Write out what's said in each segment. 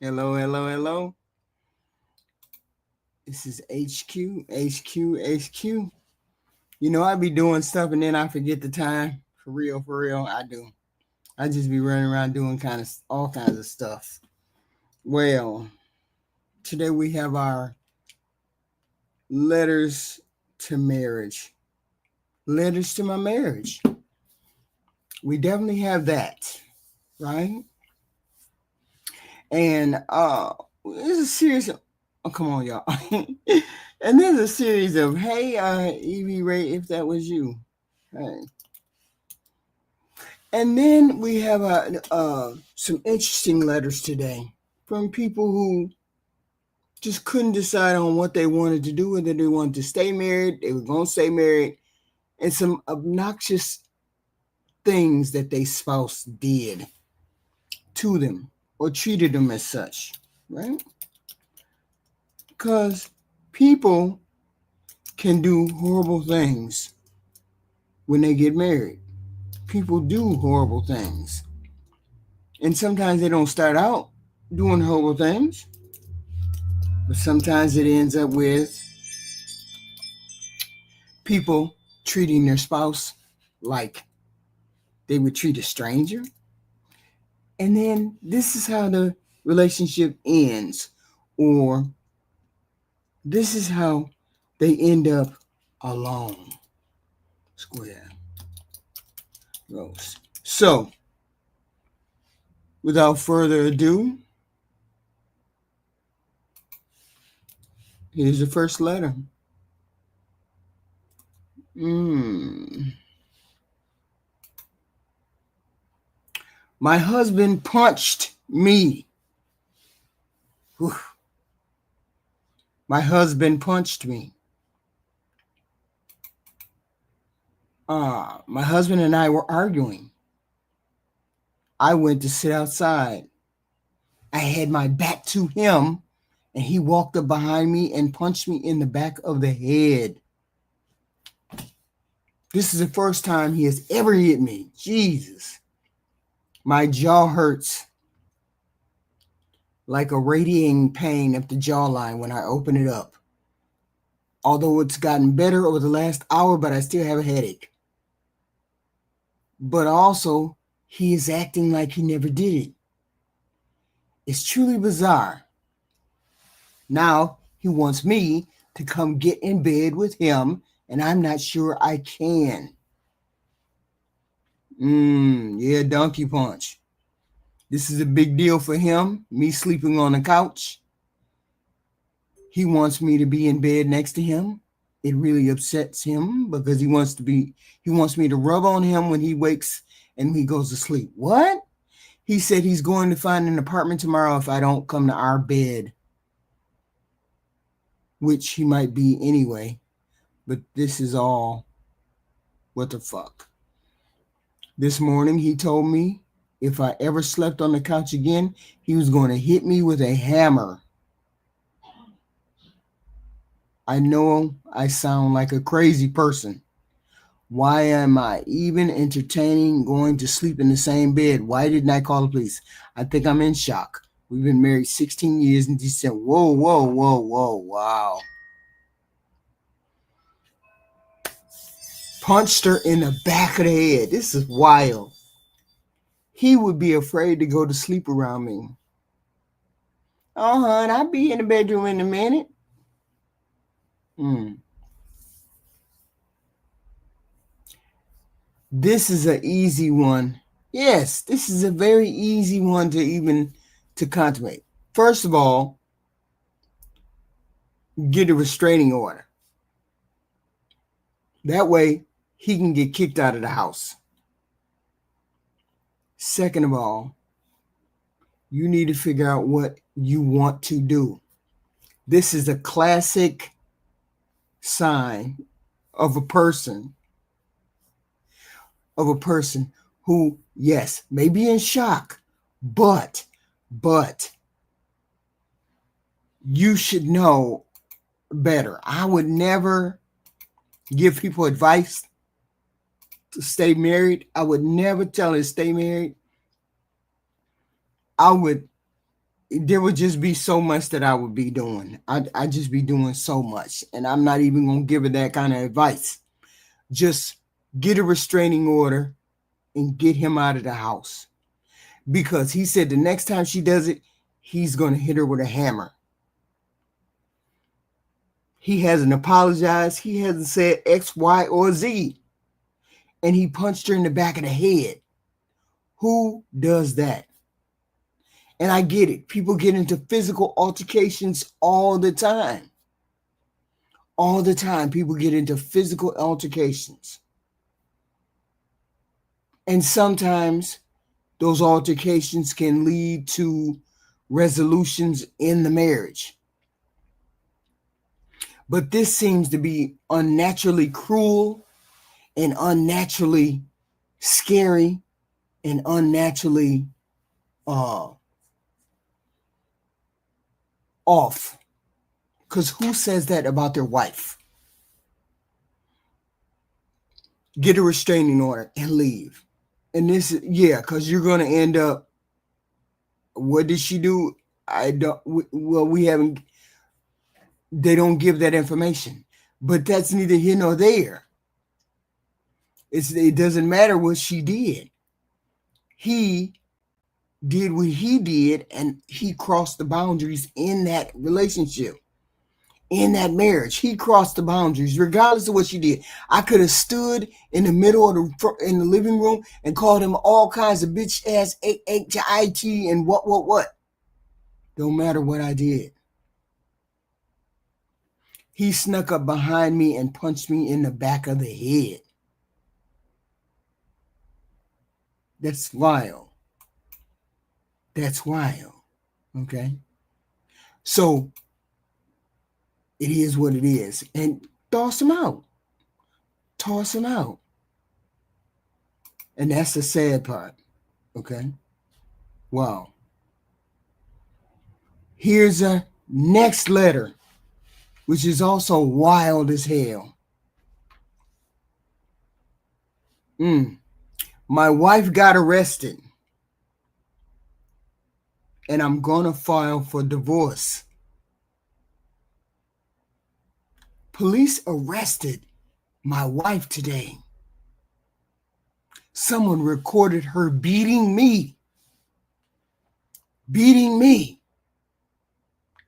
Hello, hello, hello. This is HQ, HQ, HQ. You know, I be doing stuff and then I forget the time. For real, I do. I just be running around doing all kinds of stuff. Well, today we have our letters to marriage. Letters to my marriage. We definitely have that, right? And there's a series of, oh, come on, y'all. And there's a series of, hey, Evie Ray, if that was you. Hey. And then we have some interesting letters today from people who just couldn't decide on what they wanted to do, whether they wanted to stay married, they were going to stay married, and some obnoxious things that their spouse did to them or treated them as such, right? Because people can do horrible things when they get married. People do horrible things. And sometimes they don't start out doing horrible things, but sometimes it ends up with people treating their spouse like they would treat a stranger. And then this is how the relationship ends, or this is how they end up alone. Square. Rose. So, without further ado, here's the first letter. My husband punched me. Whew. My husband punched me. My husband and I were arguing. I went to sit outside. I had my back to him, and he walked up behind me and punched me in the back of the head. This is the first time he has ever hit me. Jesus. My jaw hurts like a radiating pain up the jawline when I open it up. Although it's gotten better over the last hour, but I still have a headache. But also, he is acting like he never did it. It's truly bizarre. Now, he wants me to come get in bed with him, and I'm not sure I can. Yeah, donkey punch. This is a big deal for him, me sleeping on the couch. He wants me to be in bed next to him. It really upsets him because he wants me to rub on him when he wakes and he goes to sleep. What? He said he's going to find an apartment tomorrow if I don't come to our bed, which he might be anyway. But this is all, what the fuck? This morning he told me if I ever slept on the couch again, he was going to hit me with a hammer. I know I sound like a crazy person. Why am I even entertaining going to sleep in the same bed? Why didn't I call the police? I think I'm in shock. We've been married 16 years, and he said, whoa, whoa, whoa, whoa, wow. Punched her in the back of the head. This is wild. He would be afraid to go to sleep around me. Oh, hon, I'll be in the bedroom in a minute. This is an easy one. Yes, this is a very easy one to contemplate. First of all, get a restraining order. That way, he can get kicked out of the house. Second of all, you need to figure out what you want to do. This is a classic sign of a person who, yes, may be in shock, but you should know better. I would never give people advice to stay married. I would never tell her to stay married. there would just be so much that I would be doing. I'd just be doing so much. And I'm not even going to give her that kind of advice. Just get a restraining order and get him out of the house. Because he said the next time she does it, he's going to hit her with a hammer. He hasn't apologized. He hasn't said X, Y, or Z. And he punched her in the back of the head. Who does that? And I get it. People get into physical altercations all the time. All the time, people get into physical altercations. And sometimes those altercations can lead to resolutions in the marriage. But this seems to be unnaturally cruel and unnaturally scary and unnaturally off. Because who says that about their wife? Get a restraining order and leave. And this, because you're going to end up, what did she do? We haven't, they don't give that information. But that's neither here nor there. It doesn't matter what she did. He did what he did, and he crossed the boundaries in that relationship, in that marriage. He crossed the boundaries, regardless of what she did. I could have stood in the middle of in the living room and called him all kinds of bitch ass HIT and what. Don't matter what I did. He snuck up behind me and punched me in the back of the head. That's vile. That's wild. Okay? So, it is what it is. And toss him out. Toss him out. And that's the sad part. Okay? Wow. Here's a next letter, which is also wild as hell. My wife got arrested. And I'm going to file for divorce. Police arrested my wife today. Someone recorded her beating me.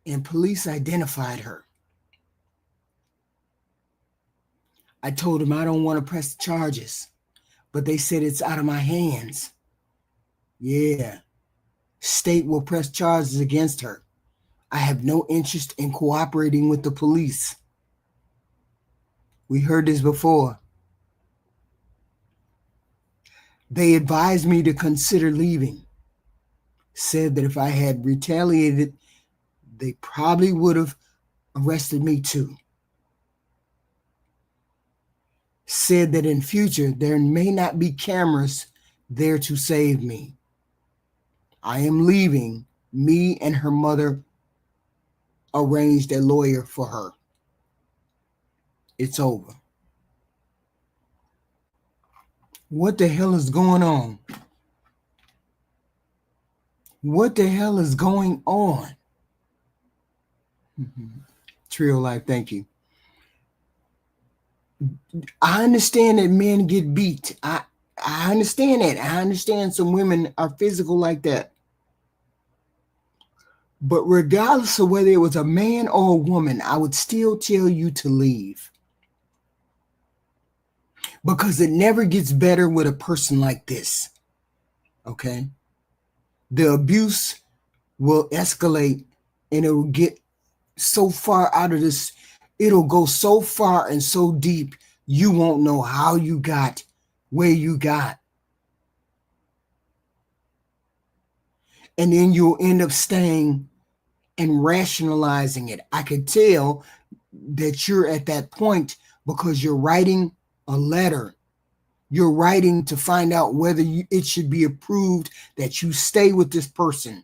And police identified her. I told them I don't want to press charges, but they said it's out of my hands. Yeah. State will press charges against her. I have no interest in cooperating with the police. We heard this before. They advised me to consider leaving. Said that if I had retaliated, they probably would have arrested me too. Said that in future, there may not be cameras there to save me. I am leaving. Me and her mother arranged a lawyer for her. It's over. What the hell is going on? What the hell is going on? Trio Life, thank you. I understand that men get beat. I understand that. I understand some women are physical like that. But regardless of whether it was a man or a woman, I would still tell you to leave. Because it never gets better with a person like this. Okay? The abuse will escalate and it will get so far out of this. It'll go so far and so deep, you won't know how you got where you got. And then you'll end up staying and rationalizing it. I could tell that you're at that point because you're writing a letter. You're writing to find out whether it should be approved that you stay with this person.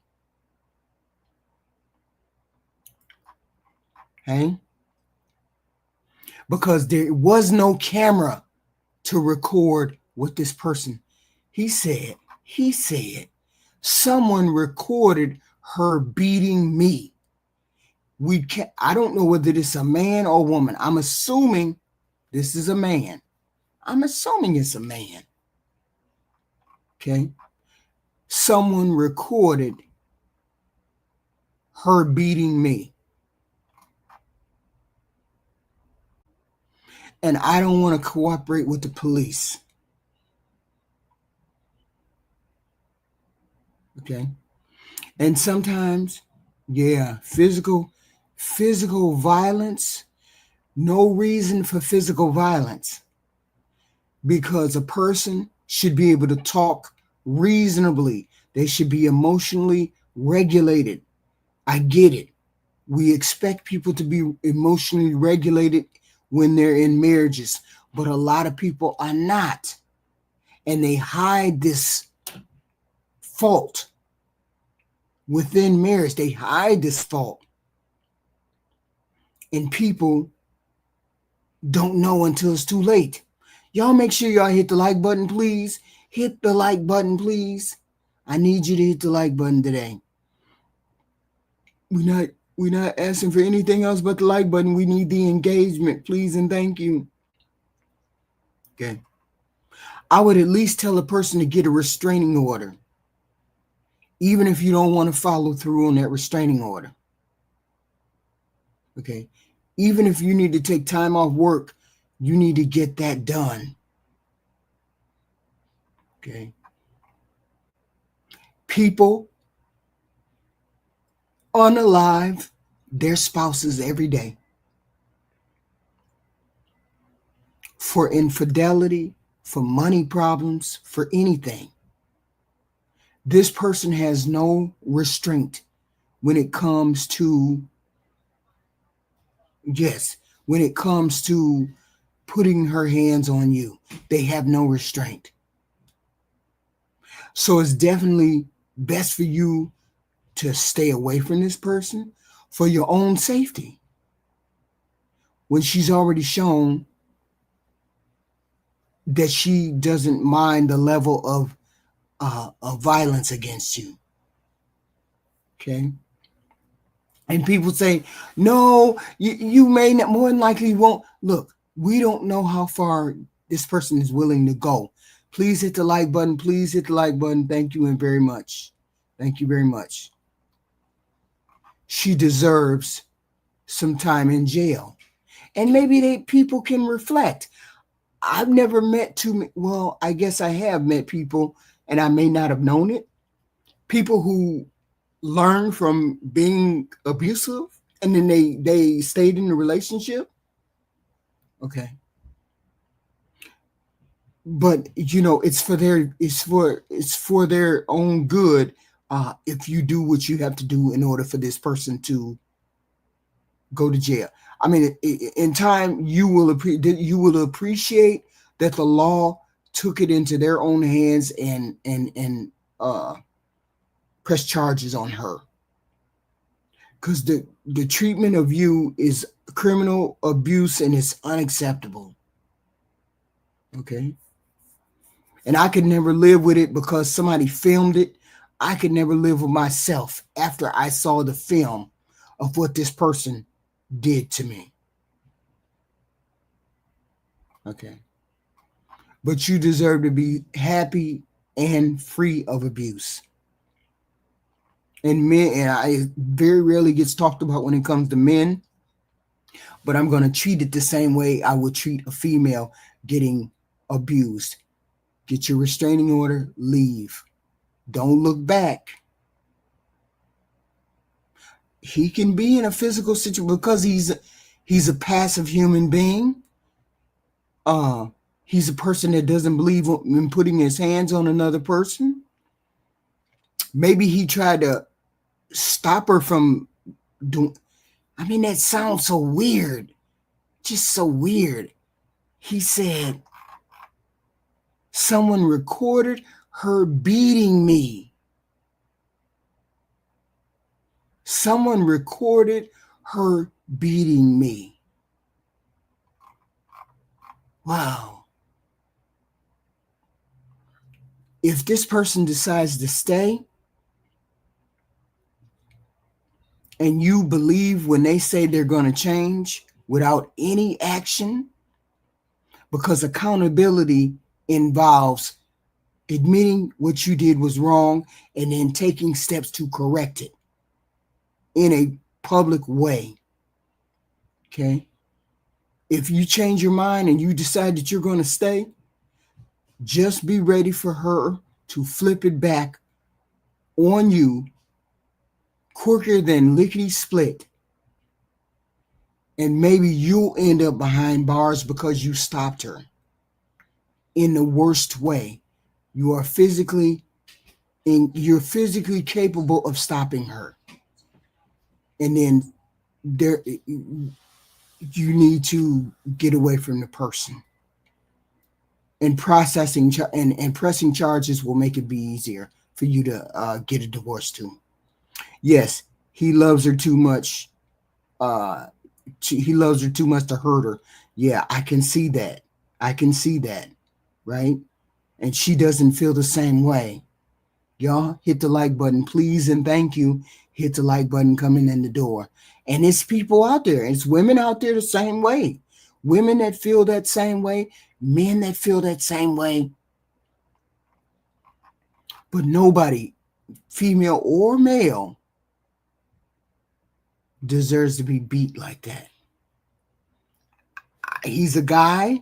Okay? Because there was no camera to record with this person. He said, someone recorded her beating me. I don't know whether this is a man or a woman. I'm assuming this is a man. I'm assuming it's a man. Okay. Someone recorded her beating me. And I don't want to cooperate with the police. Okay. And sometimes, yeah, physical violence, no reason for physical violence, because a person should be able to talk reasonably. They should be emotionally regulated. I get it. We expect people to be emotionally regulated when they're in marriages, but a lot of people are not. And they hide this fault within marriage. They hide this fault. And people don't know until it's too late. Y'all make sure y'all hit the like button, please. Hit the like button, please. I need you to hit the like button today. We're not asking for anything else but the like button. We need the engagement, please and thank you. Okay. I would at least tell a person to get a restraining order, even if you don't want to follow through on that restraining order. Okay. Even if you need to take time off work, you need to get that done. Okay. People unalive their spouses every day for infidelity, for money problems, for anything. This person has no restraint when it comes to, when it comes to putting her hands on you. They have no restraint. So it's definitely best for you to stay away from this person for your own safety, when she's already shown that she doesn't mind the level of violence against you. Okay. And people say, no, you may not, more than likely won't. Look, we don't know how far this person is willing to go. Please hit the like button. Please hit the like button. Thank you and very much. Thank you very much. She deserves some time in jail. And maybe people can reflect. I've never met well, I guess I have met people, and I may not have known it. People who learn from being abusive and then they stayed in the relationship. Okay. But it's for their own good, if you do what you have to do in order for this person to go to jail. I mean, in time you will appreciate that the law took it into their own hands and press charges on her, because the treatment of you is criminal abuse and it's unacceptable. Okay. And I could never live with it because somebody filmed it. I could never live with myself after I saw the film of what this person did to me. Okay. But you deserve to be happy and free of abuse. And men, and I very rarely gets talked about when it comes to men, but I'm going to treat it the same way I would treat a female getting abused. Get your restraining order, leave. Don't look back. He can be in a physical situation because he's a passive human being. He's a person that doesn't believe in putting his hands on another person. Maybe he tried to stop her from doing. I mean, that sounds so weird. Just so weird. He said someone recorded her beating me. Someone recorded her beating me. Wow. If this person decides to stay, and you believe when they say they're going to change without any action, because accountability involves admitting what you did was wrong and then taking steps to correct it in a public way. Okay? If you change your mind and you decide that you're going to stay, just be ready for her to flip it back on you quicker than lickety split. And maybe you'll end up behind bars because you stopped her in the worst way. You're physically capable of stopping her. And then there you need to get away from the person. And processing and pressing charges will make it be easier for you to get a divorce too. Yes, he loves her too much. He loves her too much to hurt her. Yeah, I can see that. I can see that, right? And she doesn't feel the same way. Y'all hit the like button, please, and thank you. Hit the like button coming in the door. And it's people out there. It's women out there the same way. Women that feel that same way. Men that feel that same way. But nobody, female or male, deserves to be beat like that. He's a guy.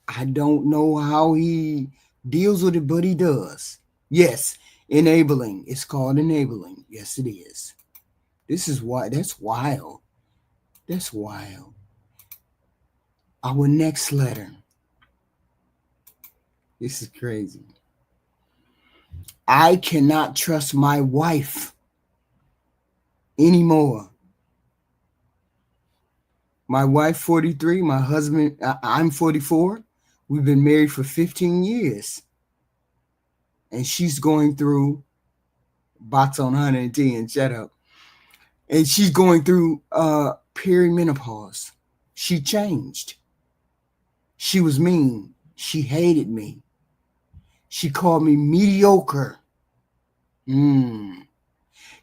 I don't know how he deals with it, but he does. Yes, enabling. It's called enabling. Yes, it is. This is why. That's wild. That's wild. Our next letter. This is crazy. I cannot trust my wife anymore. My wife, 43. My husband, I'm 44. We've been married for 15 years. And she's going through, box on 110, shut up. And she's going through perimenopause. She changed. She was mean. She hated me. She called me mediocre.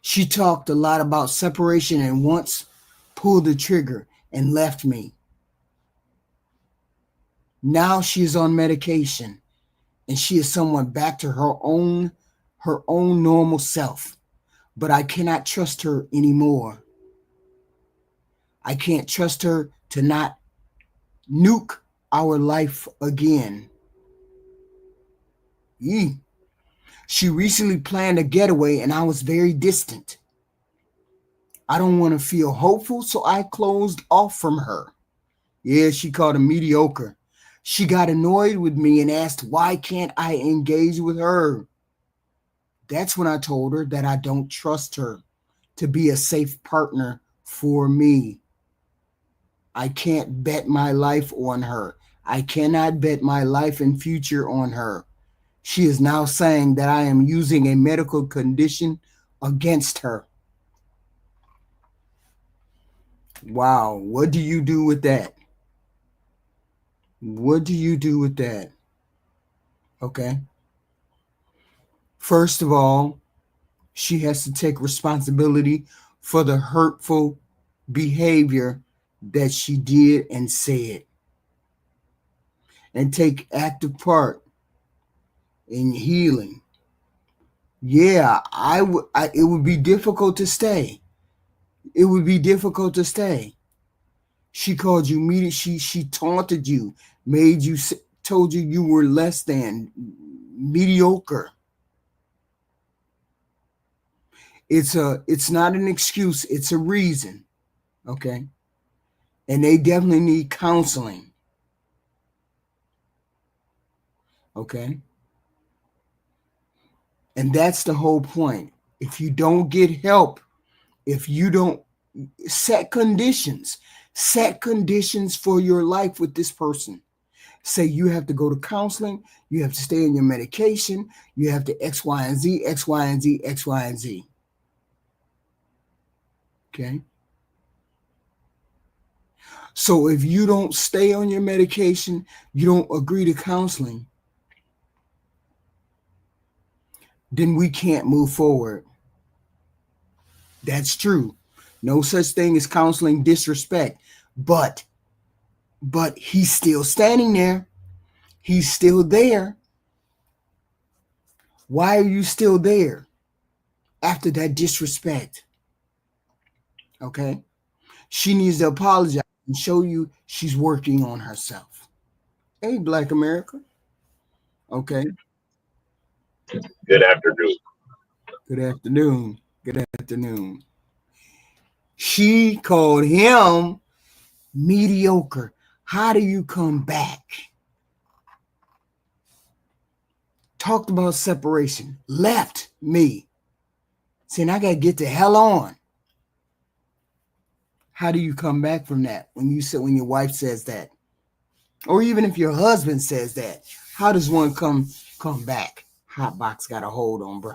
She talked a lot about separation and once pulled the trigger and left me. Now she is on medication and she is somewhat back to her own normal self. But I cannot trust her anymore. I can't trust her to not nuke our life again. She recently planned a getaway and I was very distant. I don't want to feel hopeful, so I closed off from her. Yeah, she called him mediocre. She got annoyed with me and asked, why can't I engage with her? That's when I told her that I don't trust her to be a safe partner for me. I can't bet my life on her. I cannot bet my life and future on her. She is now saying that I am using a medical condition against her. Wow, what do you do with that? What do you do with that? Okay. First of all, she has to take responsibility for the hurtful behavior that she did and said, and take active part in healing. Yeah, it would be difficult to stay. It would be difficult to stay. She called you she taunted you, told you you were less than mediocre. It's not an excuse, it's a reason. Okay? And they definitely need counseling. Okay? And that's the whole point. If you don't get help, if you don't set conditions for your life with this person. Say you have to go to counseling, you have to stay on your medication, you have to X, Y, and Z, X, Y, and Z, X, Y, and Z. Okay? So if you don't stay on your medication, you don't agree to counseling, then we can't move forward. That's true. No such thing as counseling disrespect. But he's still standing there. He's still there. Why are you still there after that disrespect? Okay? She needs to apologize and show you she's working on herself. Hey, Black America. Okay. Good afternoon. Good afternoon. Good afternoon. She called him mediocre. How do you come back? Talked about separation. Left me. Saying I gotta get the hell on. How do you come back from that when your wife says that? Or even if your husband says that, how does one come back? Hotbox got a hold on, bro.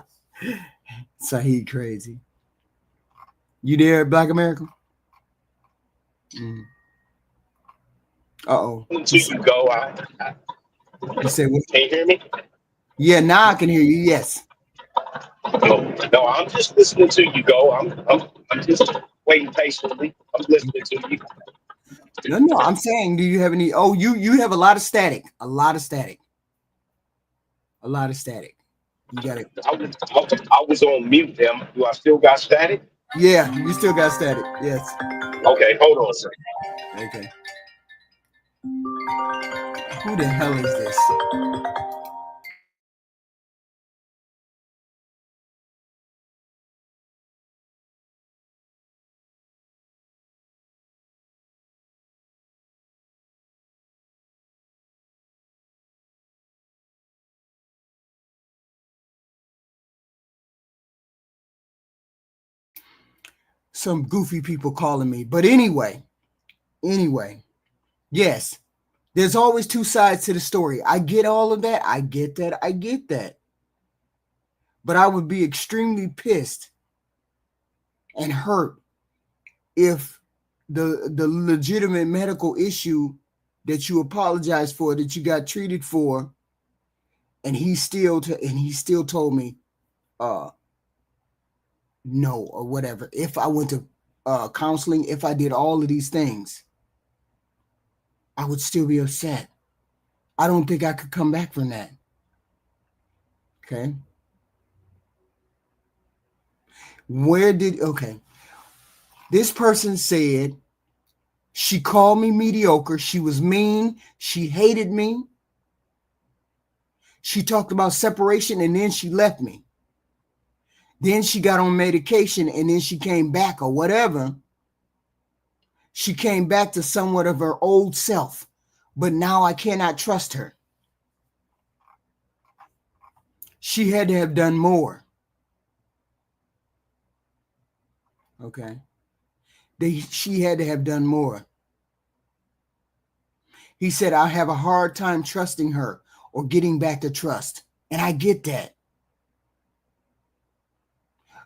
Saheed crazy. You there, Black America? Uh-oh. Until you go, You say what? can you hear me? Yeah, now I can hear you. Yes. No, I'm just listening to you go. I'm just waiting patiently. I'm listening to you. No. I'm saying, do you have any? Oh, you have a lot of static. A lot of static. A lot of static. You got it. I was on mute. Them. Do I still got static? Yeah, you still got static. Yes. Okay, hold on a second. Okay. Who the hell is this? Some goofy people calling me. But anyway, yes, there's always two sides to the story. I get all of that. I get that. But I would be extremely pissed and hurt if the legitimate medical issue that you apologized for, that you got treated for, and he still told me no or whatever. If I went to counseling, if I did all of these things, I would still be upset. I don't think I could come back from that. Okay. This person said she called me mediocre. She was mean. She hated me. She talked about separation and then she left me. Then she got on medication and then she came back or whatever. She came back to somewhat of her old self, but now I cannot trust her. She had to have done more. Okay. She had to have done more. He said, I have a hard time trusting her or getting back to trust. And I get that.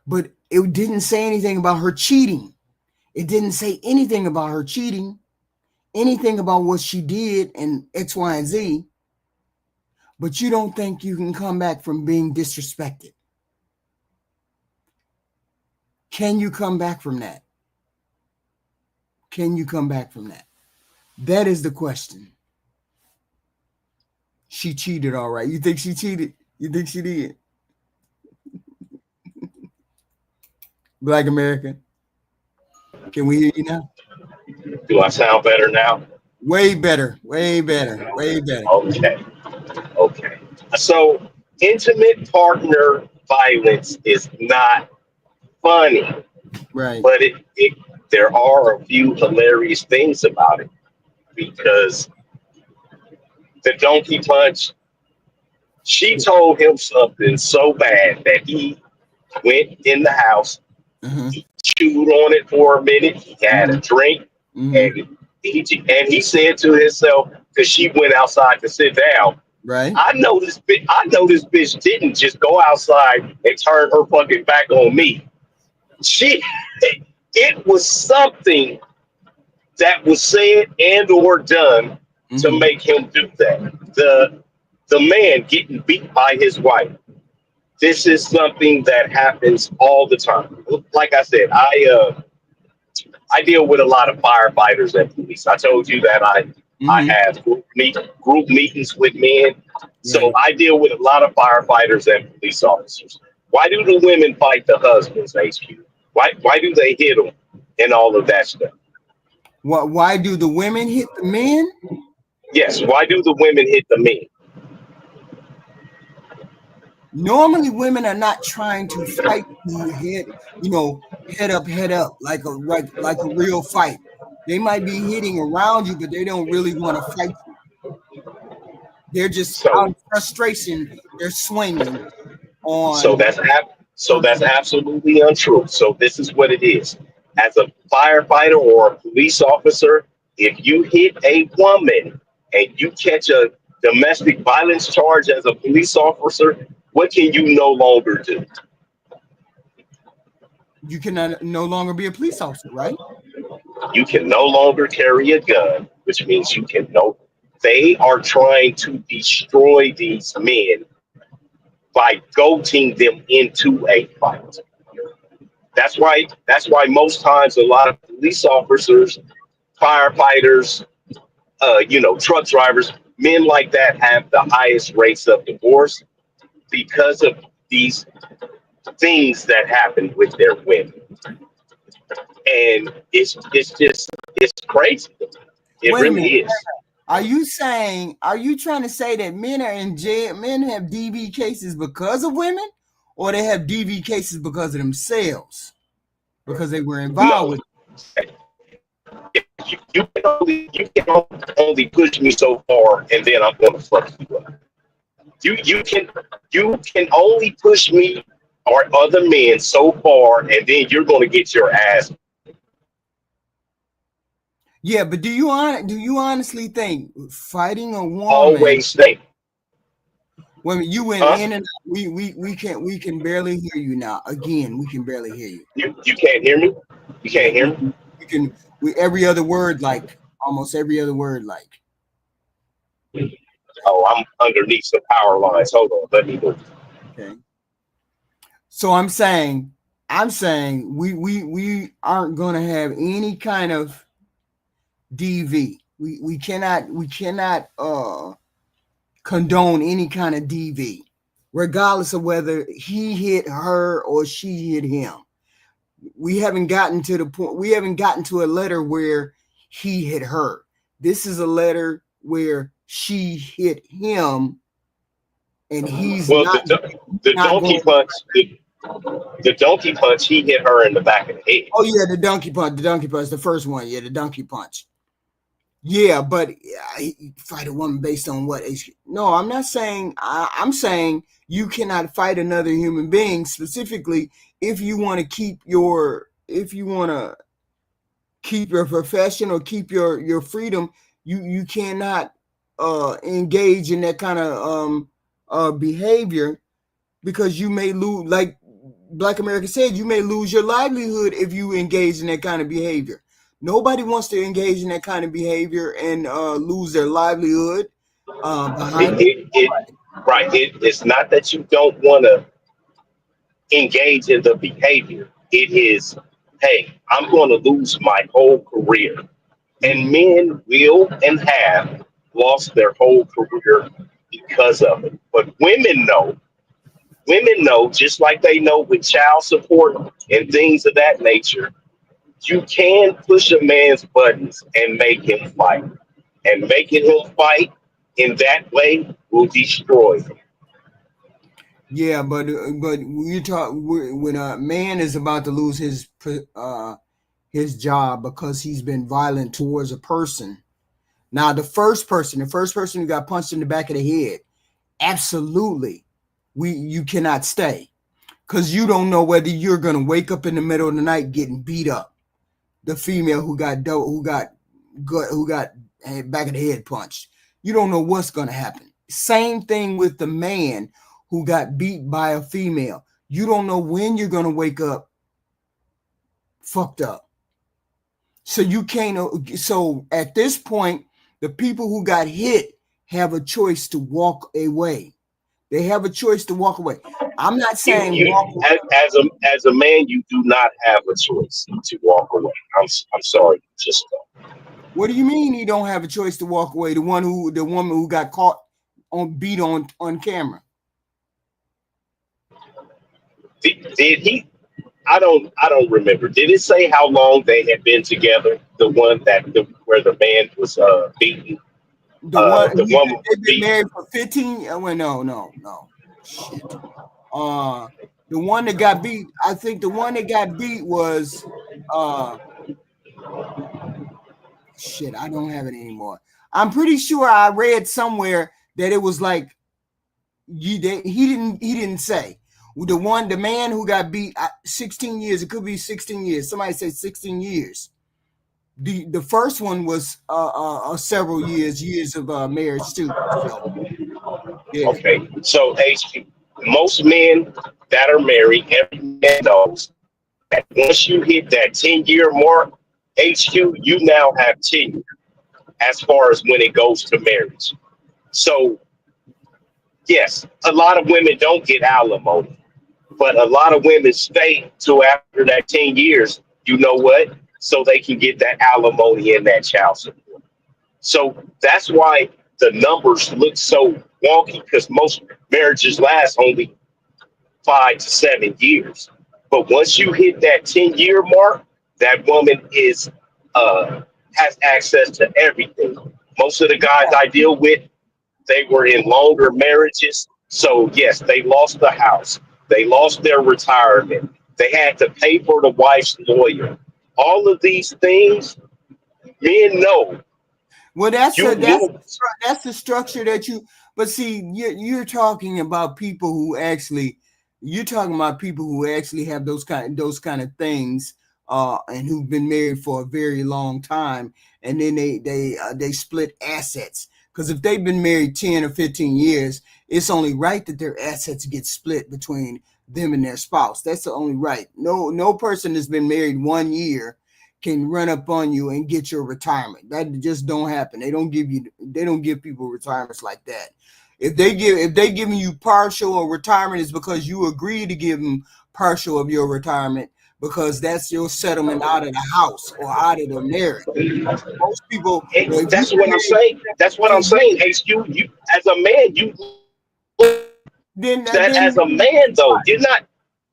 But it didn't say anything about her cheating. It didn't say anything about her cheating, anything about what she did and X, Y, and Z. But you don't think you can come back from being disrespected. Can you come back from that? Can you come back from that? That is the question. She cheated, all right. You think she cheated? You think she did? Black American, can we hear you now? Do I sound better now? Way better, way better, way better. Okay. Okay. So intimate partner violence is not funny, Right. but there are a few hilarious things about it because the donkey punch, she told him something so bad that he went in the house, Uh-huh. he chewed on it for a minute, he had a drink, Mm-hmm. and he said to himself, because she went outside to sit down, Right. I know this bitch didn't just go outside and turn her fucking back on me. It was something that was said and or done to Mm-hmm. make him do that. The man getting beat by his wife. This is something that happens all the time. Like I said, I deal with a lot of firefighters and police. I told you that I Mm-hmm. have group meetings with men. So Right. I deal with a lot of firefighters and police officers. Why do the women fight the husbands, HQ? Why do they hit them and all of that stuff? Why do the women hit the men? Yes, why do the women hit the men? Normally, women are not trying to fight you head up, like a real fight. They might be hitting around you, but they don't really want to fight you. They're just out So of frustration. They're swinging so on. that's that's absolutely untrue. So this is what it is. As a firefighter or a police officer, if you hit a woman and you catch a domestic violence charge as a police officer, what can you no longer do? You cannot no longer be a police officer, right? You can no longer carry a gun, which means you can no. They are trying to destroy these men by goading them into a fight. That's why most times a lot of police officers, firefighters, truck drivers, men like that have the highest rates of divorce because of these things that happen with their women. And it's crazy. It Wait a really minute. is. Are you trying to say that men are in jail, men have DV cases because of women, or they have DV cases because of themselves, because they were involved No, with? you can only push me so far, and then I'm going to fuck you up. You can only push me or other men so far, and then you're going to get your ass. Yeah, but do you honestly think fighting a woman? Always think, When you went huh? in and out, we can barely hear you now. Again, we can barely hear you. You can't hear me. You Yeah, can't hear me. we can we every other word like almost every other word like. Oh, I'm underneath some power lines. Hold on, let me move. Okay. So I'm saying we aren't gonna have any kind of DV. We cannot condone any kind of DV, regardless of whether he hit her or she hit him. We haven't gotten to the point, we haven't gotten to a letter where he hit her. This is a letter where she hit him and he's Well, the not donkey going. punch, the donkey punch, he hit her in the back of the head. Oh yeah, the donkey punch, the first one. Yeah, the donkey punch. Yeah, but fight a woman based on what? No, I'm not saying. I'm saying you cannot fight another human being specifically if you want to keep your profession or keep your freedom. You cannot engage in that kind of behavior because you may lose, like Black America said, you may lose your livelihood if you engage in that kind of behavior. Nobody wants to engage in that kind of behavior and lose their livelihood behind it. Right. It's not that you don't want to engage in the behavior. It is, hey, I'm going to lose my whole career. And Mm-hmm. men will and have lost their whole career because of it. But women know, just like they know with child support and things of that nature, you can push a man's buttons and make him fight. And making him fight in that way will destroy him. Yeah, but you talk when a man is about to lose his job because he's been violent towards a person. Now, the first person who got punched in the back of the head, absolutely, you cannot stay because you don't know whether you're gonna wake up in the middle of the night getting beat up. The female who got back of the head punched, you don't know what's gonna happen. Same thing with the man who got beat by a female. You don't know when you're gonna wake up fucked up. So you can't. So at this point, the people who got hit have a choice to walk away. They have a choice to walk away. I'm not You, saying you walk away. as a man, you do not have a choice to walk away. I'm sorry, just What do you mean he don't have a choice to walk away? The woman who got caught on beat on camera. did he? I don't remember. Did it say how long they had been together? The one where the man was beaten, The one the woman was they've been beaten. married for 15. Well, no. Shit. Uh, the one that got beat. I think the one that got beat was uh shit. I don't have it anymore. I'm pretty sure I read somewhere that it was like he didn't say the man who got beat 16 years. It could be 16 years. Somebody said 16 years. The first one was several years of marriage too. So yeah. Okay, so HQ, most men that are married, every man knows that once you hit that 10-year mark, HQ, you now have tenure as far as when it goes to marriage. So yes, a lot of women don't get alimony, but a lot of women stay till after that 10 years. You know what? So they can get that alimony and that child support. So that's why the numbers look so wonky because most marriages last only 5 to 7 years. But once you hit that 10-year mark, that woman is has access to everything. Most of the guys I deal with, they were in longer marriages. So yes, they lost the house. They lost their retirement. They had to pay for the wife's lawyer. All of these things, men know. Well, You that's the structure that you. But see, you're talking about people who actually, you're talking about people who actually have those kind of things, and who've been married for a very long time, and then they split assets. Because if they've been married 10 or 15 years, it's only right that their assets get split between them and their spouse. That's the only right. No person that's been married 1 year can run up on you and get your retirement. That just don't happen. They don't give people retirements like that. If they giving you partial or retirement, it's because you agree to give them partial of your retirement because that's your settlement out of the house or out of the marriage. Most people, if you've that's been what I'm married saying. That's what I'm for 15 saying. years, You as a man, you that then as a man though. You're not.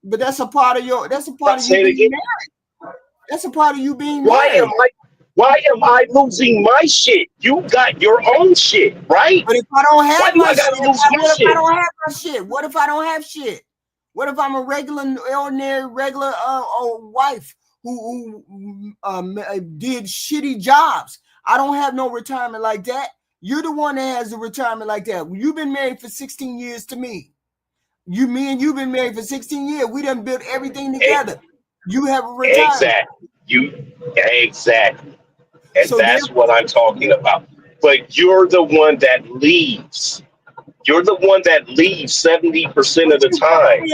but that's a part of you Say it being again. married. That's a part of you being Why am married. I? Why am I losing my shit? You got your own shit, right? But if I don't Why have do my I shit, gotta lose my what if I shit? don't have my shit? What if I don't have shit? What if I'm a ordinary, regular wife who did shitty jobs? I don't have no retirement like that. You're the one that has a retirement like that. You've been married for 16 years to me. Me and you've been married for 16 years. We done built everything together. You have a retirement. Exactly. Exactly. And So that's therefore, what I'm talking about. But you're the one that leaves. You're the one that leaves 70% but of the time.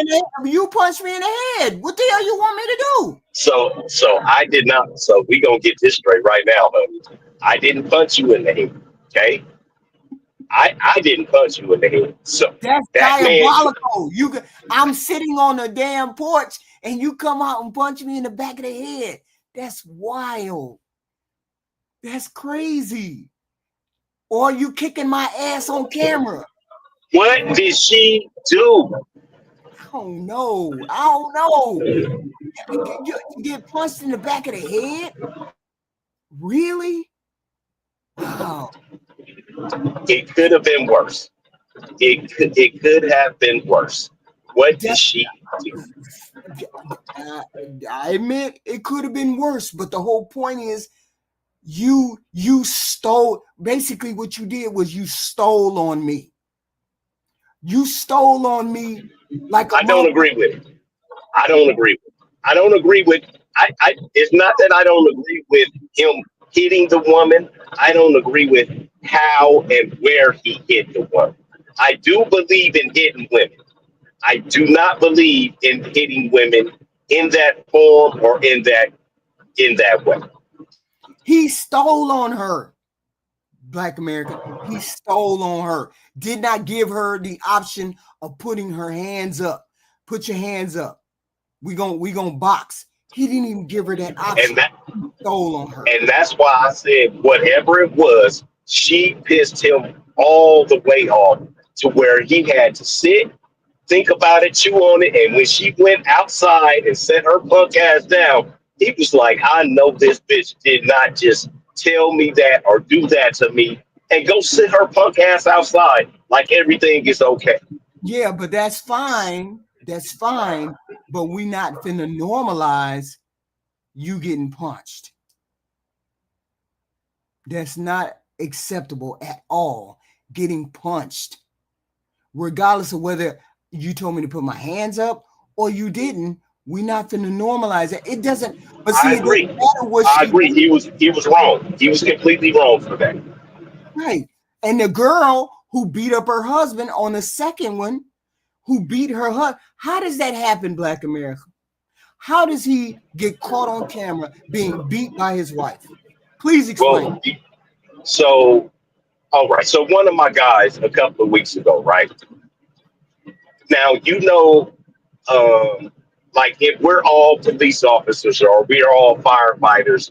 you punched me in the head. What the hell you want me to do? So I did not. So we gonna get this straight right now, honey. I didn't punch you in the head. Okay. I didn't punch you in the head. So That's that man diabolical. I'm sitting on the damn porch and you come out and punch me in the back of the head. That's wild. That's crazy. Or you kicking my ass on camera. what did she do? I don't know. I don't know. You get punched in the back of the head? Really? Wow. It could have been worse. It could have been worse. What did That, she do? uh, I admit it could have been worse, but the whole point is you stole. Basically what you did was you stole on me. You stole on me like a I don't motherfucker. agree with it. I don't agree with it. I don't agree with it's not that I don't agree with him hitting the woman. I don't agree with how and where he hit the woman. I do believe in hitting women. I do not believe in hitting women in that form or in that way. He stole on her. Black American. He stole on her. Did not give her the option of putting her hands up. Put your hands up. We gonna box. He didn't even give her that And option. that He stole on her. and that's why I said whatever it was, she pissed him all the way off to where he had to sit, think about it, chew on it, and when she went outside and set her punk ass down, he was like, I know this bitch did not just tell me that or do that to me and go sit her punk ass outside like everything is okay. Yeah, but that's fine. That's fine. But we not finna normalize you getting punched. That's not acceptable at all. Getting punched, regardless of whether you told me to put my hands up or you didn't. We not finna normalize it. It doesn't. But I see, it doesn't agree. matter what I she agree. did. He was wrong. He was completely wrong for that. Right. And the girl who beat up her husband on the second one, who beat her husband, how does that happen, Black America? How does he get caught on camera being beat by his wife? Please explain. Well, so all right. So one of my guys a couple of weeks ago, right? Now like if we're all police officers or we're all firefighters,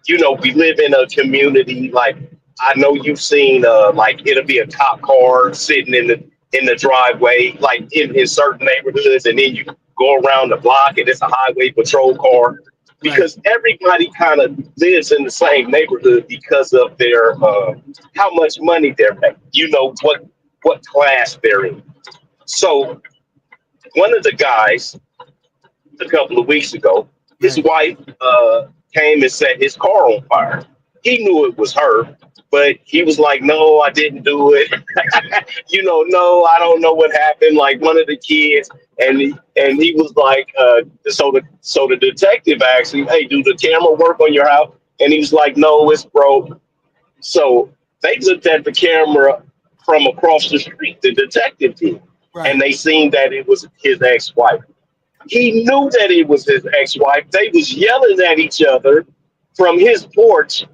we live in a community. Like I know you've seen, like it'll be a cop car sitting in the driveway, like in certain neighborhoods, and then you go around the block and it's a highway patrol car Right. because everybody kind of lives in the same neighborhood because of their how much money they're making. What class they're in. So one of the guys a couple of weeks ago, his Right. wife came and set his car on fire. He knew it was her, but he was like, "No, I didn't do it." No, I don't know what happened. Like one of the kids, and he was like, so the detective asked him, "Hey, do the camera work on your house?" And he was like, "No, it's broke." So they looked at the camera from across the street. The detective did, and Right. they seen that it was his ex-wife. He knew that it was his ex-wife. They was yelling at each other from his porch,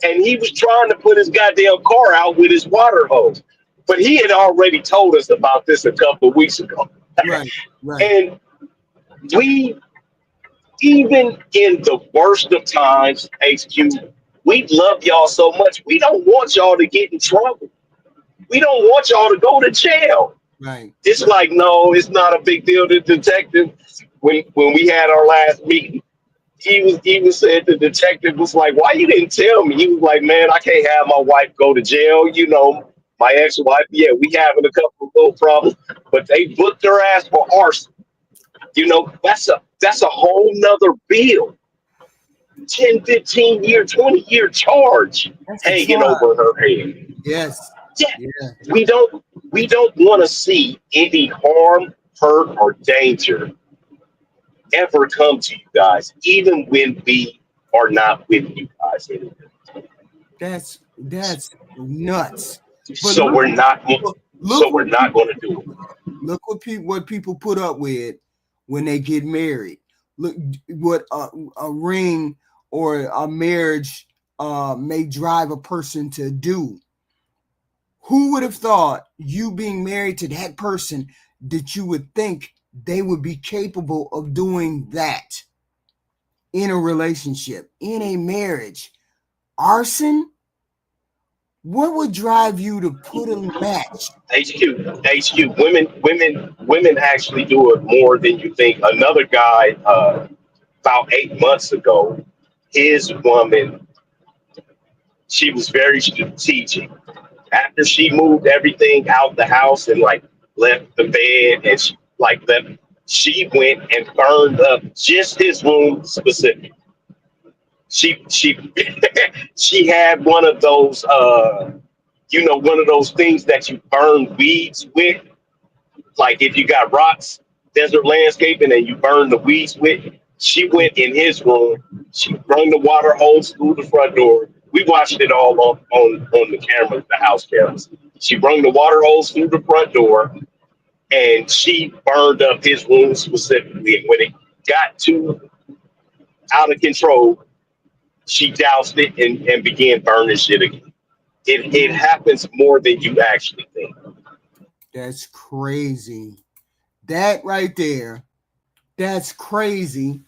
and he was trying to put his goddamn car out with his water hose. But he had already told us about this a couple of weeks ago. Right. Right. And we, even in the worst of times, HQ, we love y'all so much. We don't want y'all to get in trouble. We don't want y'all to go to jail. Right. It's like, no, it's not a big deal. The detective, when we had our last meeting, he was said the detective was like, why you didn't tell me? He was like, man, I can't have my wife go to jail. My ex-wife, yeah, we having a couple of little problems, but they booked her ass for arson. That's a whole nother bill. 10, 15 year, 20-year charge That's a hanging charge. over her head. Yes. Yeah, Yeah. we don't want to see any harm, hurt, or danger ever come to you guys, even when we are not with you guys anymore. That's nuts. But So we're not. look So we're what not going to do it. look what people put up with when they get married. Look what a ring or a marriage may drive a person to do. Who would have thought you being married to that person that you would think they would be capable of doing that in a relationship, in a marriage? Arson? What would drive you to put a match? HQ. Women actually do it more than you think. Another guy, about 8 months ago, his woman, she was very strategic. After she moved everything out the house and like left the bed and she went and burned up just his room specifically. She she had one of those one of those things that you burn weeds with. Like if you got rocks, desert landscaping, and you burn the weeds with. She went in his room. She brought the water hose through the front door. We watched it all on the cameras, the house cameras. She brought the water hose through the front door, and she burned up his room specifically. And when it got too out of control, she doused it and began burning shit again. It happens more than you actually think. That's crazy. That right there, that's crazy.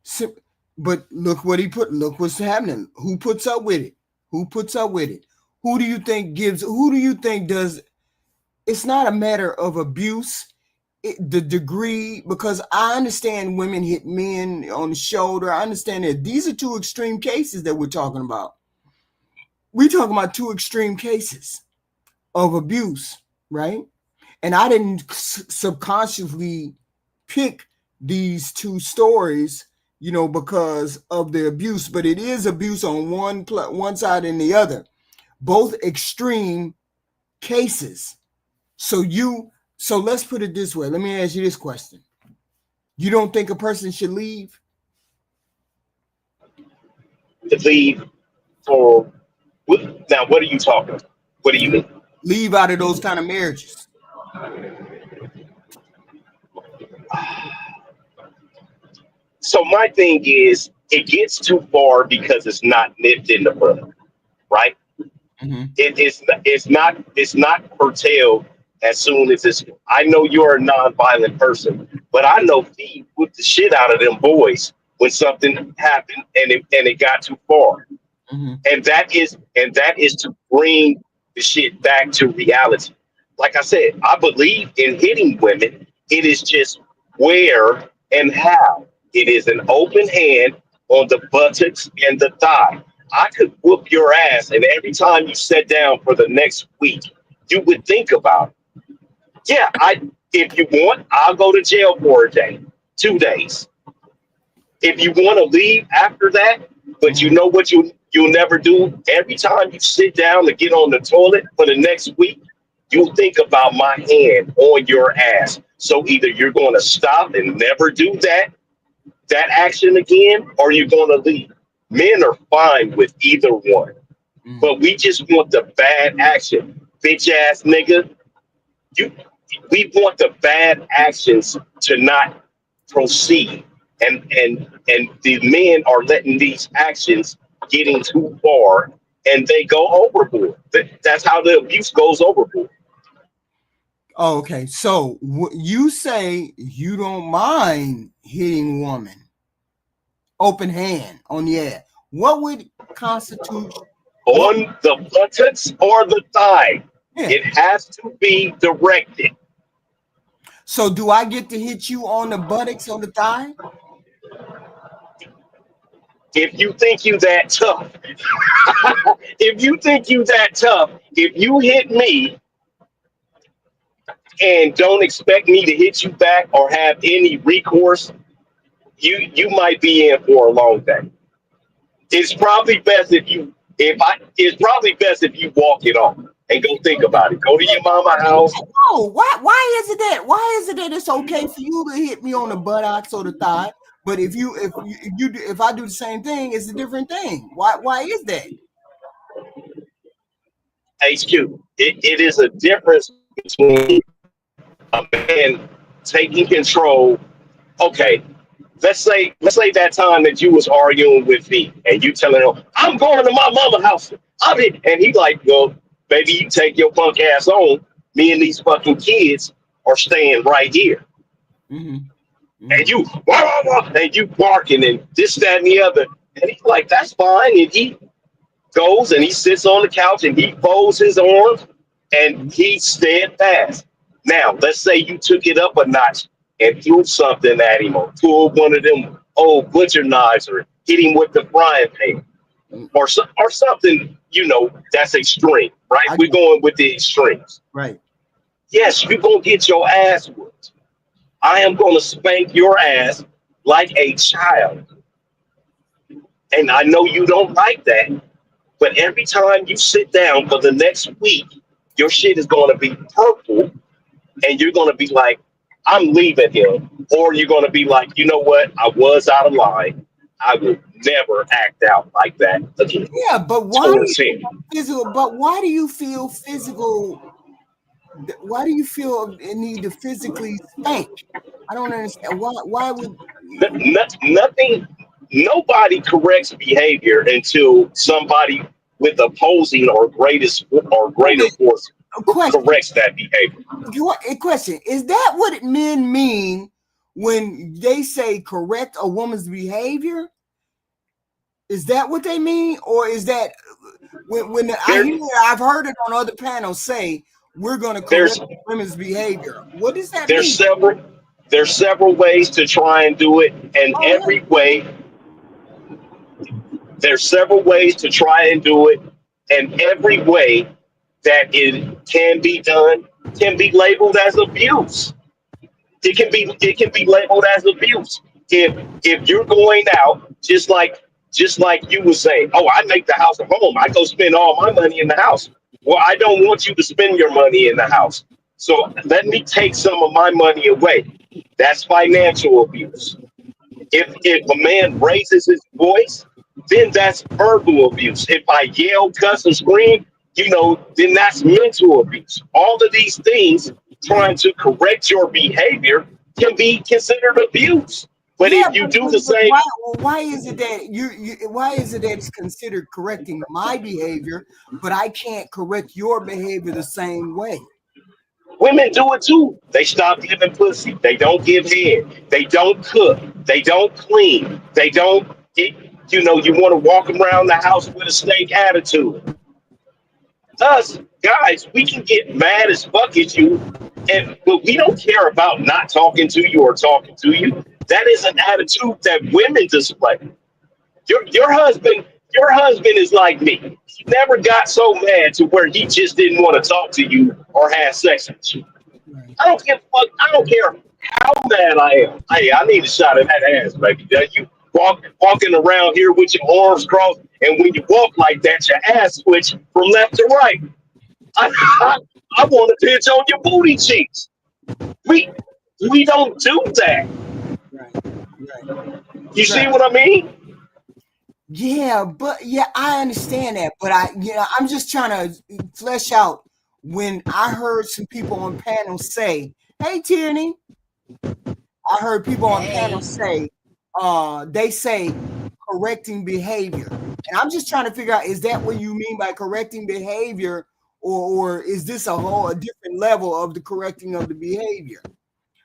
So, but look what he put. Look what's happening. Who puts up with it? Who puts up with it? Who do you think gives? Who do you think does? It's not a matter of abuse. The degree, because I understand women hit men on the shoulder. I understand that these are two extreme cases that we're talking about. We're talking about two extreme cases of abuse, right? And I didn't subconsciously pick these two stories, because of the abuse, but it is abuse on one side and the other, both extreme cases. So let's put it this way. Let me ask you this question. You don't think a person should leave? To leave for now, what are you talking about? What do you mean? Leave out of those kind of marriages. So my thing is, it gets too far because it's not nipped in the bud, right? Mm-hmm. It's not curtailed as soon as it's. I know you're a non-violent person, but I know he whipped the shit out of them boys when something happened and it got too far. Mm-hmm. And that is to bring the shit back to reality. Like I said, I believe in hitting women. It is just where and how. It is an open hand on the buttocks and the thigh. I could whoop your ass, and every time you sat down for the next week, you would think about it. Yeah, if you want, I'll go to jail for a day, 2 days. If you want to leave after that, but you Mm-hmm. know what you'll never do. Every time you sit down to get on the toilet for the next week, you think about my hand on your ass. So either you're going to stop and never do that action again, or you're going to leave. Men are fine with either one, Mm-hmm. but we just want the bad action, bitch ass nigga. You, we want the bad actions to not proceed, and the men are letting these actions getting too far, and they go overboard. That's how the abuse goes overboard. Oh, okay. So you say you don't mind hitting a woman open hand on the ass. What would constitute? What? On the buttocks or the thigh, Yeah. it has to be directed. So do I get to hit you on the buttocks or the thigh? If you think you that tough, if you think you that tough, if you hit me and don't expect me to hit you back or have any recourse, you might be in for a long day. It's probably best if you walk it off and go think about it. Go to your mama house. No. Why is it that it's okay for you to hit me on the buttocks or the thigh, but if I do the same thing, it's a different thing. Why is that? HQ. It is a difference between a man taking control. Okay, let's say that time that you was arguing with me and you telling him I'm going to my mama house. And he like, well, maybe you take your punk ass on. Me and these fucking kids are staying right here. Mm-hmm. And Mm-hmm. you wah, wah, wah, and you barking and this, that, and the other. And he's like, that's fine. And he goes and he sits on the couch and he folds his arms and he's steadfast. Now, let's say you took it up a notch and threw something at him or pulled one of them old butcher knives or hit him with the frying pan or something, that's extreme, right? I We're going with the extremes. Right. Yes, you're going to get your ass whooped. I am going to spank your ass like a child. And I know you don't like that, but every time you sit down for the next week, your shit is going to be purple and you're going to be like, I'm leaving him. Or you're going to be like, you know what? I was out of line. I will never act out like that again Yeah, but towards him. why do you feel physical? Why do you feel a need to physically spank? I don't understand. Why would? Nothing, nobody corrects behavior until somebody with opposing or greater Prove it. force. A question. corrects that behavior. A question. Is that what men mean when they say correct a woman's behavior? Is that what they mean? Or is that when There, I've heard it on other panels say we're going to correct there's women's behavior? What does that there's mean? several ways to try and do it, and Oh, every way there's several ways to try and do it, and every way that it can be done can be labeled as abuse. It can be labeled as abuse. If you're going out just like you were saying, oh, I make the house a home. I go spend all my money in the house. Well, I don't want you to spend your money in the house. So let me take some of my money away. That's financial abuse. If a man raises his voice, then that's verbal abuse. If I yell, cuss, and scream, then that's mental abuse. All of these things trying to correct your behavior can be considered abuse. But yeah, if you do the but same, why is it that why is it that it's considered correcting my behavior, but I can't correct your behavior the same way? women do it too. They stop giving pussy. They don't give head. They don't cook. They don't clean. They don't. You want to walk around the house with a snake attitude. Us guys, we can get mad as fuck at you, but we don't care about not talking to you or talking to you. That is an attitude that women display. Your husband is like me. He never got so mad to where he just didn't want to talk to you or have sex with you. Right. I don't give a fuck. I don't care how mad I am. Hey, I need a shot of that ass, baby. That you walking around here with your arms crossed, and when you walk like that, your ass switch from left to right. I want to pinch on your booty cheeks. We we don't do that. Right. Right. You see Right. what I mean? Yeah, but yeah, I understand that. But I'm just trying to flesh out when I heard some people on panels say, "Hey, Tierney," I heard people on Hey, panels say, they say correcting behavior. And I'm just trying to figure out, is that what you mean by correcting behavior, or is this a different level of the correcting of the behavior?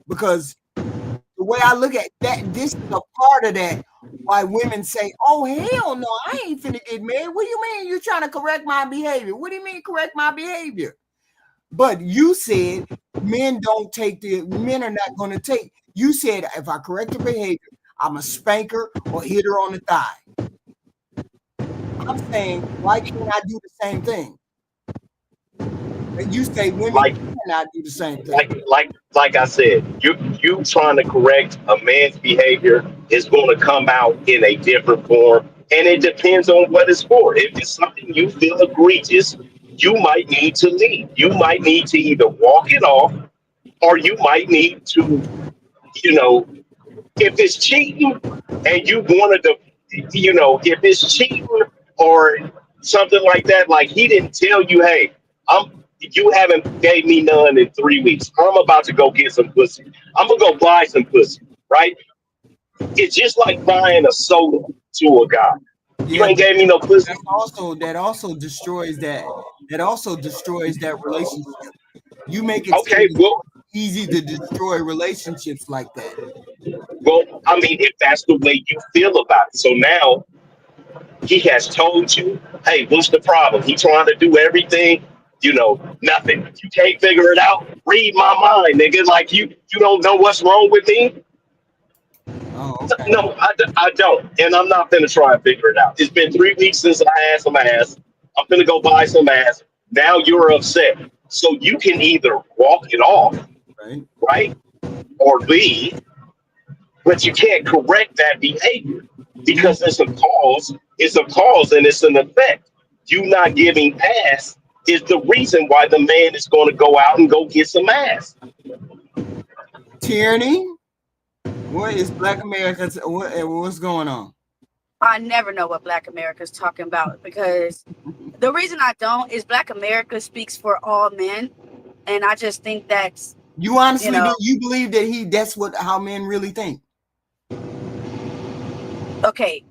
Because the way I look at that, this is a part of that why women say, "Oh hell no, I ain't finna get married." What do you mean you're trying to correct my behavior? What do you mean correct my behavior? But you said men are not going to take. You said if I correct her behavior, I'm a spanker or hit her on the thigh. I'm saying why can't I do the same thing? And you say women Like cannot do the same thing. like I said, you trying to correct a man's behavior is going to come out in a different form, and it depends on what it's for. If it's something you feel egregious, you might need to leave. You might need to either walk it off, or you might need to, you know, if it's cheating and you wanted to, if it's cheating or something like that, like he didn't tell you, hey, you haven't gave me none in 3 weeks. I'm about to go get some pussy. I'm gonna go buy some pussy, right? It's just like buying a soda to a guy. You Yeah, ain't but gave me no pussy. that also destroys that relationship. You make it seem Okay, easy to destroy relationships like that. I mean, if that's the way you feel about it, so now he has told you, hey, what's the problem? He trying to do everything, nothing. You can't figure it out. Read my mind, nigga. Like you don't know what's wrong with me. Oh, okay. No, I don't, and I'm not gonna try and figure it out. It's been 3 weeks since I had some ass. I'm gonna go buy some ass. Now you're upset, so you can either walk it off, Right. right, or leave, but you can't correct that behavior Mm, because it's a cause and it's an effect. You not giving ass is the reason why the man is going to go out and go get some ass. tyranny. What is Black America? What's going on? I never know what Black America is talking about because the reason I don't is Black America speaks for all men, and I just think that's You you honestly do? know You believe that that's how men really think? okay.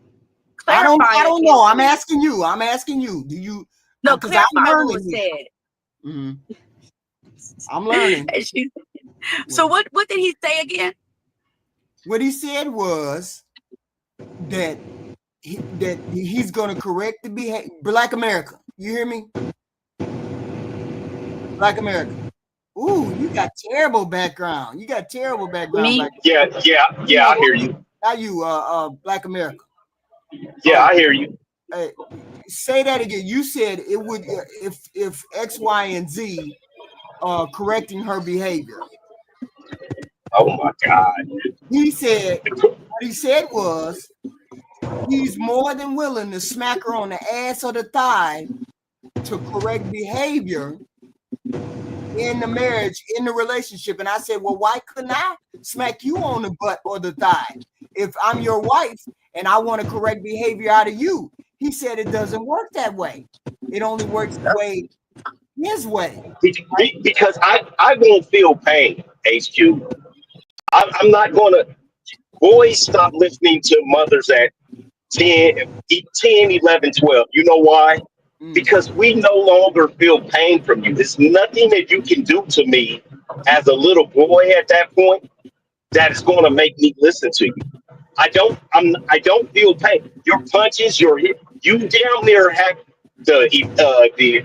I don't. Clarify I don't know. again, I'm please. asking you. I'm asking you. Do you? No, Because I'm clarify what learning was here. said. Mhm. I'm learning. So what did he say again? What he said was that he's going to correct the behavior. Black America, you hear me? Black America. Ooh, you got terrible background. You got terrible background. Me? Yeah, I hear you. Now you, Black America. Yeah, I hear you. Say that again. You said it would if X, Y, and Z correcting her behavior. Oh my God. He said what he said was he's more than willing to smack her on the ass or the thigh to correct behavior in the marriage, in the relationship. And I said, well, why couldn't I smack you on the butt or the thigh if I'm your wife and I want to correct behavior out of you? He said it doesn't work that way. It only works the way his way. Because I won't feel pain, HQ. I'm not going to. Boys stop listening to mothers at 10, 11, 12. You know why? Because we no longer feel pain from you. There's nothing that you can do to me as a little boy at that point that is going to make me listen to you. I don't feel pain. Your punches, you down there have the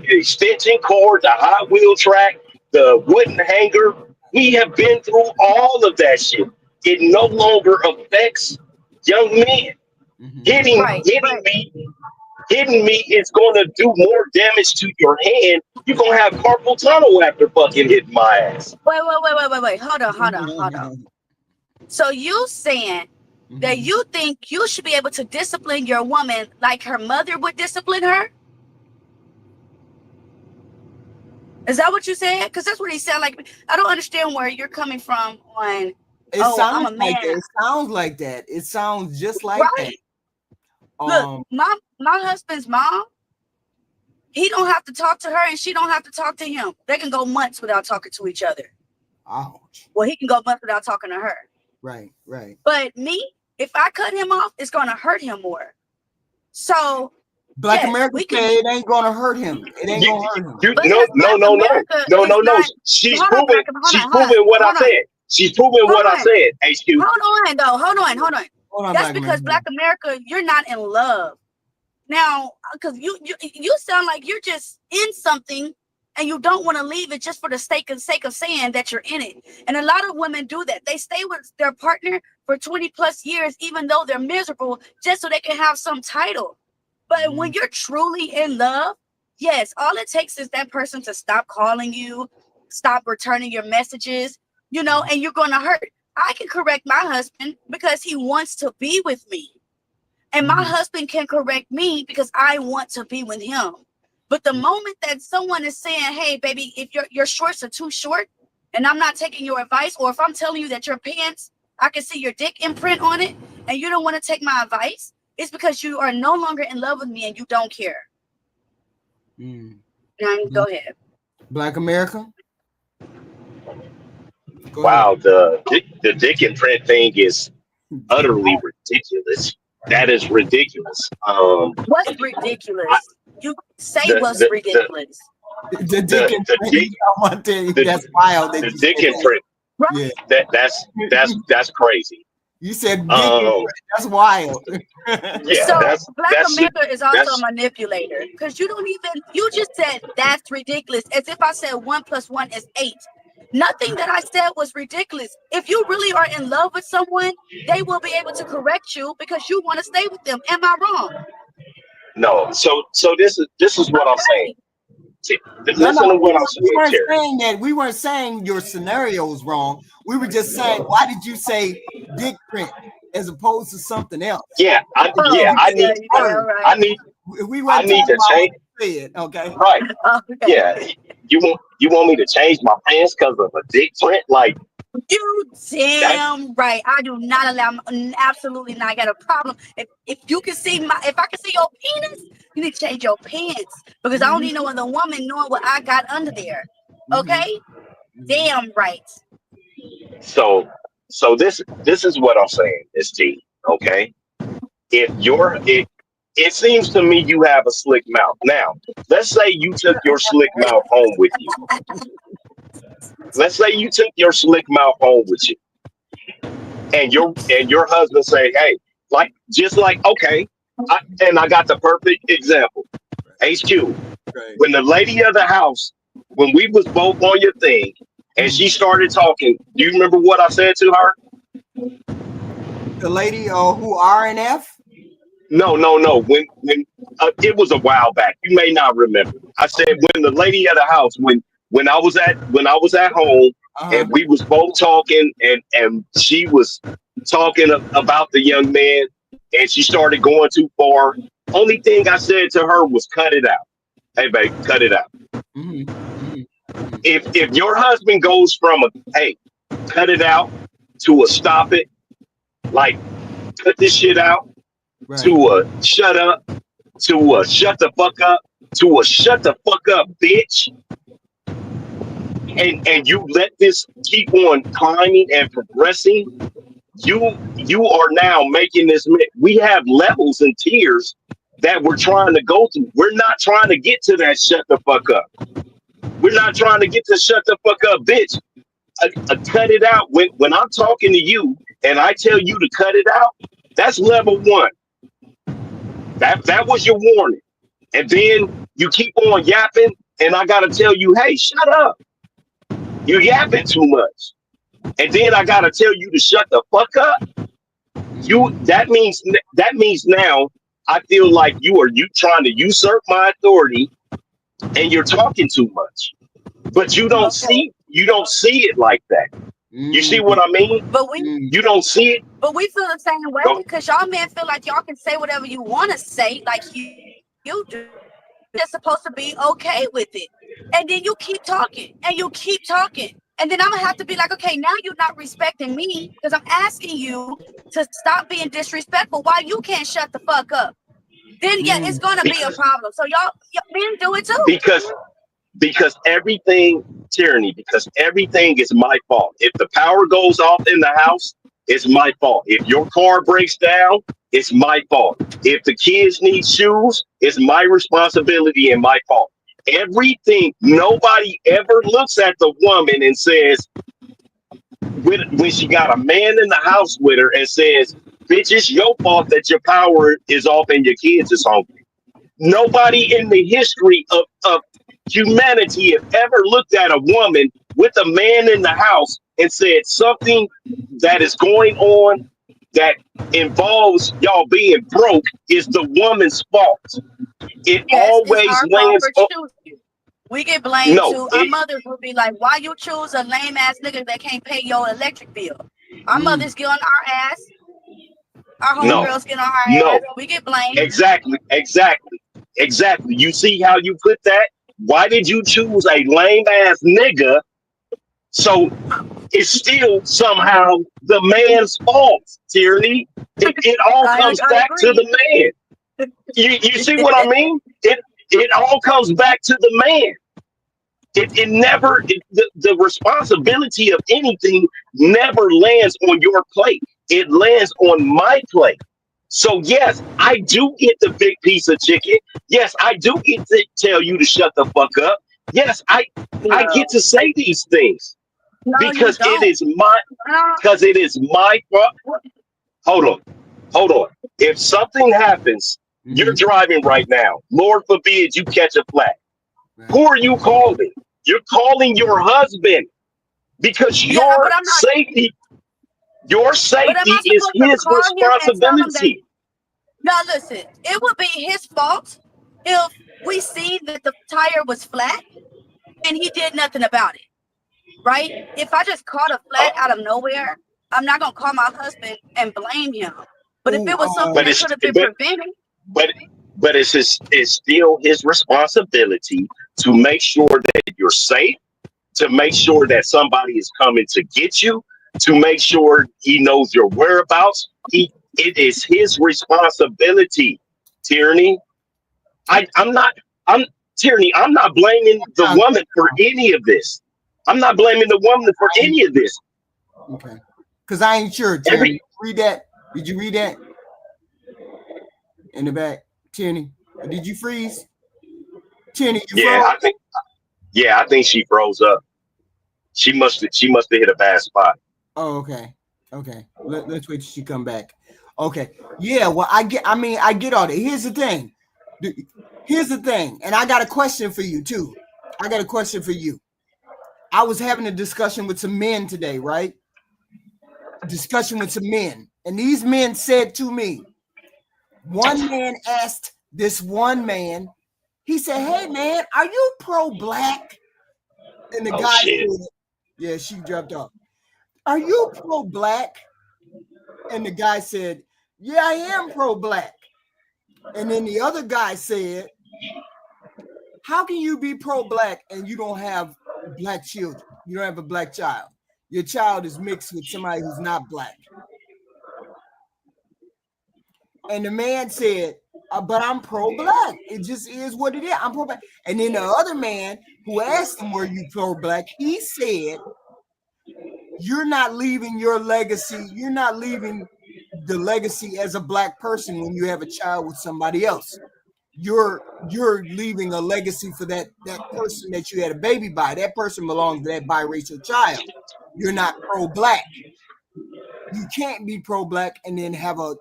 extension cord, the Hot Wheel track, the wooden hanger. We have been through all of that shit. It no longer affects young men. Hitting me is going to do more damage to your hand. You're going to have carpal tunnel after fucking hitting my ass. Wait. Hold on. So you saying that you think you should be able to discipline your woman like her mother would discipline her? Is that what you said? Because that's what he sounded like. I don't understand where you're coming from on, I'm a man. Like it sounds like that. It sounds just like that. Look, my husband's mom, he don't have to talk to her and she don't have to talk to him. They can go months without talking to each other. Ouch. Well, he can go months without talking to her. Right. But me, if I cut him off, it's going to hurt him more. So Black America say it ain't going to hurt him. It ain't going to hurt him. No. She's proving what I said. She's proving what I said, HQ. Hold on. That's because Black America, you're not in love. Now, because you sound like you're just in something and you don't want to leave it just for the sake of saying that you're in it. And a lot of women do that. They stay with their partner for 20 plus years, even though they're miserable, just so they can have some title. But when you're truly in love, yes, all it takes is that person to stop calling you, stop returning your messages, and you're going to hurt. I can correct my husband because he wants to be with me. And my husband can correct me because I want to be with him. But the moment that someone is saying, hey, baby, if your shorts are too short and I'm not taking your advice, or if I'm telling you that your pants, I can see your dick imprint on it and you don't want to take my advice, it's because you are no longer in love with me and you don't care. Now, go ahead. Black America? Wow, the dick imprint thing is utterly ridiculous. That is ridiculous. What's ridiculous? You say what's ridiculous. The dick imprint. I want to tell you, that's wild. The dick imprint. Right. Yeah, that's crazy. You said dick imprint. That's wild. Yeah, so Black America is also a manipulator because you just said that's ridiculous as if I said 1 + 1 is 8. Nothing that I said was ridiculous. If you really are in love with someone, they will be able to correct you because you want to stay with them. Am I wrong? No. So this is what I'm saying. Listen to what I'm saying. We weren't saying your scenario was wrong. We were just saying, why did you say dick print as opposed to something else? I need to change. Okay. Right. Okay. Yeah. You want me to change my pants because of a dick print? Like, you damn right. I do not allow. Absolutely not. I got a problem. If you can see if I can see your penis, you need to change your pants because I don't need no other woman knowing what I got under there. Okay. Damn right. So this is what I'm saying, Miss T. Okay. It seems to me you have a slick mouth. Now, let's say you took your slick mouth home with you. Let's say you took your slick mouth home with you, and your husband say, "Hey, like just like okay," I got the perfect example. HQ, Right. when the lady of the house, when we was both on your thing, and she started talking, do you remember what I said to her? The lady who RNF? No. When it was a while back, you may not remember. I said when the lady of the house, when I was at home, and we was both talking, and she was talking about the young man, and she started going too far. Only thing I said to her was, "Cut it out." Hey, babe, cut it out. If your husband goes from a hey, cut it out to a stop it, like cut this shit out, to a shut up, to a shut the fuck up, to a shut the fuck up, bitch, and you let this keep on climbing and progressing, you are now making this. We have levels and tiers that we're trying to go through. We're not trying to get to that shut the fuck up. We're not trying to get to shut the fuck up, bitch. Cut it out. When I'm talking to you and I tell you to cut it out, that's level one. That was your warning. And then you keep on yapping, and I gotta tell you, hey, shut up. You're yapping too much. And then I gotta tell you to shut the fuck up. That means now I feel like you trying to usurp my authority, and you're talking too much. But you don't see it like that. You see what I mean? But you don't see it. But we feel the same way because y'all men feel like y'all can say whatever you want to say, like you do. They're supposed to be okay with it. And then you keep talking and you keep talking. And then I'm gonna have to be like, okay, now you're not respecting me because I'm asking you to stop being disrespectful. Why you can't shut the fuck up? Then yeah, it's gonna be a problem. So y'all men do it too. Because everything tyranny, because everything is my fault. If the power goes off in the house, it's my fault. If your car breaks down, it's my fault. If the kids need shoes, it's my responsibility and my fault. Everything, nobody ever looks at the woman and says, when she got a man in the house with her and says, bitch, it's your fault that your power is off and your kids is hungry. Nobody in the history of humanity have ever looked at a woman with a man in the house and said something that is going on that involves y'all being broke is the woman's fault. It always lands on. We get blamed too. Our mothers will be like, why you choose a lame ass nigga that can't pay your electric bill? Our mothers get on our ass. Our homegirls get on our ass. We get blamed. Exactly. You see how you put that? Why did you choose a lame ass nigga? So it's still somehow the man's fault, Tyranny. It all comes back to the man. You see what I mean? It all comes back to the man. The responsibility of anything never lands on your plate. It lands on my plate. So yes, I do get the big piece of chicken. Yes, I do get to tell you to shut the fuck up. Yes, I get to say these things because it is my fault. Hold on. If something happens, you're driving right now. Lord forbid you catch a flat. Who are you calling? You're calling your husband because your safety is his responsibility. No, listen, it would be his fault if we see that the tire was flat and he did nothing about it, right? If I just caught a flat out of nowhere, I'm not gonna call my husband and blame him. But if it was something that could have been prevented, but it's still his responsibility to make sure that you're safe, to make sure that somebody is coming to get you, to make sure he knows your whereabouts. It is his responsibility, Tyranny. I'm not blaming the woman for any of this. I'm not blaming the woman for any of this. Okay. Because I ain't sure, Tyranny. Read that. Did you read that? In the back. Tyranny. Did you freeze? Tyranny, you froze? I think she froze up. She must have hit a bad spot. Oh, okay. Okay. Let's wait till she come back. Okay. Yeah, well, I get all that. Here's the thing. And I got a question for you too. I was having a discussion with some men today, right? And these men said to me, one man asked this one man, he said, "Hey man, are you pro-black?" And the guy said, yeah, she dropped off. "Are you pro-black?" And the guy said, "Yeah, I am pro-black." And then the other guy said, "How can you be pro-black and you don't have black children? You don't have a black child. Your child is mixed with somebody who's not black." And the man said, "But I'm pro-black. It just is what it is. I'm pro-black." And then the other man who asked him, "Were you pro-black?" he said, "You're not leaving your legacy. You're not leaving the legacy as a black person when you have a child with somebody else. You're leaving a legacy for that person that you had a baby by. That person belongs to that biracial child. You're not pro-black. You can't be pro-black and then have a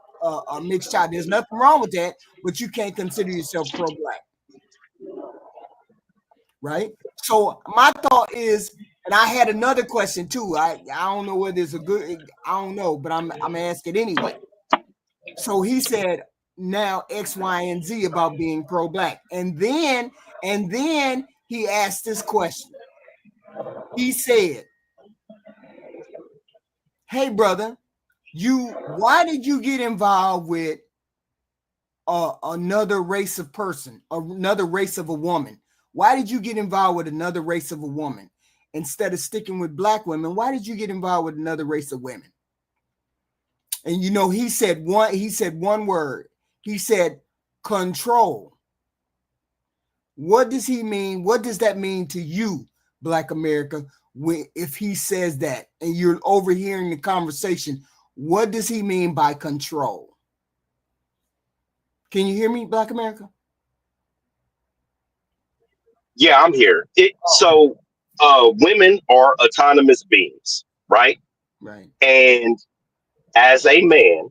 mixed child. There's nothing wrong with that, but you can't consider yourself pro-black." Right? So my thought is, and I had another question too. I don't know whether it's a good, I don't know, but I'm asking anyway. So he said now X, Y, and Z about being pro-black. And then he asked this question. He said, "Hey brother, why did you get involved with another race of person, another race of a woman? Why did you get involved with another race of a woman instead of sticking with black women? Why did you get involved with another race of women?" And he said one word. He said control. What does he mean? What does that mean to you, Black America, if he says that and you're overhearing the conversation? What does he mean by control? Can you hear me, Black America? Yeah, I'm here. So women are autonomous beings, right? Right. And as a man,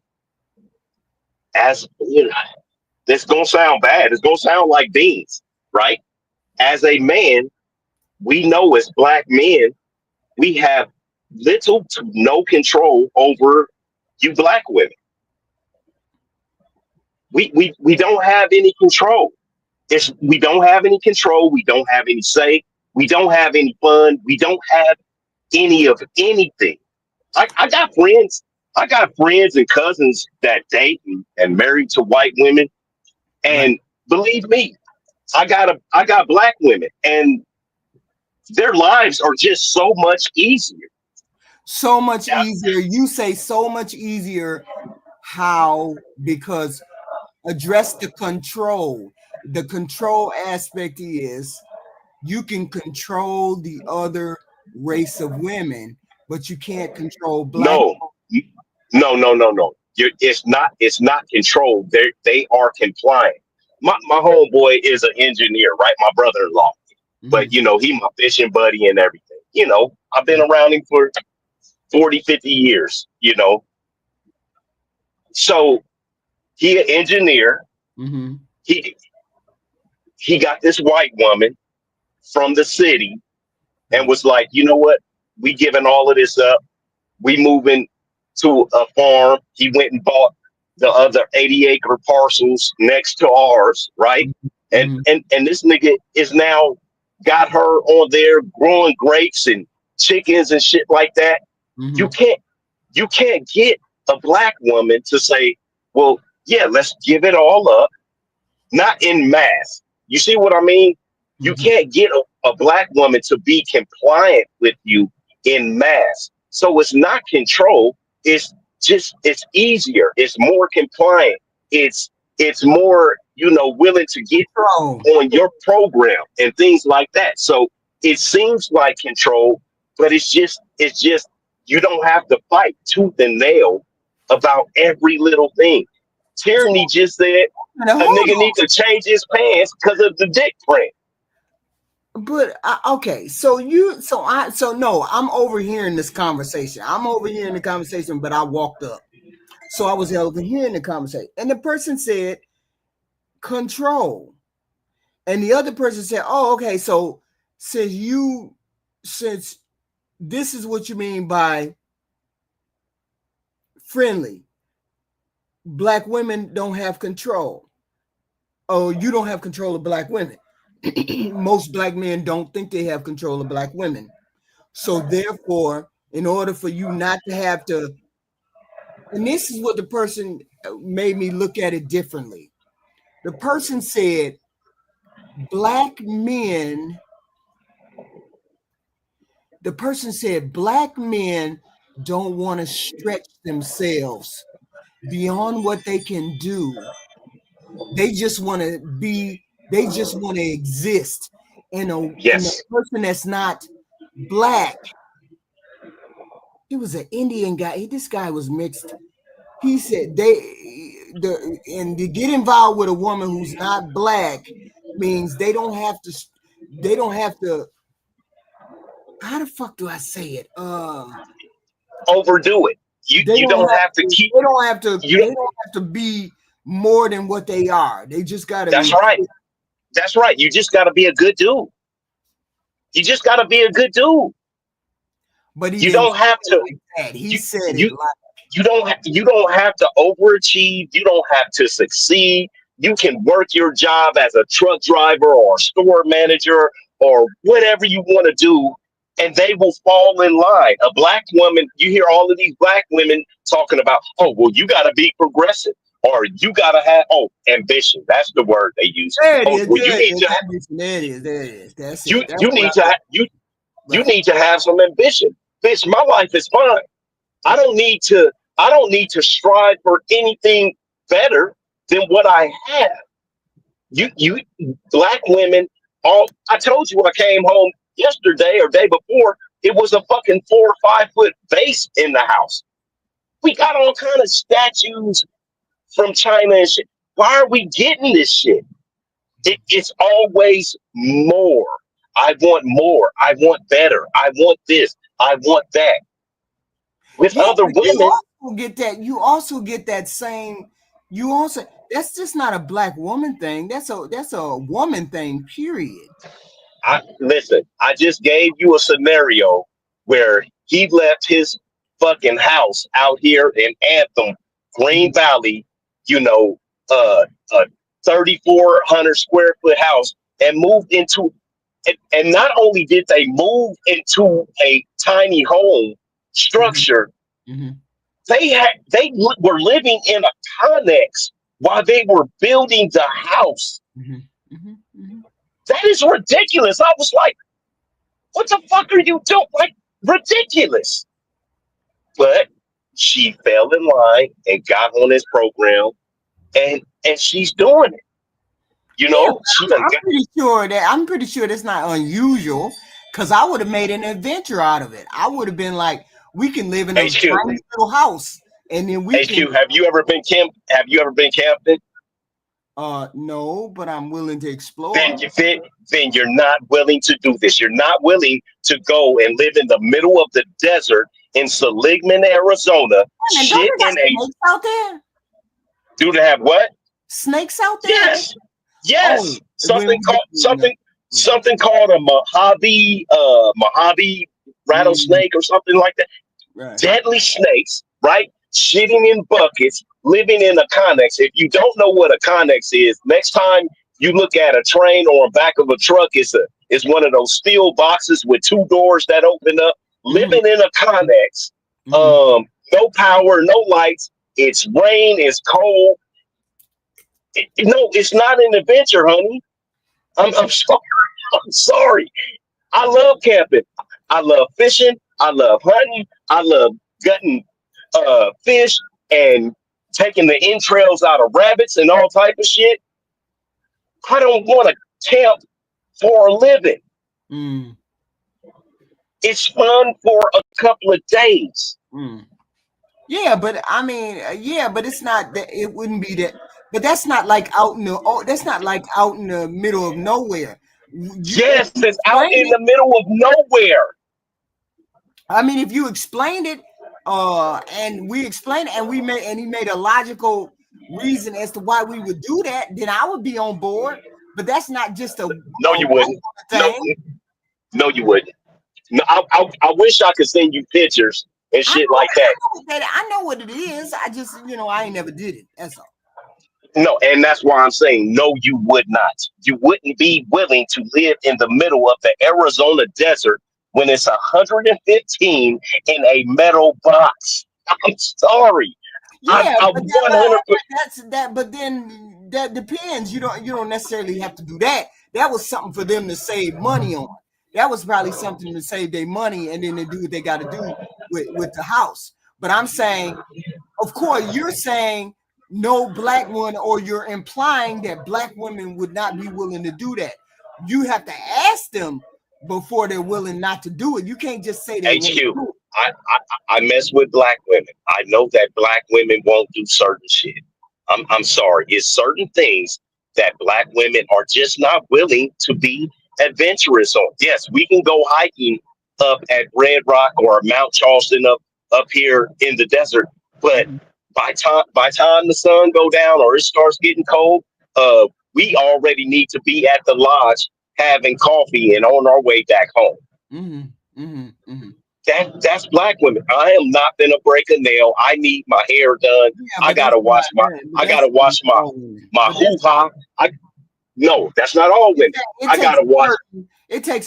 as you know, this gonna sound bad. It's gonna sound like beans, right? As a man, we know as black men, we have little to no control over you black women. We don't have any control. We don't have any control. We don't have any say. We don't have any fun. We don't have any of anything. I got friends. I got friends and cousins that date and married to white women. And believe me, I got black women and their lives are just so much easier. So much easier. You say so much easier. How? Because address the control. The control aspect is you can control the other race of women, but you can't control black. No. It's not control. They are compliant. My homeboy is an engineer, right? My brother-in-law. Mm-hmm. But he my fishing buddy and everything. I've been around him for 40, 50 years, So he an engineer. Mm-hmm. He got this white woman from the city and was like, you know what? We giving all of this up. We moving to a farm. He went and bought the other 80-acre parcels next to ours, right? Mm-hmm. And this nigga is now got her on there growing grapes and chickens and shit like that. Mm-hmm. You can't get a black woman to say, well, yeah, let's give it all up. Not in mass. You see what I mean? Mm-hmm. You can't get a black woman to be compliant with you in mass. So it's not control. It's easier. It's more compliant. It's more, willing to get on your program and things like that. So it seems like control, but it's just you don't have to fight tooth and nail about every little thing. Tyranny just said a nigga needs to change his pants because of the dick print. But okay, so no, I'm overhearing this conversation. I'm overhearing the conversation, but I walked up, so I was overhearing the conversation, and the person said control, and the other person said, "Oh, okay, so since this is what you mean by friendly, black women don't have control. Oh, you don't have control of black women. Most black men don't think they have control of black women. So therefore, in order for you not to have to, and this is what the person made me look at it differently. The person said, black men, the person said, black men don't want to stretch themselves beyond what they can do. They just want to be, they just want to exist. And a Yes. person that's not black, he was an Indian guy. This guy was mixed. He said and to get involved with a woman who's not black means they don't have to, how the fuck do I say it? Overdo it. You don't have to keep you. They don't have to be more than what they are. They just gotta That's be. right. That's right. You just got to be a good dude. You just got to be a good dude. But he You didn't don't say have it to. like that. He You said it you like, you don't have to overachieve. You don't have to succeed. You can work your job as a truck driver or a store manager or whatever you want to do, and they will fall in line. A black woman, you hear all of these black women talking about, oh, well, you got to be progressive or you got to have, oh, ambition. That's the word they use. there it Oh, is, well, you need to have, there it is, there it is. That's you it. That's you what need to I you right. need to have some ambition. Bitch, my life is fine. I don't need to strive for anything better than what I have. You black women, all I told you I came home yesterday or day before, it was a fucking 4 or 5 foot vase in the house. We got all kind of statues from China and shit. Why are we getting this shit? It's always more. I want more. I want better. I want this. I want that. With Yeah, other but you women, also get that. You also get that same. You also That's just not a black woman thing. That's a woman thing. Period. I listen, I just gave you a scenario where he left his fucking house out here in Anthem, Green Valley, you know, a 3,400 square foot house and moved into and not only did they move into a tiny home Mm-hmm. structure, Mm-hmm. were living in a connex while they were building the house. Mm-hmm. Mm-hmm. Mm-hmm. That is ridiculous. I was like, what the fuck are you doing? Like, ridiculous. But she fell in line and got on this program, and she's doing it. You Yeah, know, she but done got I'm pretty sure that's not unusual. Cause I would have made an adventure out of it. I would have been like, we can live in a HQ. tiny little house, and then we can. HQ, have you ever been Have you ever been camping? No, but I'm willing to explore. Then then you're not willing to do this. You're not willing to go and live in the middle of the desert in Seligman, Arizona. And don't Shit they got in a snakes out there? do they have what? Snakes out there? Yes, Oh, yes. when we, Something called a Mojave mm, rattlesnake or something like that. right. Deadly snakes, right? Shitting in buckets, living in a connex. If you don't know what a connex is, next time you look at a train or a back of a truck, it's one of those steel boxes with two doors that open up. Mm-hmm, Living in a connex, mm-hmm. no power, no lights. It's rain, it's cold. No, it's not an adventure, honey. I'm sorry. I'm sorry. I love camping. I love fishing. I love hunting. I love gutting fish and taking the entrails out of rabbits and all type of shit. I don't want to camp for a living. Mm, It's fun for a couple of days. mm. Yeah, but I mean, yeah, but it's not that it wouldn't be that. But that's not like out in the middle of nowhere. Yes, it's out explain in it. the middle of nowhere. I mean, if you explained it, and we explained it, and he made a logical reason as to why we would do that, then I would be on board. But that's not just a No, you white wouldn't. woman No, thing. no, you wouldn't. No, I wish I could send you pictures and I shit know, like that. I know what it is. I just, I ain't never did it. That's all. No, and that's why I'm saying no, you would not. You wouldn't be willing to live in the middle of the Arizona desert when it's 115 in a metal box. I'm sorry. Yeah, I but that, but 100. that's that. But then that depends. You don't necessarily have to do that. That was something for them to save money on. That was probably something to save their money, and then they do what they got to do with the house. But I'm saying, of course, you're saying no black one, or you're implying that black women would not be willing to do that. You have to ask them before they're willing not to do it. You can't just say they won't HQ. do it. I mess with black women. I know that black women won't do certain shit. I'm sorry. It's certain things that black women are just not willing to be adventurous on. Yes, we can go hiking up at Red Rock or Mount Charleston up here in the desert, but Mhm. by time the sun go down or it starts getting cold, we already need to be at the lodge having coffee and on our way back home. Mhm. Mhm. Mhm. That's black women. I am not gonna break a nail. I need my hair done. Yeah, I but gotta wash my I gotta that's wash my all women. my But hoo ha. I No, that's not all women. it I takes gotta wash.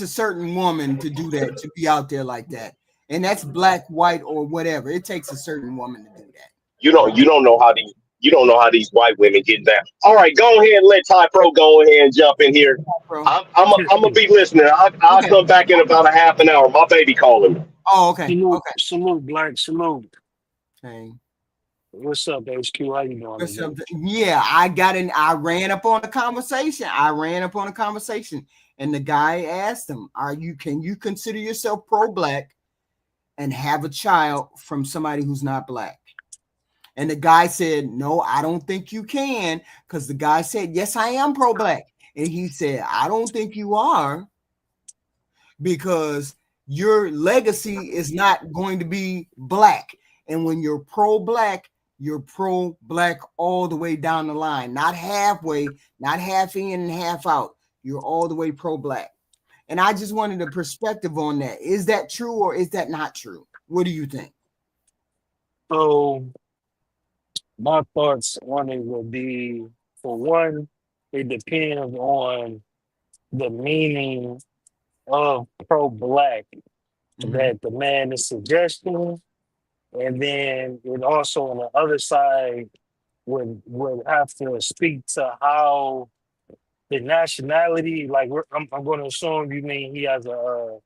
a certain woman to do that, to be out there like that. And that's black, white, or whatever. It takes a certain woman to do that. You don't know how these white women get down. All right, go ahead and let Ty Pro go ahead and jump in here. Bro. I'm gonna be listening. I'll Okay. come back in about a half an hour. My baby calling me. Oh, okay. Salute, Okay. salute, Black, salute. Hey. What's up, HQ? How you doing Or today? something. Yeah, I ran up on a conversation. And the guy asked him, can you consider yourself pro-black and have a child from somebody who's not black? And the guy said, no, I don't think you can. Because the guy said, yes, I am pro-black. And he said, I don't think you are, because your legacy is not going to be black. And when you're pro-black, you're pro-black all the way down the line, not halfway, not half in and half out. You're all the way pro-black. And I just wanted a perspective on that. Is that true or is that not true? What do you think? So, my thoughts on it would be, for one, it depends on the meaning of pro-black Mm-hmm. that the man is suggesting, and then it also on the other side would have to speak to how the nationality. Like, I'm going to assume you mean he has a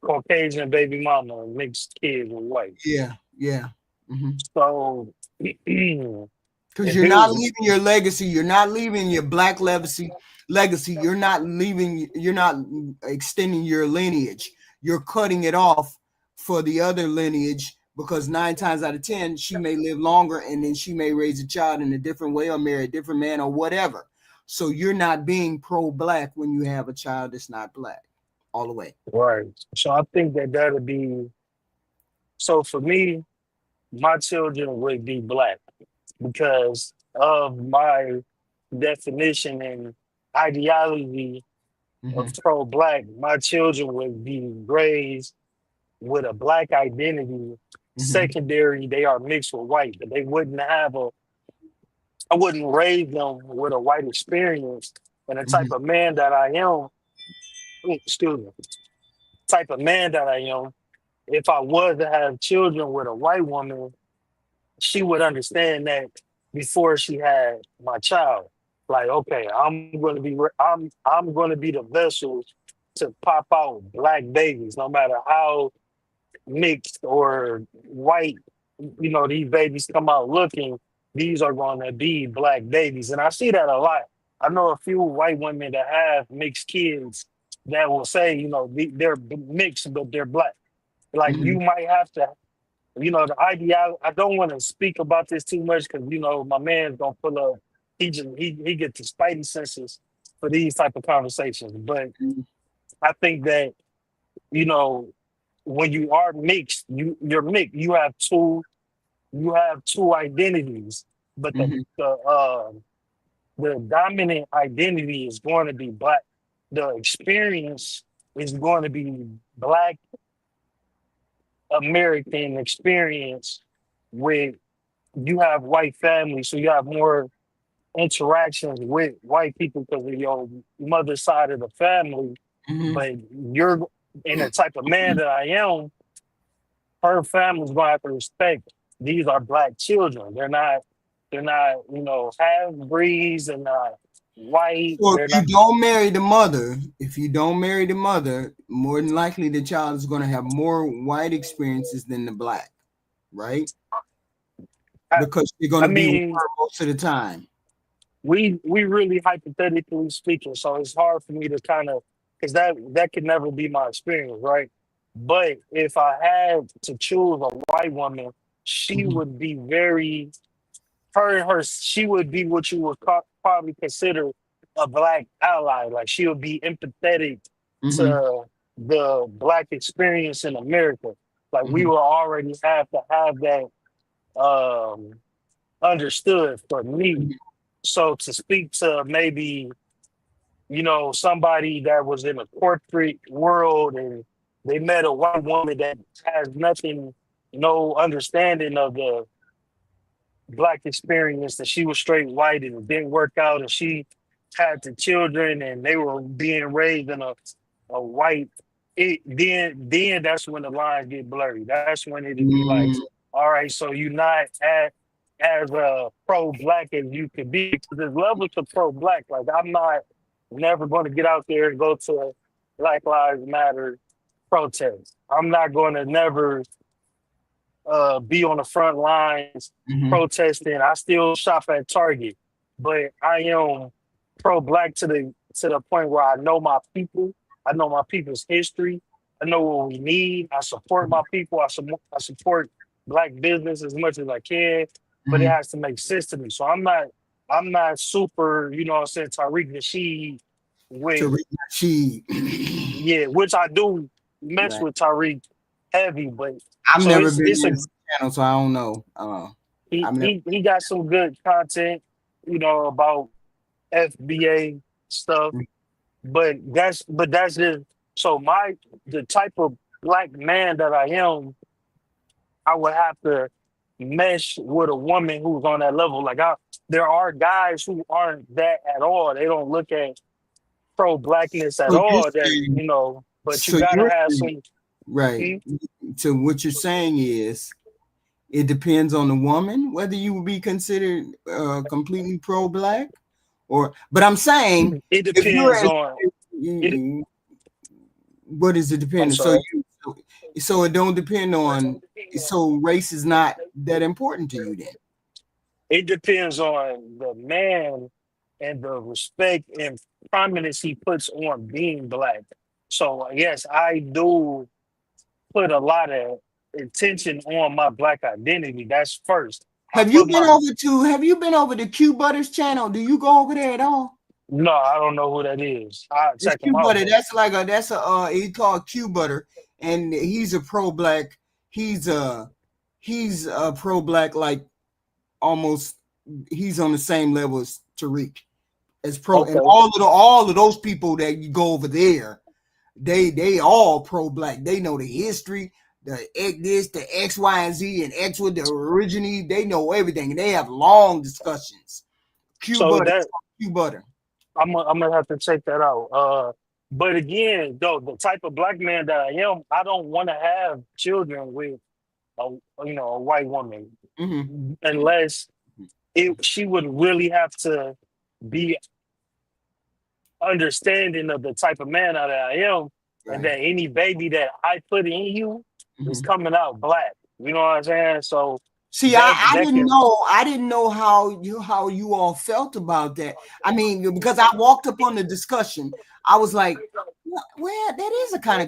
Caucasian baby mama, and mixed kids with white. Yeah, yeah. Mm-hmm. So Because if you're it not was, leaving your legacy. You're not leaving your black legacy. You're not extending your lineage. You're cutting it off for the other lineage, because 9 times out of 10, she may live longer, and then she may raise a child in a different way or marry a different man or whatever. So you're not being pro-black when you have a child that's not black all the way. right. So I think that that'd be, so for me, my children would be black because of my definition and ideology Mm-hmm. of pro-black. My children would be raised with a black identity. Mm-hmm. Secondary, they are mixed with white, but they wouldn't have a, I wouldn't raise them with a white experience. And the type Mm-hmm. of man that I am, excuse me, type of man that I am, if I was to have children with a white woman, she would understand that before she had my child. Like, okay, I'm going to be the vessel to pop out black babies, no matter how mixed or white, these babies come out looking. These are going to be black babies, and I see that a lot. I know a few white women that have mixed kids that will say, they're mixed, but they're black. Like, Mm-hmm. you might have to, the ideology. I don't want to speak about this too much because my man's gonna pull up. He gets the spidey senses. for these type of conversations. But I think that, you know, when you are mixed, you're mixed. You have two identities, but the dominant identity is going to be Black. The experience is going to be Black American experience with you have white families, so you have more interactions with white people because of your mother's side of the family. But you're in the type of man that I am, her family's gonna have to respect these are Black children. They're not, you know, half breeds and not white. So They're if you not don't marry the mother, more than likely the child is going to have more white experiences than the Black, right? Because you're going I to be with mean, her most of the time. we really hypothetically speaking, so it's hard for me to kind of because that could never be my experience, right? But if I had to choose a white woman, she would be very she would be what you would probably consider a Black ally. Like she would be empathetic to the Black experience in America. Like we will already have to have that understood for me. So to speak to maybe, you know, somebody that was in a corporate world and they met a white woman that has nothing, no understanding of the Black experience, that she was straight white and it didn't work out and she had the children and they were being raised in a white, then that's when the lines get blurry. That's when it'd be like, all right, so you're not as pro-Black as you could be. There's levels to pro-Black. Like I'm not never going to get out there and go to a Black Lives Matter protest. I'm not going to never be on the front lines protesting. I still shop at Target, but I am pro-Black to the point where I know my people. I know my people's history. I know what we need. I support my people. I support Black business as much as I can, but it has to make sense to me. So I'm not super, you know what I'm saying, Tariq Nasheed with yeah, which I do mess with Tariq heavy, but I've so never been it's on his channel, so I don't know. he got some good content, you know, about FBA stuff, but that's just so the type of Black man that I am, I would have to mesh with a woman who's on that level. Like there are guys who aren't that at all. They don't look at pro-Blackness at all. That you know, but you gotta have some right. So what you're saying is, it depends on the woman whether you would be considered completely pro-Black, but I'm saying it depends on it. What is it dependent? So it don't depend on. So race is not that important to you then. It depends on the man and the respect and prominence he puts on being Black. So yes, I do put a lot of attention on my Black identity. That's first. Have you been over to Q Butter's channel? Do you go over there at all? No, I don't know who that is. I'll check him out. Butter. He called Q Butter, and he's a pro-Black. He's a pro-Black, like almost he's on the same level as Tariq as pro. Okay. And all of those people that you go over there, they all pro-Black. They know the history, the X, Y, and Z, and X with the origine. They know everything. They have long discussions. Q Butter. I'm gonna have to check that out. But again, though, the type of Black man that I am, I don't want to have children with a white woman unless she would really have to be understanding of the type of man that I am, and that any baby that I put in you is coming out Black. You know what I'm saying? So see, I didn't know how you all felt about that. I mean, because I walked up on the discussion, I was like, well, that is a kind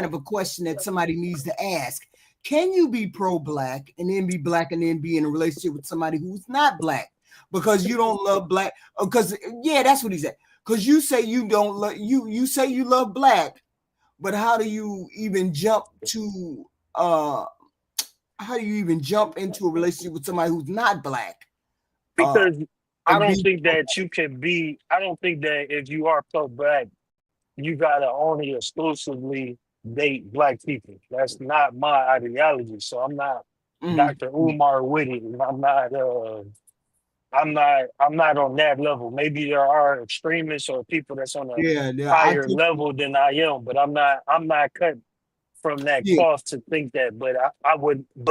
of a question that somebody needs to ask. Can you be pro-Black and then be Black and then be in a relationship with somebody who's not Black because you don't love Black? Because that's what he said. Because you say you don't love you say you love black, but how do you even jump to how do you even jump into a relationship with somebody who's not black? Because I And don't be think that you can be. I don't think that if you are pro-black, you gotta only exclusively date black people. That's not my ideology. So I'm not Dr. Umar with it. And I'm not on that level. Maybe there are extremists or people that's on a yeah, I higher think level than I am, but I'm not cut from that yeah. cloth to think that. But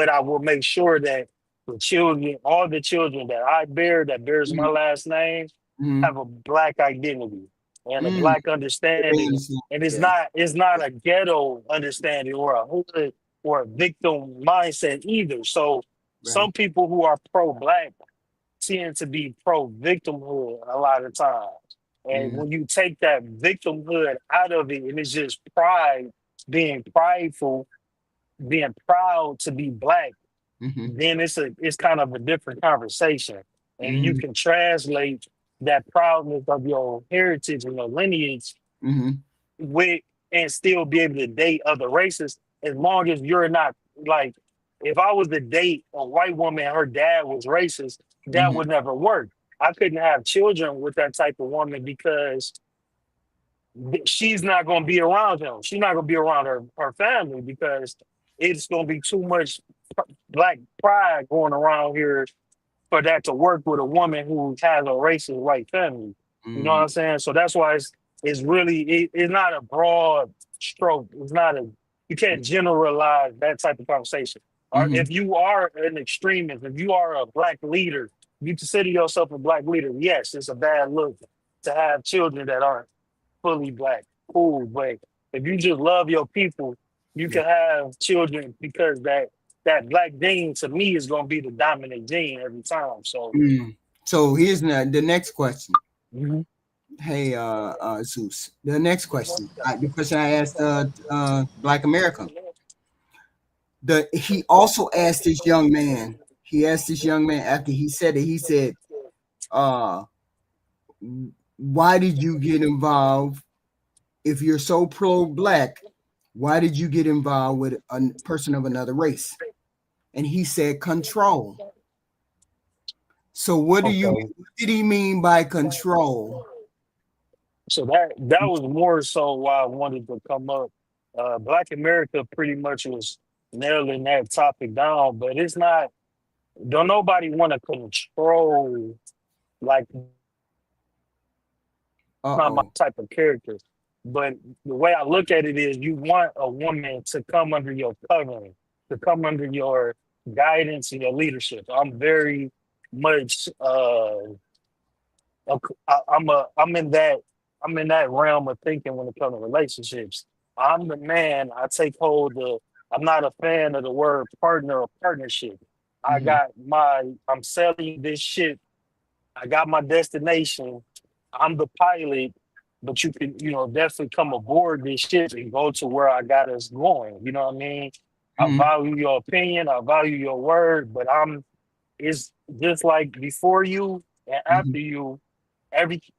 I will make sure that the children, all the children that I bear, that bears my last name, Mm-hmm. have a black identity and a Mm-hmm. black understanding. And Yeah. it's not a ghetto understanding or a hood or a victim mindset either. So Right. some people who are pro-black tend to be pro-victimhood a lot of times. And Mm-hmm. when you take that victimhood out of it, and it's just pride, being prideful, being proud to be black, Mm-hmm. then it's kind of a different conversation. And you Mm-hmm. can translate that proudness of your heritage and your lineage Mm-hmm. with and still be able to date other races as long as you're not like if I was to date a white woman and her dad was racist, that Mm-hmm. would never work. I couldn't have children with that type of woman because she's not going to be around him. She's not going to be around her family because it's going to be too much black pride going around here for that to work with a woman who has a racist white family. You know what Mm-hmm. I'm saying? So that's why it's really it's not a broad stroke. It's not a you can't generalize that type of conversation. Or Mm-hmm. if you are an extremist, if you are a black leader, you consider yourself a black leader. Yes, it's a bad look to have children that aren't fully black. Cool, but if you just love your people, you Yeah. can have children because that black gene to me is gonna be the dominant gene every time. So So here's the next question. mhm. Hey, Zeus. The next question. The question I asked Black America. He also asked this young man. He asked this young man after he said it. He said, uh, "Why did you get involved? If you're so pro-black, why did you get involved with a person of another race?" And he said, "Control." So Okay. what did he mean by control? So that was more so why I wanted to come up. Black America pretty much was nailing that topic down, but it's not. Don't nobody want to control like not my Uh-oh. type of character. But the way I look at it is, you want a woman to come under your covering, to come under your guidance and your leadership. I'm very much I'm in that realm of thinking when it comes to relationships. I'm the man. I take hold of. I'm not a fan of the word partner or partnership. Mm-hmm. I'm selling this ship. I got my destination. I'm the pilot, but you can, definitely come aboard this ship and go to where I got us going. You know what I mean? I Mm-hmm. value your opinion. I value your word, but it's just like before you and Mm-hmm. after you,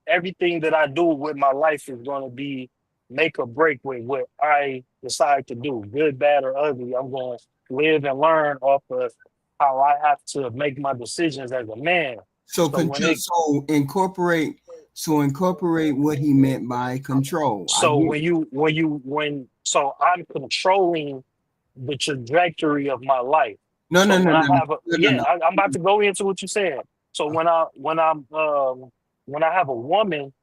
everything that I do with my life is going to be make or break with what I decide to do, good, bad, or ugly. I'm going to live and learn off of how I have to make my decisions as a man. So So when it incorporate what he meant by control. I so get it. when so I'm controlling the trajectory of my life. No, So no, no, when I no, have a no, no, yeah, no. I'm about to go into what you're saying. So when I have a woman,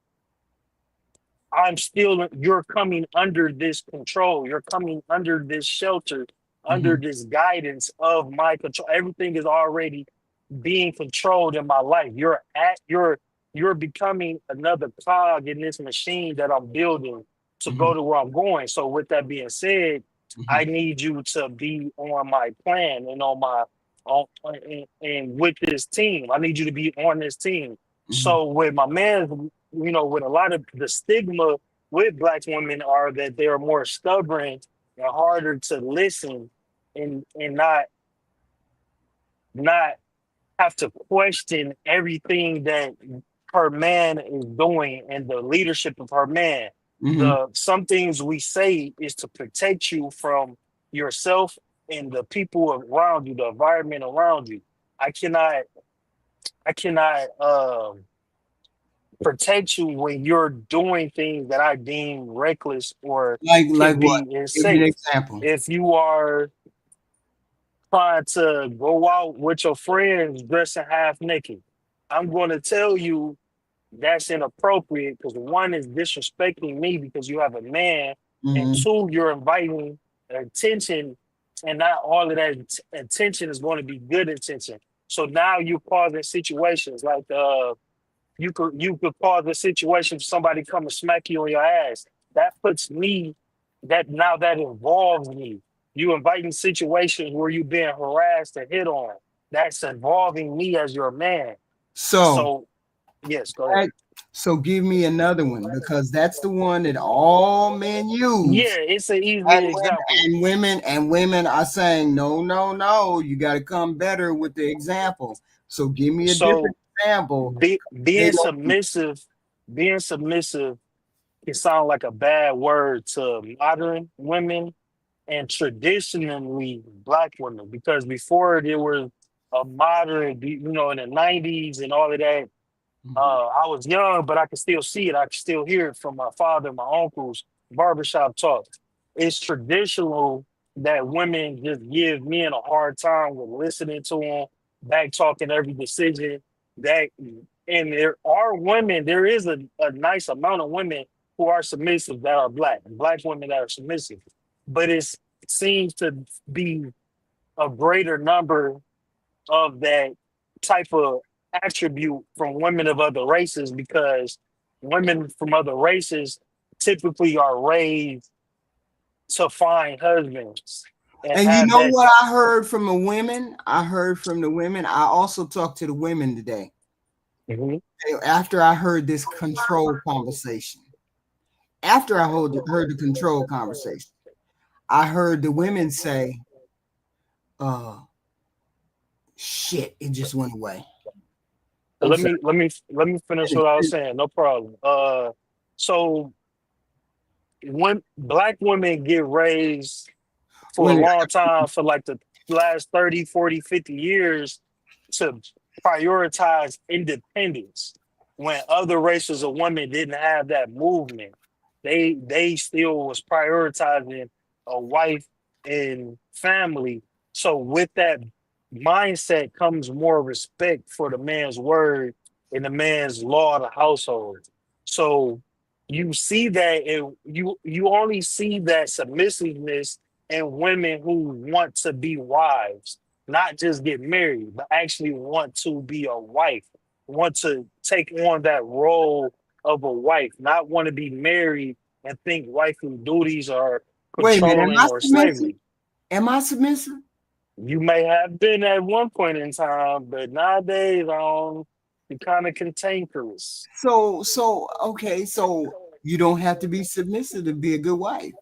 you're coming under this control. You're coming under this shelter, under Mm-hmm. this guidance of my control. Everything is already being controlled in my life. You're becoming another cog in this machine that I'm building to Mm-hmm. go to where I'm going. So with that being said, Mm-hmm. I need you to be on my plan and and with this team. I need you to be on this team. Mm-hmm. So with my man, with a lot of the stigma with black women are that they're more stubborn and harder to listen and not have to question everything that her man is doing and the leadership of her man. Some things we say is to protect you from yourself and the people around you, the environment around you. I cannot protect you when you're doing things that I deem reckless or like can what? be Give me an unsafe. example. If you are trying to go out with your friends dressing half naked, I'm going to tell you that's inappropriate because one is disrespecting me because you have a man, and two, you're inviting attention, and not all of that attention is going to be good attention. So now you're causing situations like you could cause a situation for somebody come and smack you on your ass. That puts me that involves me. You inviting situations where you being harassed and hit on. That's involving me as your man. So yes, go ahead. So give me another one because that's the one that all men use. Yeah, it's an easy example. And women are saying, no, you got to come better with the example. So give me a different example. Being submissive can sound like a bad word to modern women and traditionally Black women, because before there was a modern, in the 90s and all of that. I was young, but I can still see it. I can still hear it from my father, my uncles, barbershop talk. It's traditional that women just give men a hard time with listening to them, back talking every decision. That and there are women. There is a nice amount of women who are submissive that are Black women that are submissive, but it seems to be a greater number of that type of attribute from women of other races, because women from other races typically are raised to find husbands. And you know what I heard from the women? I also talked to the women today. After I heard this control conversation. After I heard the control conversation, I heard the women say, shit, it just went away. Let me finish what I was saying. No problem. So when Black women get raised for a long time, for like the last 30, 40, 50 years, to prioritize independence, when other races of women didn't have that movement. They still was prioritizing a wife and family. So with that mindset comes more respect for the man's word and the man's law of the household. So you see that, and you only see that submissiveness in women who want to be wives, not just get married, but actually want to be a wife, want to take on that role of a wife, not want to be married and think wifely duties are controlling or slavery. Am I submissive? You may have been at one point in time, but nowadays, you're kind of cantankerous. So you don't have to be submissive to be a good wife.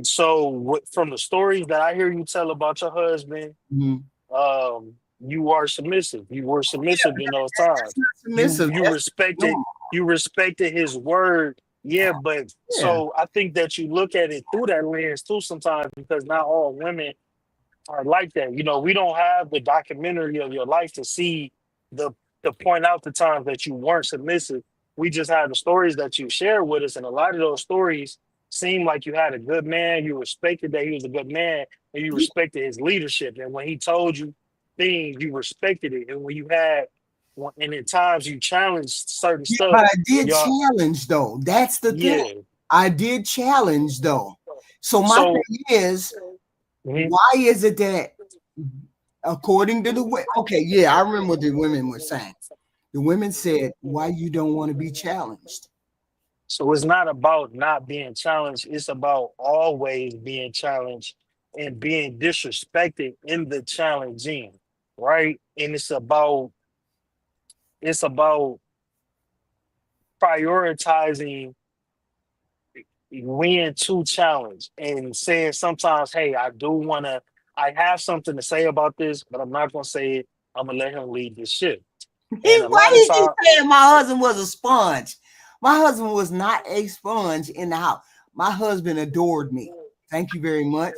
So from the stories that I hear you tell about your husband, you are submissive. You were submissive in those times. You respected his word. Yeah, but so I think that you look at it through that lens too sometimes, because not all women are like that. We don't have the documentary of your life to see the to point out the times that you weren't submissive. We just have the stories that you share with us, and a lot of those stories seem like you had a good man. You respected that he was a good man, and you respected his leadership. And when he told you things, you respected it. And and at times you challenged certain stuff. But I did challenge though. That's the thing. I did challenge though. So my thing is, why is it that according to the women? Okay, yeah, I remember what the women were saying. The women said, "Why you don't want to be challenged?" So it's not about not being challenged. It's about always being challenged and being disrespected in the challenging, right? And it's about prioritizing when to challenge and saying sometimes, hey, I have something to say about this, but I'm not going to say it. I'm going to let him lead this ship. And a Why lot of he keep times, saying my husband was a sponge? My husband was not a sponge in the house. My husband adored me. Thank you very much.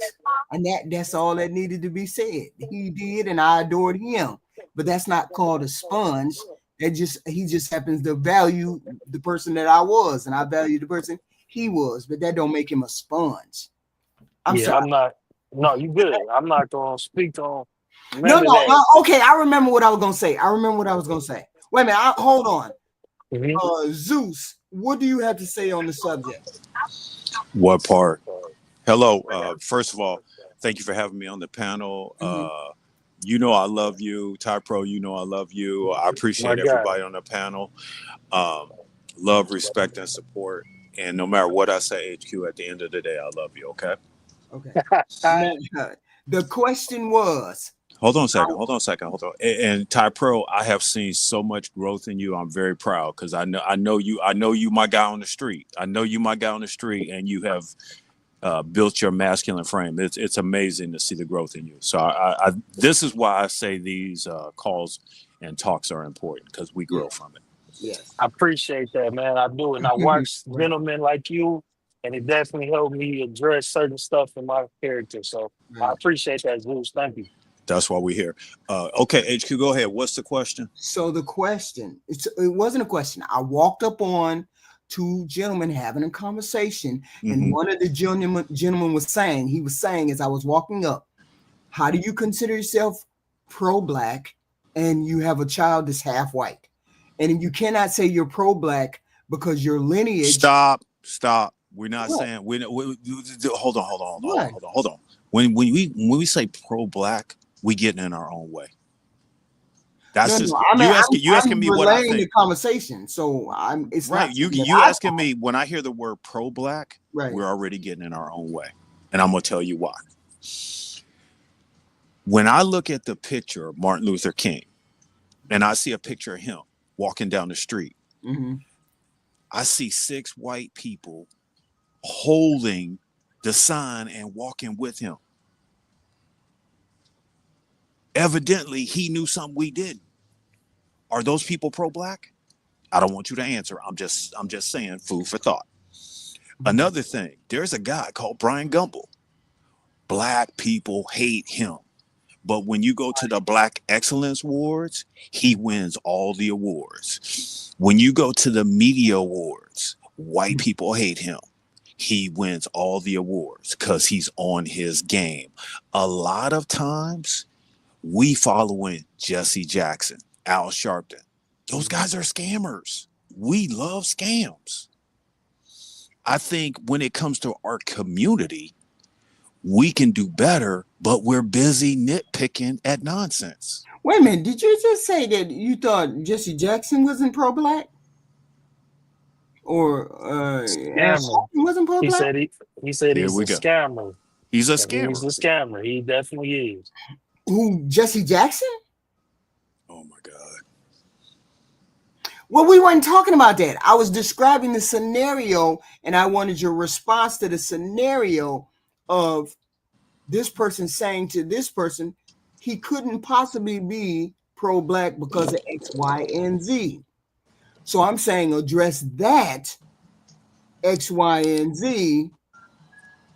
And that's all that needed to be said. He did, and I adored him. But that's not called a sponge. He just happens to value the person that I was, and I value the person he was. But that don't make him a sponge. I'm yeah, sorry. I'm not. No, you good. I'm not gonna speak on No, none of that. okay, I remember what I was gonna say. Wait a minute, hold on. Zeus, what do you have to say on the subject? What part? Hello. First of all, thank you for having me on the panel. You know I love you, Ty Pro. You know I love you. I appreciate everybody on the panel. Love, respect, and support. And no matter what I say, HQ, at the end of the day, I love you. Okay. Okay. The question was. Hold on a second. And Ty Pro, I have seen so much growth in you. I'm very proud because I know you, my guy on the street. And you have built your masculine frame. It's amazing to see the growth in you. So I this is why I say these calls and talks are important because we grow from it. Yes, I appreciate that, man. I do, and I watch gentlemen like you, and it definitely helped me address certain stuff in my character. So I appreciate that, Zeus. Thank you. That's why we're here. Okay, HQ, go ahead. What's the question? So the question, it wasn't a question. I walked up on two gentlemen having a conversation, and one of the gentlemen was saying as I was walking up, how do you consider yourself pro-black and you have a child that's half white? And you cannot say you're pro-black because your lineage. Stop. We're not saying hold on. When we say pro-black, we getting in our own way. That's you asking me what I think. The conversation, so it's right. Not you asking me when I hear the word pro-black, we're already getting in our own way, and I'm gonna tell you why. When I look at the picture of Martin Luther King, and I see a picture of him walking down the street, I see 6 white people holding the sign and walking with him. Evidently, he knew something we didn't. Are those people pro-black? I don't want you to answer. I'm just saying, food for thought. Another thing, there's a guy called Brian Gumble. Black people hate him. But when you go to the Black Excellence Awards, he wins all the awards. When you go to the media awards, white people hate him. He wins all the awards because he's on his game. A lot of times, we following Jesse Jackson, Al Sharpton. Those guys are scammers. We love scams. I think when it comes to our community, we can do better, but we're busy nitpicking at nonsense. Wait a minute. Did you just say that you thought Jesse Jackson wasn't pro-black? Or wasn't pro-black? He said he's a scammer. He's a scammer. He's a scammer. He definitely is. Who, Jesse Jackson? Oh my God. Well, we weren't talking about that. I was describing the scenario, and I wanted your response to the scenario of this person saying to this person, he couldn't possibly be pro-black because of X, Y, and Z. So I'm saying address that X, Y, and Z.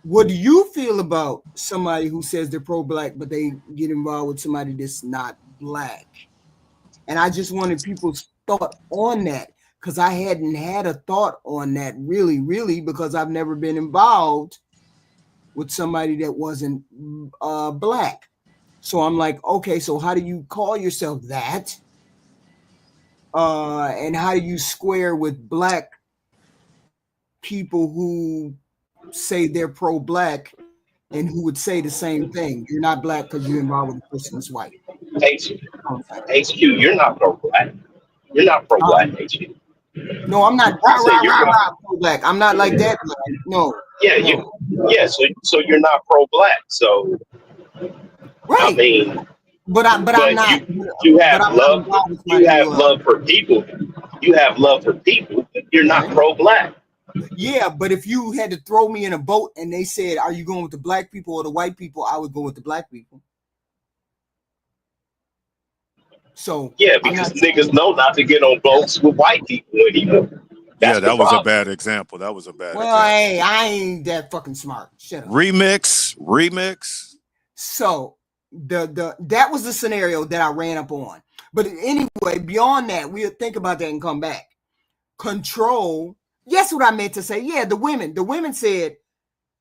What do you feel about somebody who says they're pro-black, but they get involved with somebody that's not black? And I just wanted people's thought on that because I hadn't had a thought on that really, because I've never been involved with somebody that wasn't black. So I'm like, okay, so how do you call yourself that? And how do you square with black people who say they're pro-black and who would say the same thing? You're not black because you're involved with a person that's white. HQ, you're not pro-black. You're not pro-black, HQ. No, I'm not pro-black. I'm not like that. No. Yeah, so you're not pro-black. So right. I mean, but I'm not. You have love. You have love for people. You have love for people. You're not pro-black. Yeah, but if you had to throw me in a boat and they said, "Are you going with the black people or the white people?" I would go with the black people. So Yeah, because niggas know not to get on boats with white people anymore. Yeah, that was a bad example. That was a bad example. Hey, I ain't that fucking smart. Shut up. Remix. So that was the scenario that I ran up on. But anyway, beyond that, we'll think about that and come back. Control. Yes, what I meant to say. Yeah, the women said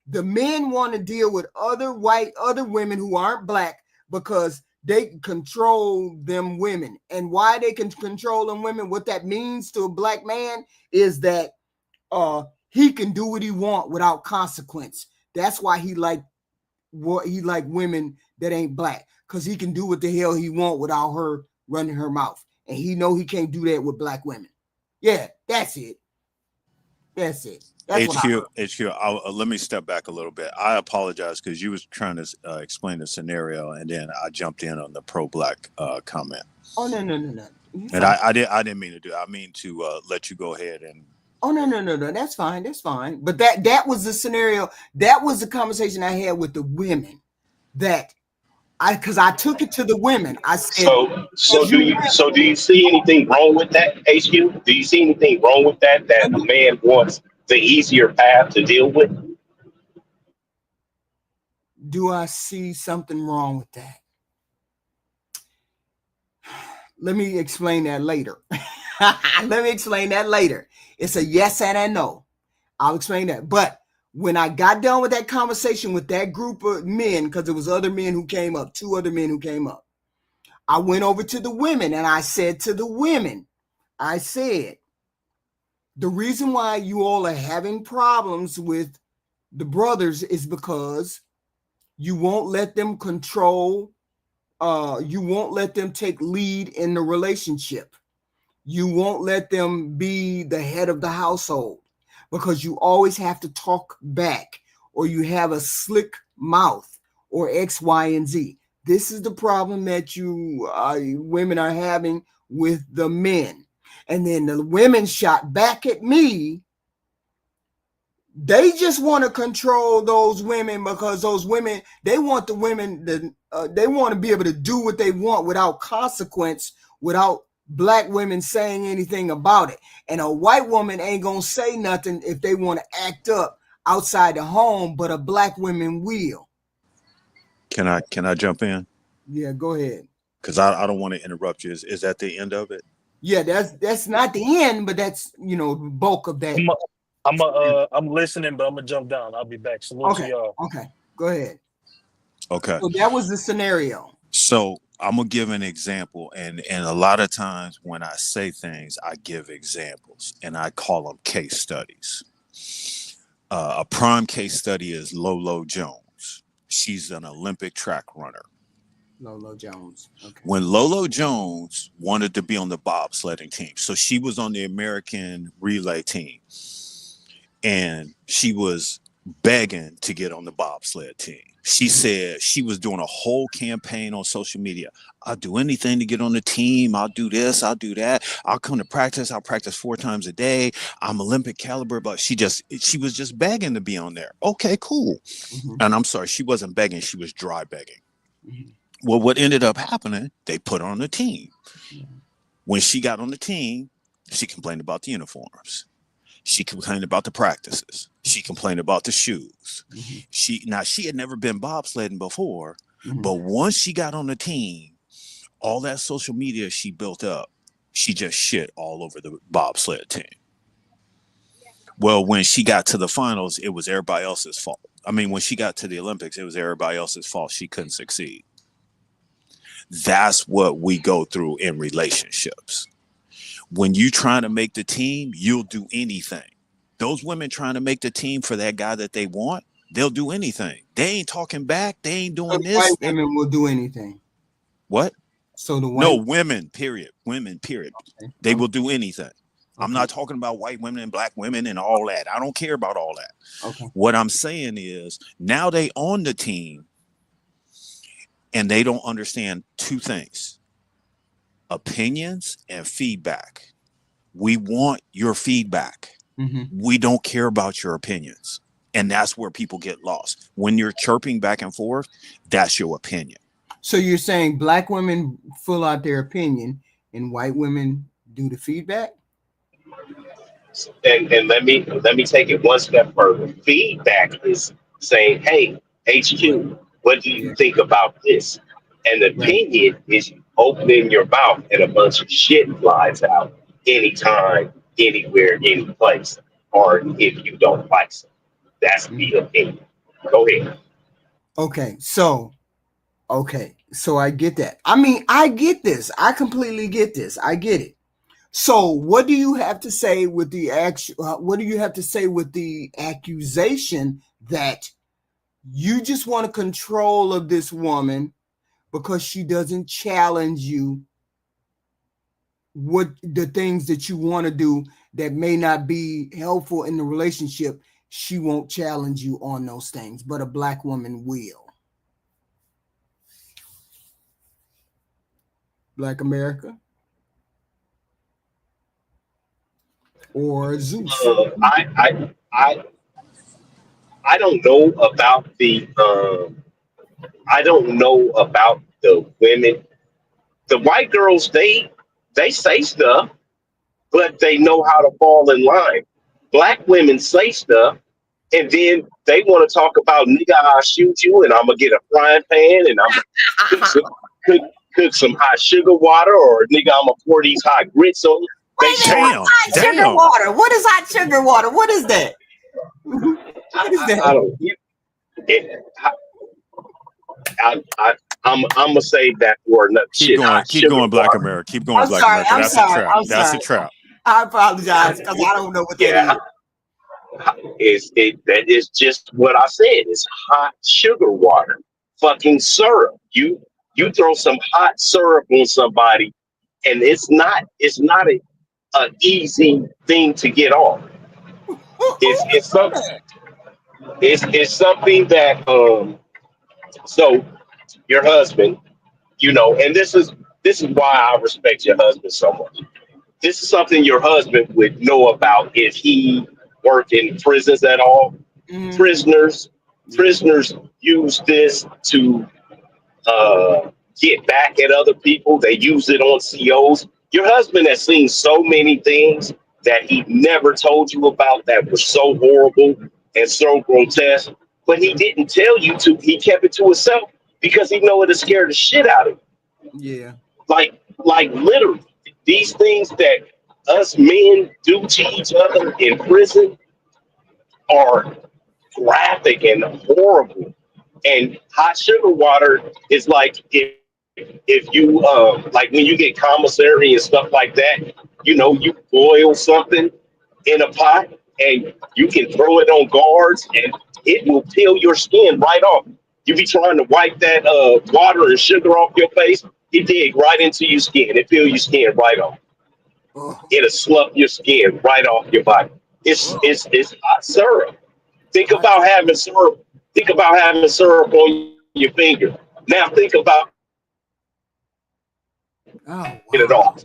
the men want to deal with other women who aren't black because they can control them women. And why they can control them women, what that means to a black man is that he can do what he want without consequence. That's why he like women that ain't black, because he can do what the hell he want without her running her mouth. And he know he can't do that with black women. Yeah, that's it. That's it. That's HQ, let me step back a little bit. I apologize because you was trying to explain the scenario, and then I jumped in on the pro-black comment. Oh no. And I didn't mean to do. I mean to let you go ahead and. Oh no. That's fine. But that was the scenario. That was the conversation I had with the women. Because I took it to the women. I said, so do you see anything wrong with that, HQ? Do you see anything wrong with that a man wants the easier path to deal with? Do I see something wrong with that? Let me explain that later. It's a yes and a no. I'll explain that. But when I got done with that conversation with that group of men, because there was other men who came up, 2 other men who came up, I went over to the women and I said to the women, I said, the reason why you all are having problems with the brothers is because you won't let them control, you won't let them take lead in the relationship. You won't let them be the head of the household because you always have to talk back, or you have a slick mouth, or X, Y, and Z. This is the problem that you women are having with the men. And then the women shot back at me. They just want to control those women because those women, they want the women, they want to be able to do what they want without consequence, without black women saying anything about it. And a white woman ain't going to say nothing if they want to act up outside the home, but a black woman will. Can I jump in? Yeah, go ahead. Because I don't want to interrupt you. Is that the end of it? Yeah, that's not the end, but that's, the bulk of that. I'm listening, but I'm gonna jump down. I'll be back. Salute to y'all. Okay, go ahead. Okay. So that was the scenario. So I'm gonna give an example, and a lot of times when I say things, I give examples, and I call them case studies. A prime case study is Lolo Jones. She's an Olympic track runner. Lolo Jones. Okay. When Lolo Jones wanted to be on the bobsledding team, so she was on the American relay team, and she was begging to get on the bobsled team. She said she was doing a whole campaign on social media. I'll do anything to get on the team. I'll do this. I'll do that. I'll come to practice. I'll practice 4 times a day. I'm Olympic caliber, but she was just begging to be on there. Okay, cool. Mm-hmm. And I'm sorry, she wasn't begging. She was dry begging. Mm-hmm. Well, what ended up happening, they put her on the team. Mm-hmm. When she got on the team, she complained about the uniforms. She complained about the practices. She complained about the shoes. Mm-hmm. She had never been bobsledding before, mm-hmm. but once she got on the team, all that social media she built up, she just shit all over the bobsled team. Well, when she got to the finals, it was everybody else's fault. I mean, when she got to the Olympics, it was everybody else's fault. She couldn't succeed. That's what we go through in relationships. When you trying to make the team, you'll do anything. Those women trying to make the team for that guy that they want, they'll do anything. They ain't talking back. They ain't doing this. White women will do anything. What? So the women, period. Women, period. Okay. They will do anything. Okay. I'm not talking about white women and black women and all that. I don't care about all that. Okay. What I'm saying is now they on the team and they don't understand 2 things. Opinions and feedback. We want your feedback. Mm-hmm. We don't care about your opinions. And that's where people get lost. When you're chirping back and forth, that's your opinion. So you're saying black women fill out their opinion and white women do the feedback? And let me take it one step further. Feedback is saying, "Hey, HQ, what do you Yeah. think about this?" And the Right. opinion is opening your mouth and a bunch of shit flies out anytime, anywhere, any place. Or if you don't like something, that's the opinion. Go ahead. Okay. So I get that. I mean, I get this. I completely get this. I get it. So what do you have to say with the what do you have to say with the accusation that you just want control of this woman because she doesn't challenge you what the things that you want to do that may not be helpful in the relationship? She won't challenge you on those things, but a black woman will. Black America or Zeus? I don't know about the I don't know about the women. The white girls, they say stuff, but they know how to fall in line. Black women say stuff, and then they want to talk about, nigga, I'll shoot you, and I'm gonna get a frying pan, and I'm gonna cook some, cook, cook some hot sugar water, or nigga, I'm gonna pour these hot grits on you. They Wait a minute, start. what's hot sugar water? What is hot sugar water? What is that? What is I that? don't. It, I'm gonna save that for another shit. Hot Keep sugar going, Black water. America. Keep going, I'm Black sorry. America. I'm That's a sorry. trap. I'm That's sorry. a trap. I apologize because I don't know what that Yeah, that is just what I said. It's hot sugar water, fucking syrup. You throw some hot syrup on somebody, and it's not a easy thing to get off. It's some it's something that so your husband, and this is why I respect your husband so much. This is something your husband would know about if he worked in prisons at all. Mm, Prisoners yeah. prisoners use this to get back at other people. They use it on COs. Your husband has seen so many things that he never told you about that were so horrible and so grotesque, but he didn't tell you to. He kept it to himself because he know it'll scare the shit out of you. Yeah. Like literally, these things that us men do to each other in prison are graphic and horrible. And hot sugar water is like if you like when you get commissary and stuff like that, you boil something in a pot and you can throw it on guards and it will peel your skin right off. You be trying to wipe that water and sugar off your face, it dig right into your skin. It peel your skin right off. Oh, It'll slough your skin right off your body. It's oh, it's it's hot syrup. Think hot. about having syrup. Think about having syrup on your finger. Now think about Oh, get it wow. off.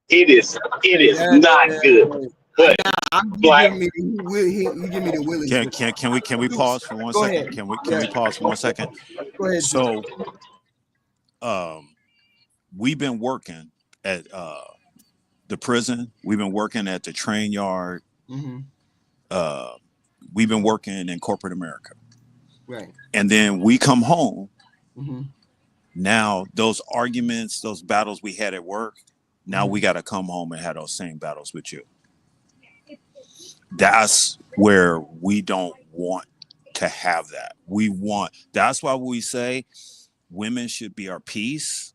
it is That, not good. But you black, give me you give me the willies. Can we pause for one Go second? ahead. Can we Yeah. pause for 1 second? Go ahead, Zeus. So we've been working at the prison. We've been working at the train yard. Mm-hmm. Uh, we've been working in corporate America, Right. and then we come home. Mm-hmm. Now those arguments, those battles we had at work, now Mm-hmm. we got to come home and have those same battles with you. That's where we don't want to have that. That's why we say women should be our peace.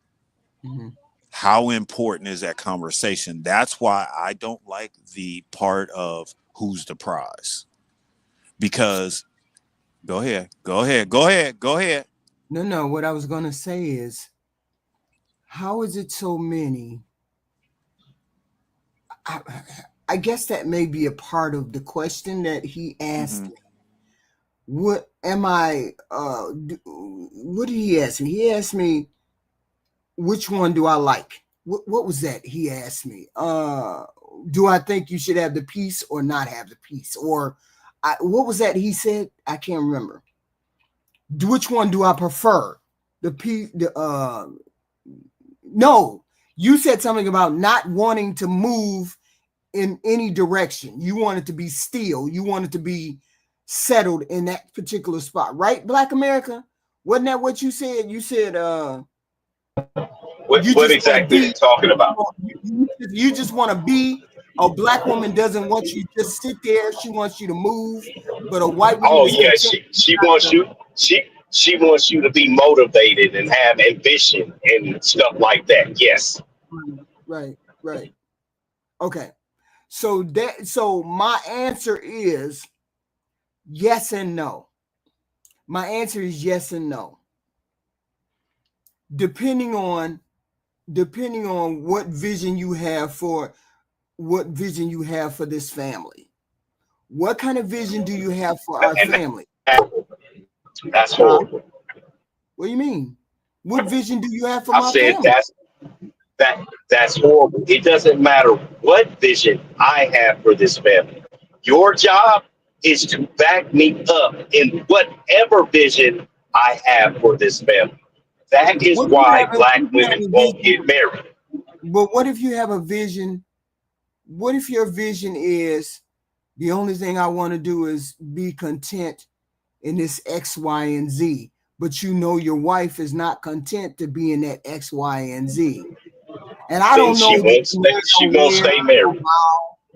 Mm-hmm. How important is that conversation? That's why I don't like the part of who's the prize. Because go ahead. No. What I was gonna say is, how is it so many? I, I guess that may be a part of the question that he asked. Mm-hmm. What am I? What did he ask me? He asked me, which one do I like? What was that? He asked me. Do I think you should have the peace or not have the peace? Or what was that he said? I can't remember. Which one do I prefer? No, you said something about not wanting to move in any direction. You want it to be still. You want it to be settled in that particular spot, right? Black America, wasn't that what you said? You said what exactly are you talking about? You just want to be. A black woman doesn't want you to just sit there. She wants you to move. But a white woman Oh is yeah, content. she wants you she wants you to be motivated and have ambition and stuff like that. Yes. Right. Okay. So my answer is yes and no. My answer is yes and no. Depending on what vision you have for this family. What kind of vision do you have for our And family? that's horrible. What do you mean? What vision do you have for I my said family? that's horrible. It doesn't matter what vision I have for this family. Your job is to back me up in whatever vision I have for this family. That is why black women won't get married. But what if you have a vision? What if your vision is the only thing I want to do is be content in this X, Y, and Z? But you know your wife is not content to be in that X, Y, and Z. And I don't know. She won't stay married.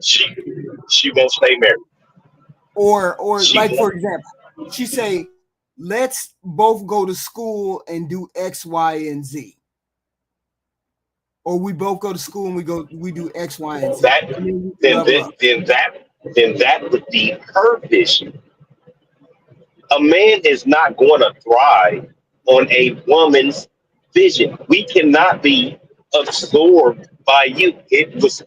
She won't stay married. Or like, for example, she say, let's both go to school and do X, Y, and Z. Or we both go to school and we do X, Y, and Z. Then that would be her vision. A man is not going to thrive on a woman's vision. We cannot be absorbed by you. It was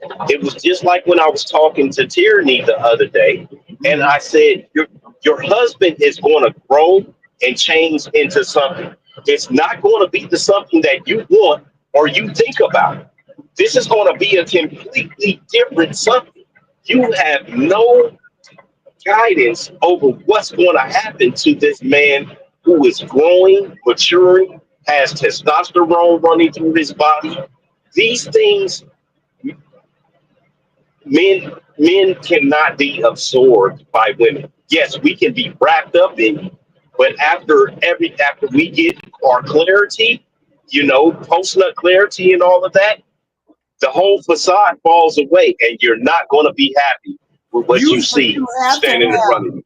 just like when I was talking to Tyranny the other day, and I said your husband is going to grow and change into something. It's not going to be the something that you want or you think about. This is going to be a completely different something. You have no guidance over what's going to happen to this man who is growing, maturing, has testosterone running through his body. These things, men cannot be absorbed by women. Yes, we can be wrapped up in it, but after we get our clarity, post nut clarity and all of that, the whole facade falls away, and you're not going to be happy with what you see standing in front of you.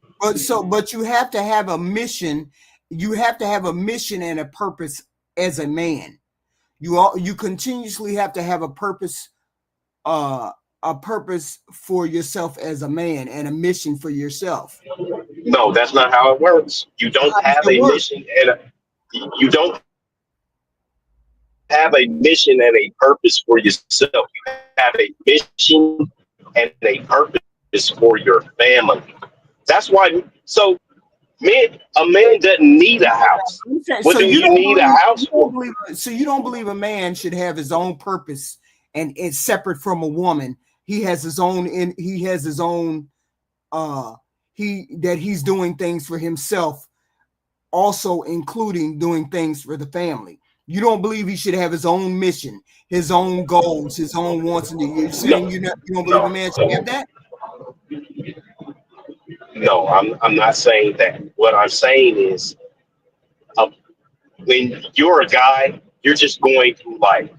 But you have to have a mission. You have to have a mission and a purpose as a man. You continuously have to have a purpose for yourself as a man and a mission for yourself. No, that's not how it works. You don't have a mission you don't have a mission and a purpose for yourself. You have a mission and a purpose for your family. That's why. So, a man doesn't need a house. What do you need a house for? So you don't believe a man should have his own purpose and it's separate from a woman. He has his own. That he's doing things for himself, also including doing things for the family. You don't believe he should have his own mission, his own goals, his own wants and needs. You're saying you don't believe a man should have that? No, I'm not saying that. What I'm saying is, when you're a guy, you're just going through life,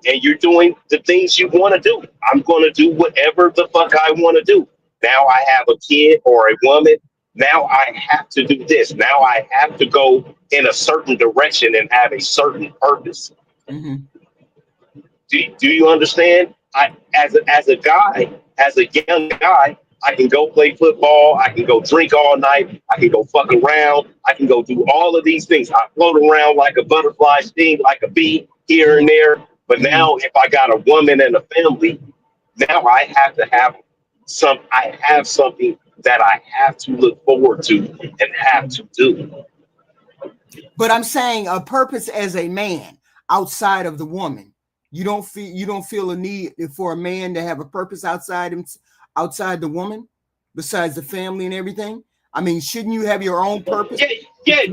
and you're doing the things you want to do. I'm going to do whatever the fuck I want to do. Now I have a kid or a woman. Now I have to do this. Now I have to go in a certain direction and have a certain purpose. Mm-hmm. Do you understand? As a guy, as a young guy, I can go play football. I can go drink all night. I can go fuck around. I can go do all of these things. I float around like a butterfly, sting like a bee here and there. But now, if I got a woman and a family, now I have to have something that I have to look forward to and have to do. But I'm saying a purpose as a man outside of the woman. You don't feel a need for a man to have a purpose outside the woman, besides the family and everything. I mean, shouldn't you have your own purpose? Yeah.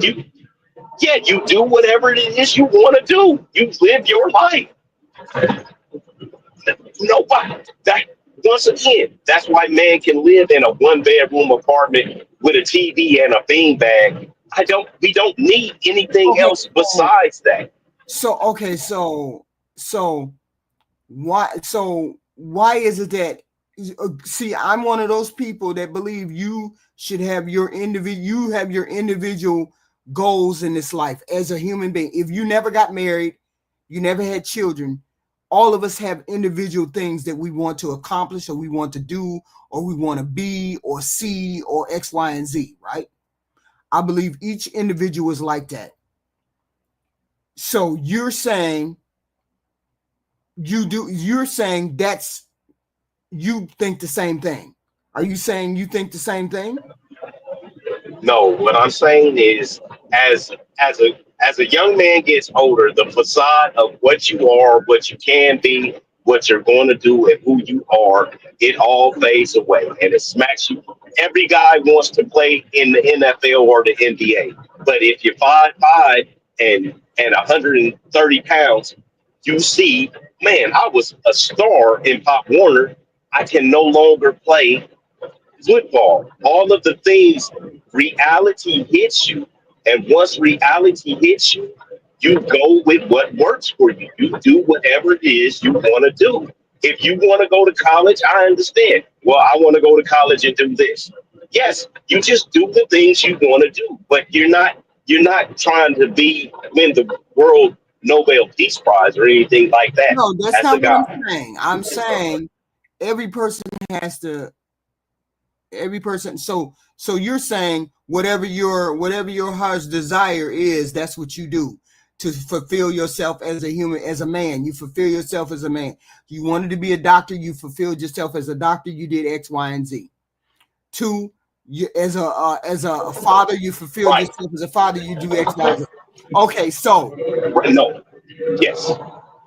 Yeah, you do whatever it is you want to do. You live your life. Nobody that once again, that's why man can live in a 1 bedroom apartment with a TV and a beanbag. We don't need anything Okay, else besides that. so why is it that see, I'm one of those people that believe you should have your individual goals in this life as a human being. If you never got married, you never had children, all of us have individual things that we want to accomplish or we want to do or we want to be or see or X, Y, and Z, right? I believe each individual is like that. So you're saying that's you think the same thing. Are you saying you think the same thing? No, what I'm saying is, as a young man gets older, the facade of what you are, what you can be, what you're going to do, and who you are, it all fades away, and it smacks you. Every guy wants to play in the NFL or the NBA, but if you're 5'5" and 130 pounds, you see, man, I was a star in Pop Warner. I can no longer play football. All of the things, reality hits you. And once reality hits you, you go with what works for you. You do whatever it is you want to do. If you want to go to college, I understand. Well, I want to go to college and do this. Yes, you just do the things you want to do, but you're not trying to win the world Nobel Peace Prize or anything like that No, that's as a not what guy. I'm saying. I'm saying every person has to every person so you're saying whatever your heart's desire is, that's what you do to fulfill yourself as a human, as a man. You fulfill yourself as a man. You wanted to be a doctor, you fulfilled yourself as a doctor, you did X, Y, and Z. Two, you as a father, you fulfilled Right. yourself as a father, you do X, Y, Z. Okay, so Right. No. Yes.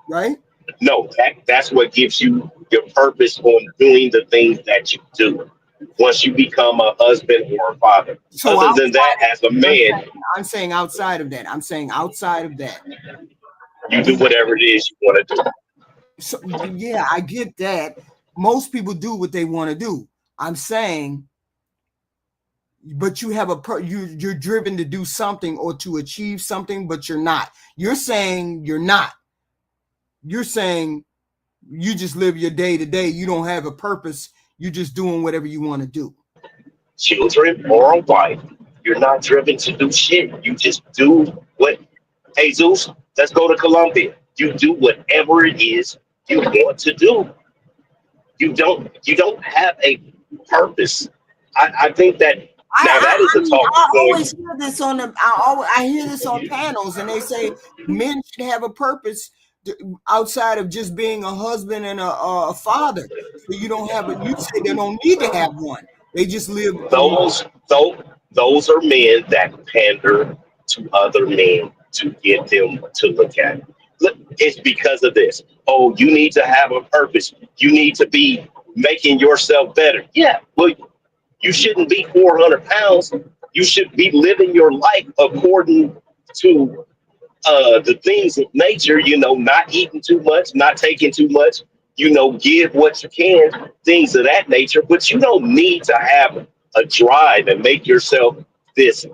right. No, that's what gives you your purpose on doing the things that you do. Once you become a husband or a father. So Other than that, as a I'm man, saying, I'm saying outside of that. I'm saying outside of that. you Do do you, whatever it is you want to do. so yeah, I get that. Most people do what they want to do. I'm saying, but you have you're driven to do something or to achieve something, but you're not. You're saying you're not. You're saying you just live your day to day. You don't have a purpose. You're just doing whatever you want to do. Children or a wife, you're not driven to do shit. You just do what, hey Zeus, let's go to Colombia. You do whatever it is you want to do. You don't have a purpose. I think that now that is I a mean, talking I point. always hear this I hear this on panels, and they say men should have a purpose outside of just being a husband and a father. So you don't have a. You say they don't need to have one. They just live a life. Those are men that pander to other men to get them to look at it. Look, it's because of this. Oh, you need to have a purpose. You need to be making yourself better. Yeah, well, you shouldn't be 400 pounds. You should be living your life according to the things of nature, not eating too much, not taking too much, give what you can, things of that nature. But you don't need to have a drive and make yourself this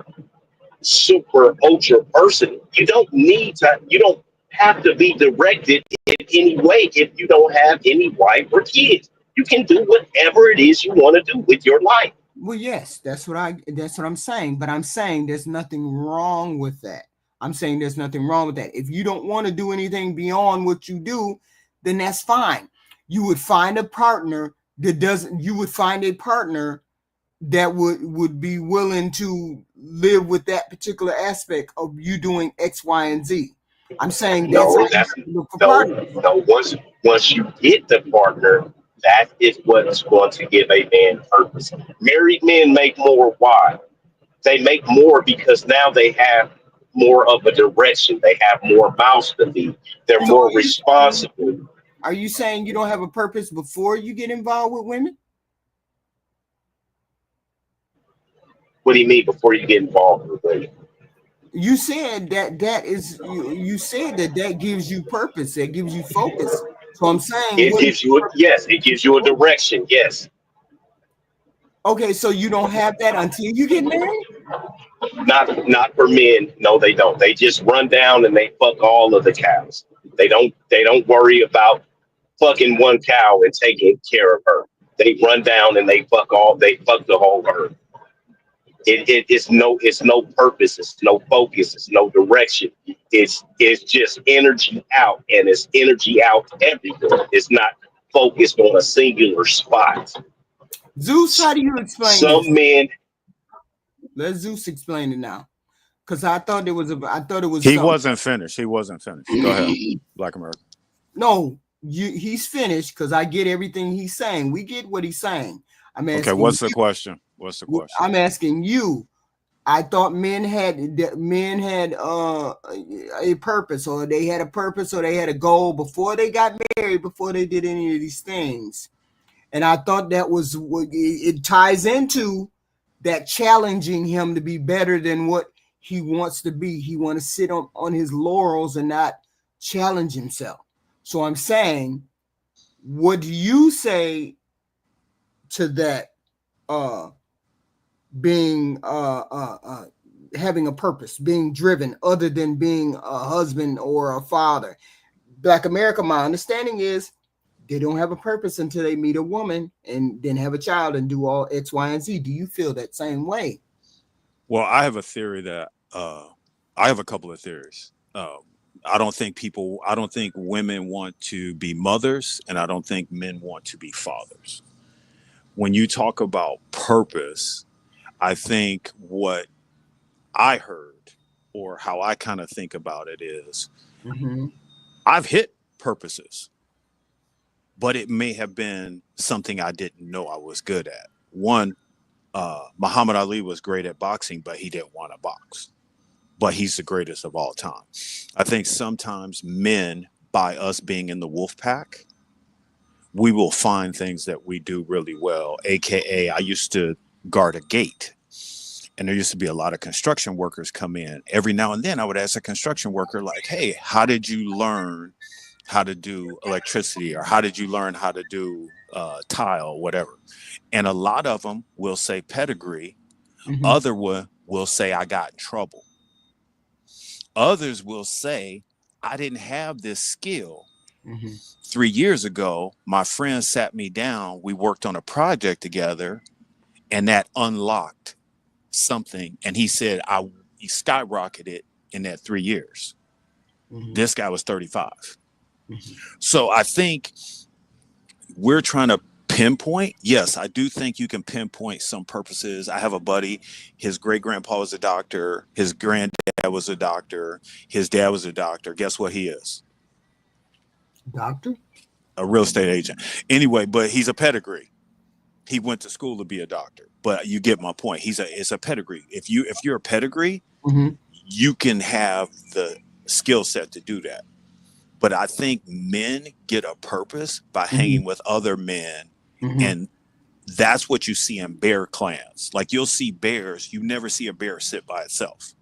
super ultra person. You don't have to be directed in any way if you don't have any wife or kids. You can do whatever it is you want to do with your life. Well, yes, that's what I'm saying. But I'm saying there's nothing wrong with that. I'm saying there's nothing wrong with that. If you don't want to do anything beyond what you do, then that's fine. You would find a partner that doesn't. You would find a partner that would be willing to live with that particular aspect of you doing X, Y, and Z. I'm saying that's how No, you that's look for no, partners. no. Once you get the partner, that is what's going to give a man purpose. Married men make more. Why? They make more because now they have more of a direction. They have more mouths to feed. They're So more responsible. are you saying you don't have a purpose before you get involved with women? What do you mean before you get involved with women? You said that is you said that gives you purpose, that gives you focus. So I'm saying, It gives you it gives you a direction. Yes. okay, so you don't have that until you get married? Not for men. No, they don't. They just run down and they fuck all of the cows. They don't worry about fucking one cow and taking care of her. They run down and they fuck the whole herd. It's no purpose, it's no focus, it's no direction. It's just energy out, and it's energy out everywhere. It's not focused on a singular spot. Zeus, how do you explain this? Some men. Let Zeus explain it now. Because I thought it was He something. wasn't finished. He wasn't finished. Go ahead, Black America. No, he's finished because I get everything he's saying. We get what he's saying. I'm asking. Okay, what's the question? What's the question? I'm asking you. I thought men had a purpose, or they had a purpose, or they had a goal before they got married, before they did any of these things. And I thought that was what it ties into, that challenging him to be better than what he wants to be. He want to sit on his laurels and not challenge himself. So I'm saying, what do you say to that? Being having a purpose, being driven, other than being a husband or a father. Black America, my understanding is they don't have a purpose until they meet a woman and then have a child and do all X, Y, and Z. Do you feel that same way? Well, I have a theory that I have a couple of theories. I don't think women want to be mothers, and I don't think men want to be fathers. When you talk about purpose, I think what I heard, or how I kind of think about it, is I've hit purposes, but it may have been something I didn't know I was good at. One, Muhammad Ali was great at boxing, but he didn't want to box. But he's the greatest of all time. I think sometimes men, by us being in the wolf pack, we will find things that we do really well. AKA, I used to guard a gate, and there used to be a lot of construction workers come in. Every now and then I would ask a construction worker, like, hey, how did you learn how to do electricity, or how did you learn how to do tile, whatever? And a lot of them will say pedigree. Other will say I got in trouble. Others will say I didn't have this skill. 3 years ago, my friend sat me down. We worked on a project together, and that unlocked something. And he said he skyrocketed in that 3 years. This guy was 35. So I think we're trying to pinpoint. Yes, I do think you can pinpoint some purposes. I have a buddy, his great grandpa was a doctor, his granddad was a doctor, his dad was a doctor. Guess what he is? Doctor? A real estate agent. Anyway, but he's a pedigree. He went to school to be a doctor. But you get my point. It's a pedigree. If you're a pedigree, you can have the skill set to do that. But I think men get a purpose by hanging with other men. And that's what you see in bear clans. Like, you'll see bears. You never see a bear sit by itself.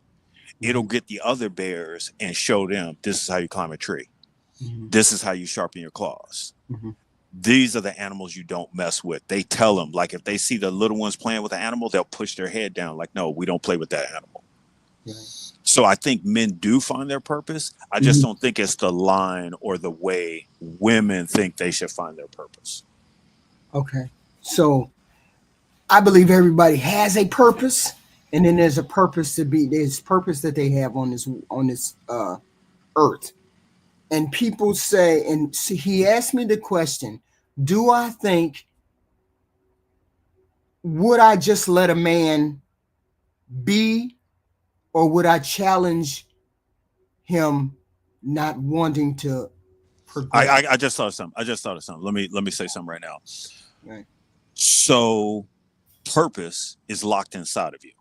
It'll get the other bears and show them, this is how you climb a tree. This is how you sharpen your claws. These are the animals you don't mess with. They tell them, like, if they see the little ones playing with the animal, they'll push their head down. Like, no, we don't play with that animal. So I think men do find their purpose. I just don't think it's the line or the way women think they should find their purpose. Okay. So I believe everybody has a purpose, and then there's purpose that they have on this earth. And people say, and see, he asked me the question, do I think, would I just let a man be, or would I challenge him not wanting to progress? I just thought of something. Let me say something right now. Right. So purpose is locked inside of you.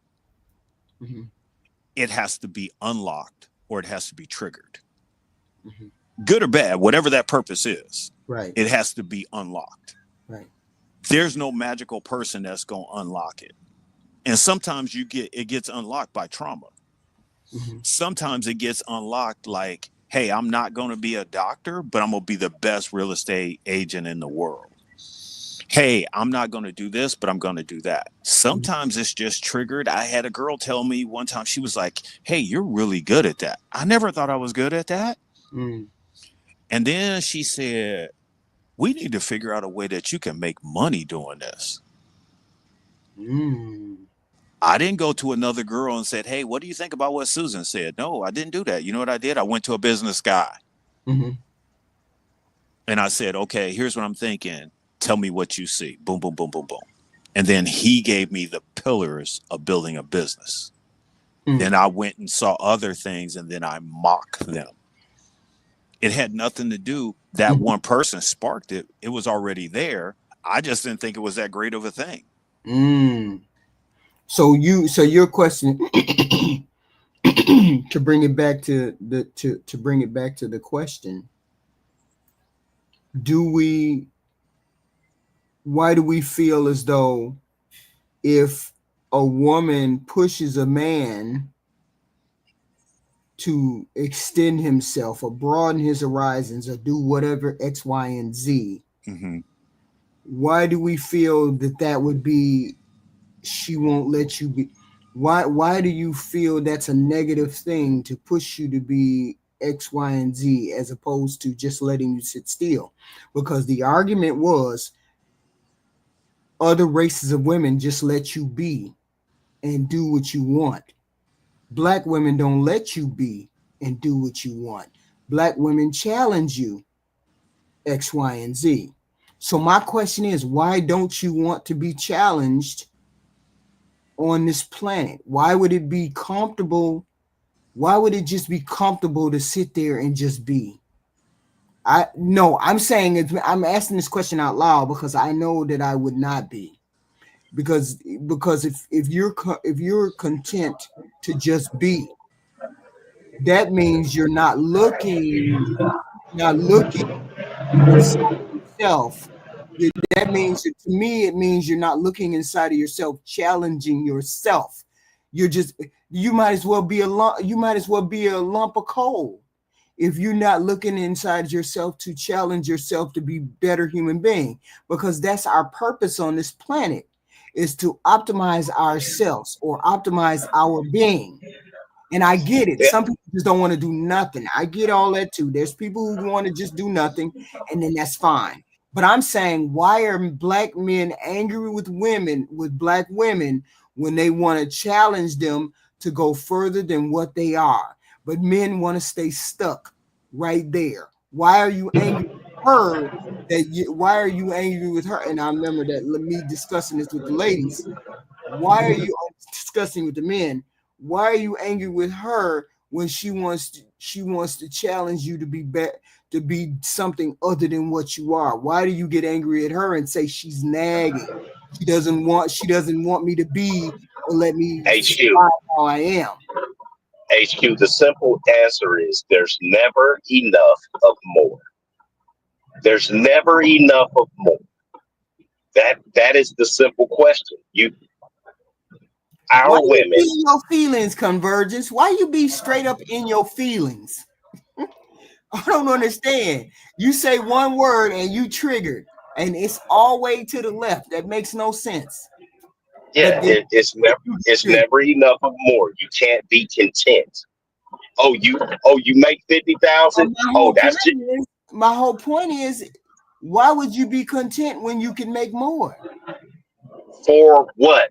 It has to be unlocked, or it has to be triggered. Good or bad, whatever that purpose is, right? It has to be unlocked. Right. There's no magical person that's going to unlock it. And sometimes it gets unlocked by trauma. Mm-hmm. Sometimes it gets unlocked like, hey, I'm not going to be a doctor, but I'm going to be the best real estate agent in the world. Hey, I'm not going to do this, but I'm going to do that. Sometimes it's just triggered. I had a girl tell me one time, she was like, hey, you're really good at that. I never thought I was good at that. Mm. And then she said, we need to figure out a way that you can make money doing this. Mm. I didn't go to another girl and said, hey, what do you think about what Susan said? No, I didn't do that. You know what I did? I went to a business guy. Mm-hmm. And I said, okay, here's what I'm thinking. Tell me what you see. Boom, boom, boom, boom, boom. And then he gave me the pillars of building a business. Mm. Then I went and saw other things and then I mocked them. It had nothing to do. That one person sparked it. It was already there. I just didn't think it was that great of a thing. Mm. So your question to bring it back to the question, why do we feel as though if a woman pushes a man to extend himself or broaden his horizons or do whatever X, Y, and Z, Mm-hmm. why do we feel that would be she won't let you be? Why do you feel that's a negative thing to push you to be X, Y, and Z as opposed to just letting you sit still? Because the argument was other races of women just let you be and do what you want. Black women don't let you be and do what you want. Black women challenge you, X, Y, and Z. So my question is, why don't you want to be challenged on this planet? Why would it be comfortable? Why would it just be comfortable to sit there and just be? I'm saying I'm asking this question out loud because I know that I would not be. Because if you're content to just be, that means you're not looking inside yourself. That means, to me, it means you're not looking inside of yourself, challenging yourself. You might as well be a lump of coal if you're not looking inside yourself to challenge yourself to be a better human being, because that's our purpose on this planet, is to optimize ourselves or optimize our being. And I get it. Yeah. Some people just don't want to do nothing. I get all that too. There's people who want to just do nothing, and then that's fine. But I'm saying, why are black men angry with black women, when they want to challenge them to go further than what they are? But men want to stay stuck right there. Why are you angry with her? Why are you angry with her? And I remember that me discussing this with the ladies. Why are you discussing with the men? Why are you angry with her when she wants to challenge you to be something other than what you are? Why do you get angry at her and say she's nagging? She doesn't want me to be, or let me HQ. survive how I am. HQ, the simple answer is there's never enough of more. There's never enough of more. That is the simple question. Why Our you women, be in your feelings, Convergence? Why you be straight up in your feelings? I don't understand. You say one word and you triggered, and it's all way to the left. That makes no sense. yeah, But then it's never enough of more. You can't be content. You make 50,000. Oh, that's just my whole point is, why would you be content when you can make more? for what?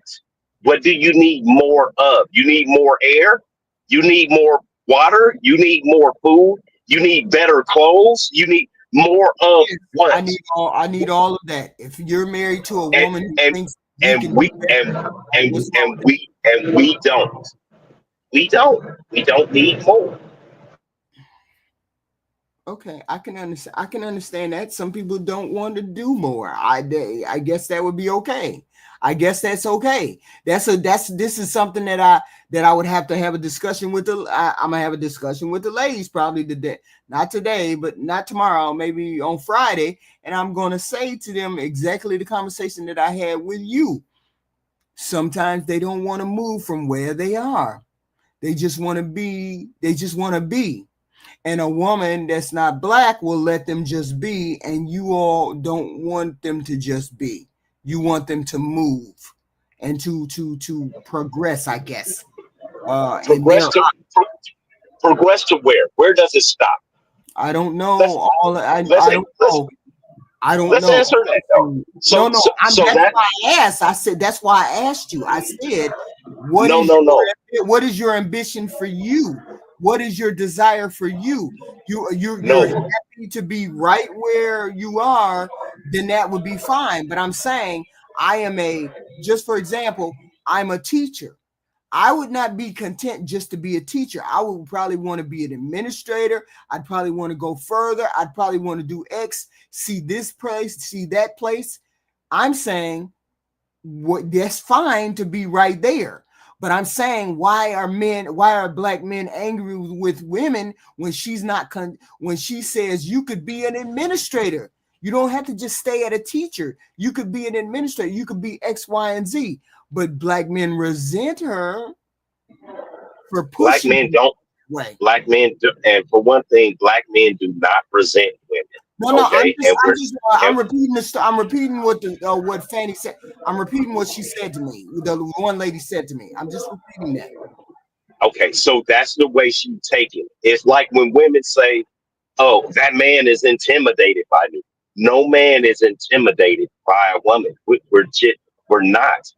What do you need more of? You need more air. You need more water. You need more food. You need better clothes. You need more of what? I need all of that. If you're married to a And woman who and thinks you and can we do better, what's wrong with we don't. We don't. We don't need more. Okay, I can understand. I can understand that some people don't want to do more. I guess that would be okay. I guess that's okay. This is something that I would have to have a discussion with I'm gonna have a discussion with the ladies probably today, not today, but not tomorrow, maybe on Friday, and I'm gonna say to them exactly the conversation that I had with you. Sometimes they don't want to move from where they are. They just want to be. They just want to be. And a woman that's not black will let them just be, and you all don't want them to just be. You want them to move and to progress, I guess. Progress to progress to where? Where does it stop? I don't know. I don't know. I don't let's know. answer that though. So that's why I asked. I said that's why I asked you. I said, what is your ambition for you? What is your desire for you? You're happy to be right where you are, then that would be fine. But I'm saying just for example, I'm a teacher. I would not be content just to be a teacher. I would probably want to be an administrator. I'd probably want to go further. I'd probably want to do X, see this place, see that place. I'm saying that's fine to be right there. But I'm saying, why are black men angry with women when she's not, when she says you could be an administrator? You don't have to just stay at a teacher. You could be an administrator. You could be X, Y, and Z. But black men resent her for pushing. Black men don't. Right. Black men do, and for one thing, black men do not resent women. No, okay? I'm repeating this. I'm repeating what Fanny said. I'm repeating what she said to me. The one lady said to me. I'm just repeating that. Okay, so that's the way she take it. It's like when women say, "Oh, that man is intimidated by me." No man is intimidated by a woman. We're not.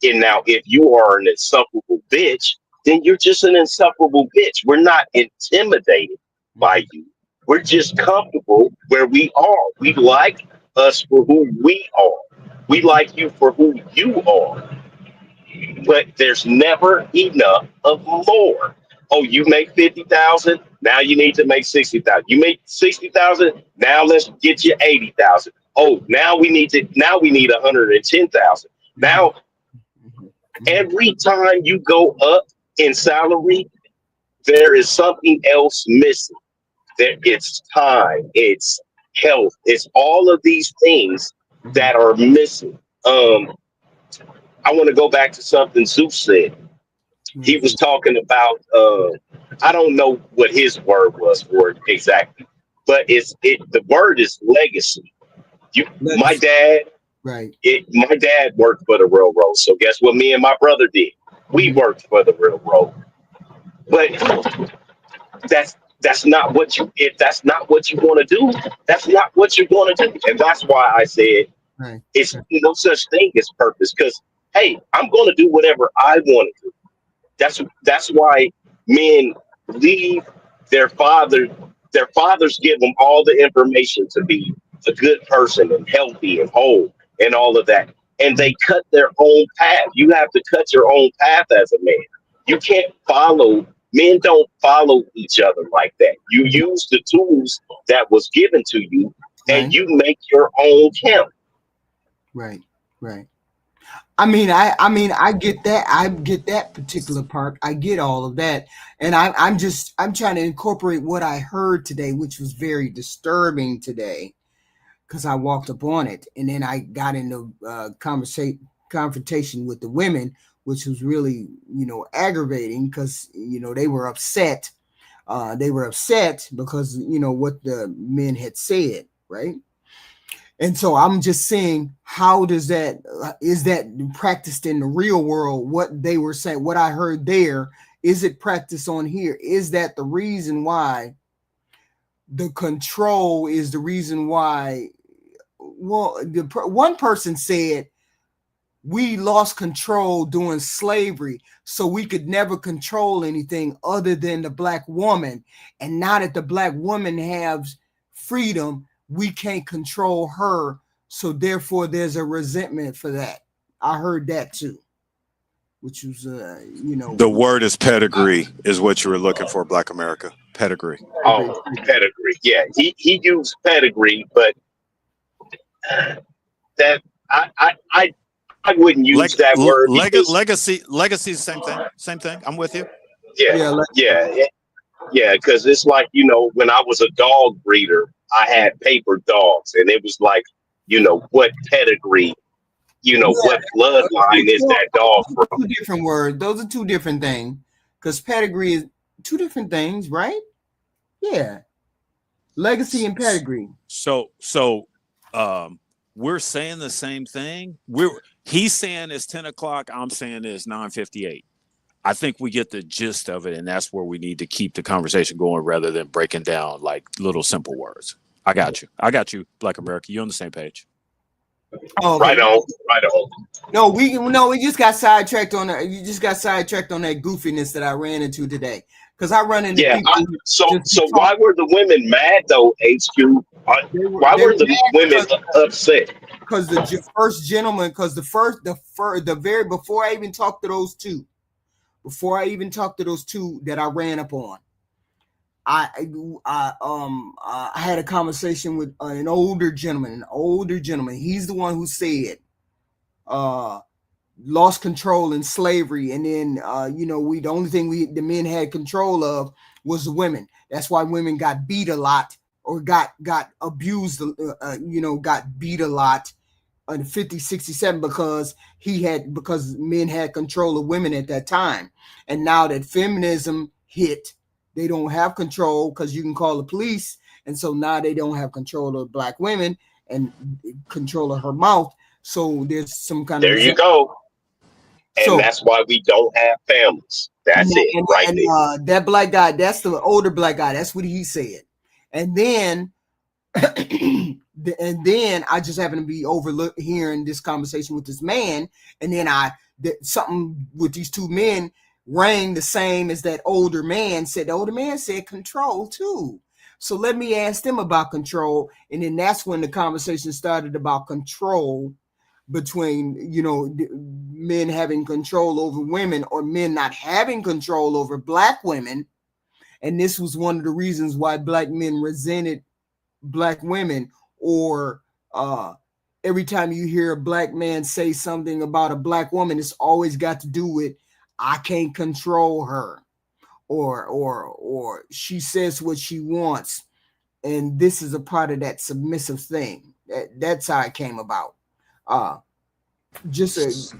And now, if you are an insufferable bitch, then you're just an insufferable bitch. We're not intimidated by you. We're just comfortable where we are. We like us for who we are. We like you for who you are. But there's never enough of more. Oh, you make 50,000. Now you need to make 60,000. You make 60,000. Now let's get you 80,000. Oh, now we need 110,000. Now, every time you go up in salary, there is something else missing. It's time, it's health, it's all of these things that are missing. I want to go back to something Zeus said. He was talking about I don't know what his word was for it exactly, but the word is legacy. My dad, right? My dad worked for the railroad, so guess what? Me and my brother did. We worked for the railroad, but that's not what you. If that's not what you want to do, that's not what you're going to do, and that's why I said it's no such thing as purpose. Because hey, I'm going to do whatever I want to do. That's why men leave their father. Their fathers give them all the information to be a good person and healthy and whole and all of that. And they cut their own path. You have to cut your own path as a man. You can't men don't follow each other like that. You use the tools that was given to you and you make your own count. Right. I mean, I get that. I get that particular part. I get all of that. And I'm trying to incorporate what I heard today, which was very disturbing today, because I walked up on it. And then I got into confrontation with the women, which was really, aggravating, because, they were upset. They were upset because, what the men had said, right? And so I'm just saying, how does that, is that practiced in the real world? What they were saying, what I heard there, is it practiced on here? Is that the reason why the control is the reason why? Well, one person said, we lost control during slavery, so we could never control anything other than the black woman. And now that the black woman has freedom, we can't control her, so therefore there's a resentment for that. I heard that too, which was the word is pedigree is what you were looking for. Black America, pedigree. Oh, pedigree. Yeah, he used pedigree, but that I wouldn't use that word. Legacy, same thing. I'm with you. Yeah, because it's like, when I was a dog breeder, I had paper dogs, and it was like, what pedigree, what bloodline is that dog from? Two different words. Those are two different things. because pedigree is two different things, right? Yeah, legacy and pedigree. So we're saying the same thing. He's saying it's 10 o'clock. I'm saying it's 9:58. I think we get the gist of it, and that's where we need to keep the conversation going rather than breaking down like little simple words. I got you, Black America. You're on the same page. Oh, okay. Right on. No, we just got sidetracked on that. You just got sidetracked on that goofiness that I ran into today. Because I run into people. So why were the women mad though, HQ? Why were the women upset? Because the first gentleman, because the very before I even talked to those two, that I ran up on, I had a conversation with an older gentleman. He's the one who said, lost control in slavery, and then the only thing the men had control of was the women. That's why women got beat a lot or got abused, got beat a lot in 50, 67 because men had control of women at that time. And now that feminism hit, they don't have control because you can call the police, and so now they don't have control of black women and control of her mouth. So there's some kind of. There you go. And that's why we don't have families. That's it, right there. That black guy, that's the older black guy. That's what he said. And then, I just happened to be hearing this conversation with this man, and then something with these two men rang the same as that older man said. The older man said control too. So let me ask them about control, and then that's when the conversation started about control between men having control over women or men not having control over black women. And this was one of the reasons why black men resented black women, or every time you hear a black man say something about a black woman, it's always got to do with I can't control her, or she says what she wants, and this is a part of that submissive thing. That's how it came about. I just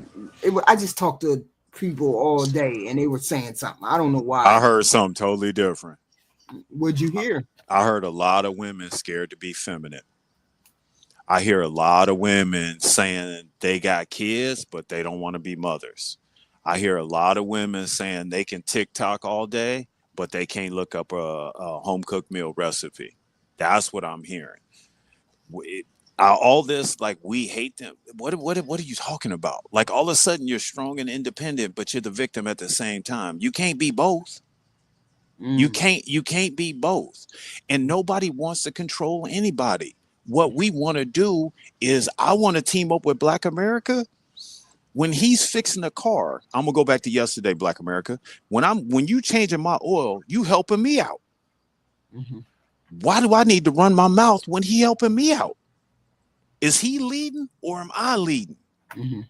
talked to people all day and they were saying something. I don't know why. I heard something totally different. What'd you hear? I heard a lot of women scared to be feminine. I hear a lot of women saying they got kids, but they don't want to be mothers. I hear a lot of women saying they can TikTok all day, but they can't look up a home cooked meal recipe. That's what I'm hearing. All this, like, we hate them. What are you talking about? Like, all of a sudden you're strong and independent, but you're the victim at the same time. You can't be both. You can't be both. And nobody wants to control anybody. What we want to do is, I want to team up with Black America. When he's fixing a car, I'm gonna go back to yesterday, Black America. When you changing my oil, you helping me out. Mm-hmm. Why do I need to run my mouth when he helping me out? Is he leading or am I leading? Mm-hmm.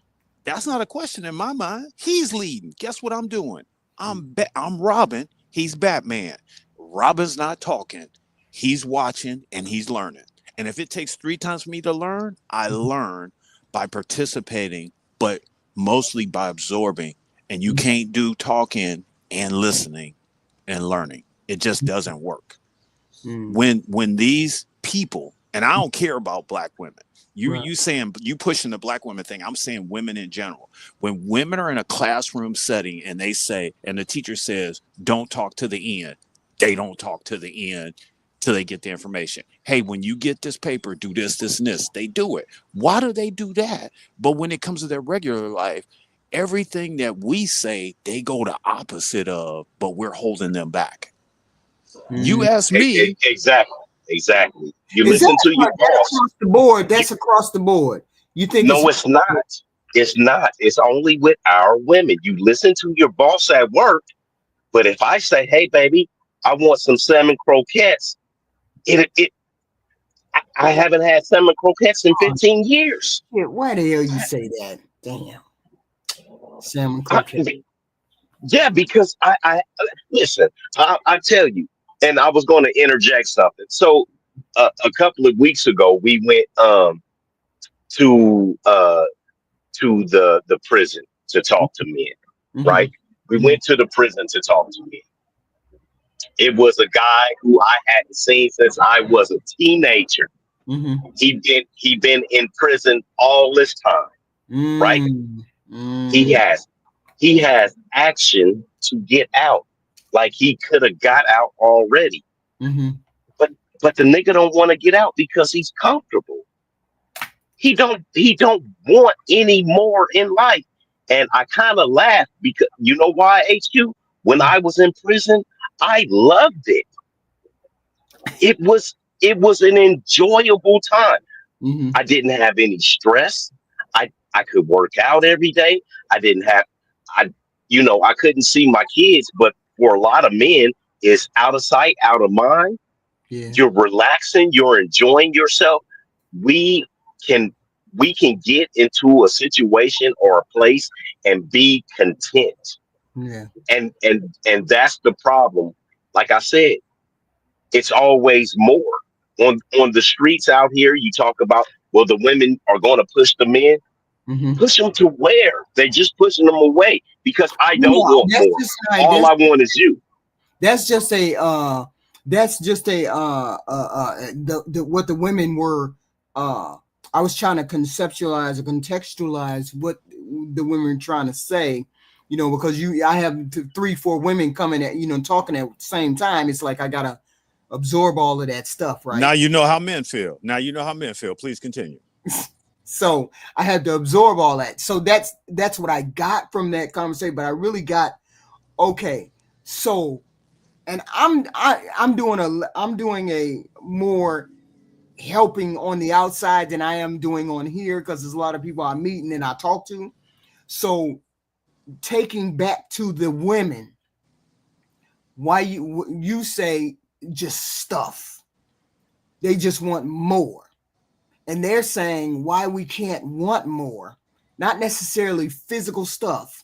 That's not a question in my mind. He's leading. Guess what I'm doing? I'm Robin. He's Batman. Robin's not talking. He's watching and he's learning. And if it takes 3 times for me to learn, I learn by participating, but mostly by absorbing. And you can't do talking and listening and learning. It just doesn't work. When these people, and I don't care about black women, you saying, you pushing the black women thing, I'm saying women in general. When women are in a classroom setting and they say, and the teacher says, don't talk to the end, they don't talk to the end till they get the information. Hey, when you get this paper, do this, this, and this. They do it. Why do they do that? But when it comes to their regular life, everything that we say, they go the opposite of, but we're holding them back. You ask me. Exactly. You listen to your boss. Across the board. That's across the board. You think? No, it's not. It's not. It's only with our women. You listen to your boss at work, but if I say, "Hey, baby, I want some salmon croquettes," I haven't had salmon croquettes in 15 years. Yeah, why the hell you say that? Damn. Salmon croquettes. Yeah, because I listen. I tell you, and I was going to interject something. So a couple of weeks ago, we went to the prison to talk to men, right? We went to the prison to talk to him. It was a guy who I hadn't seen since I was a teenager. He been in prison all this time, right? He has action to get out. Like he could have got out already. But the nigga don't want to get out because he's comfortable. He don't want any more in life. And I kind of laughed because you know why, HQ? When I was in prison, I loved it. It was an enjoyable time. I didn't have any stress. I could work out every day. I couldn't see my kids, but for a lot of men, it's out of sight, out of mind. Yeah. You're relaxing, you're enjoying yourself. We can get into a situation or a place and be content. Yeah. And that's the problem. Like I said, it's always more. On the streets out here, you talk about, well, the women are going to push the men. Push them to where? They're just pushing them away because I don't want more. All I want is you. That's just a what the women were. I was trying to conceptualize or contextualize what the women were trying to say, because I have 3-4 women coming at, talking at the same time. It's like I gotta absorb all of that stuff, right? Now you know how men feel. Please continue. So I had to absorb all that. So that's what I got from that conversation. But I really got, okay, so, and I'm doing a more helping on the outside than I am doing on here, because there's a lot of people I meet and I talk to. So taking back to the women, why you say just stuff, they just want more. And they're saying why we can't want more, not necessarily physical stuff,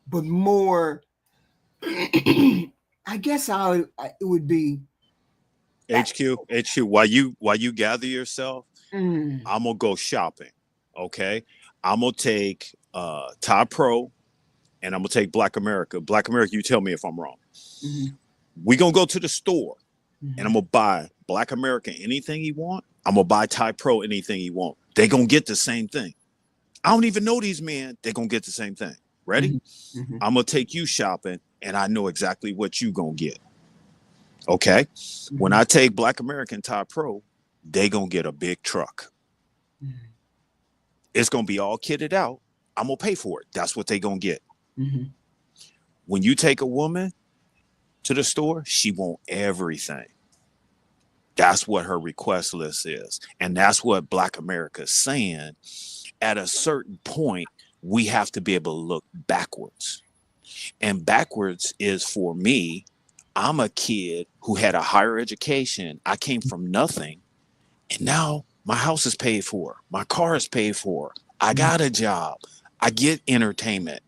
but more. I guess it would be HQ. While you gather yourself, I'm gonna go shopping. Okay, I'm gonna take Tide Pro, and I'm gonna take Black America. Black America, you tell me if I'm wrong. We gonna go to the store, and I'm gonna buy Black America anything you want. I'm gonna buy Tide Pro anything you want. They gonna get the same thing. I don't even know these men. They gonna get the same thing. Ready? I'm gonna take you shopping, and I know exactly what you gonna get. Okay. When I take Black American Tide Pro, they gonna get a big truck. It's gonna be all kitted out. I'm gonna pay for it. That's what they gonna get. When you take a woman to the store, she want everything. That's what her request list is. And that's what Black America is saying. At a certain point, we have to be able to look backwards. And backwards is, for me, I'm a kid who had a higher education. I came from nothing. And now my house is paid for. My car is paid for. I got a job. I get entertainment.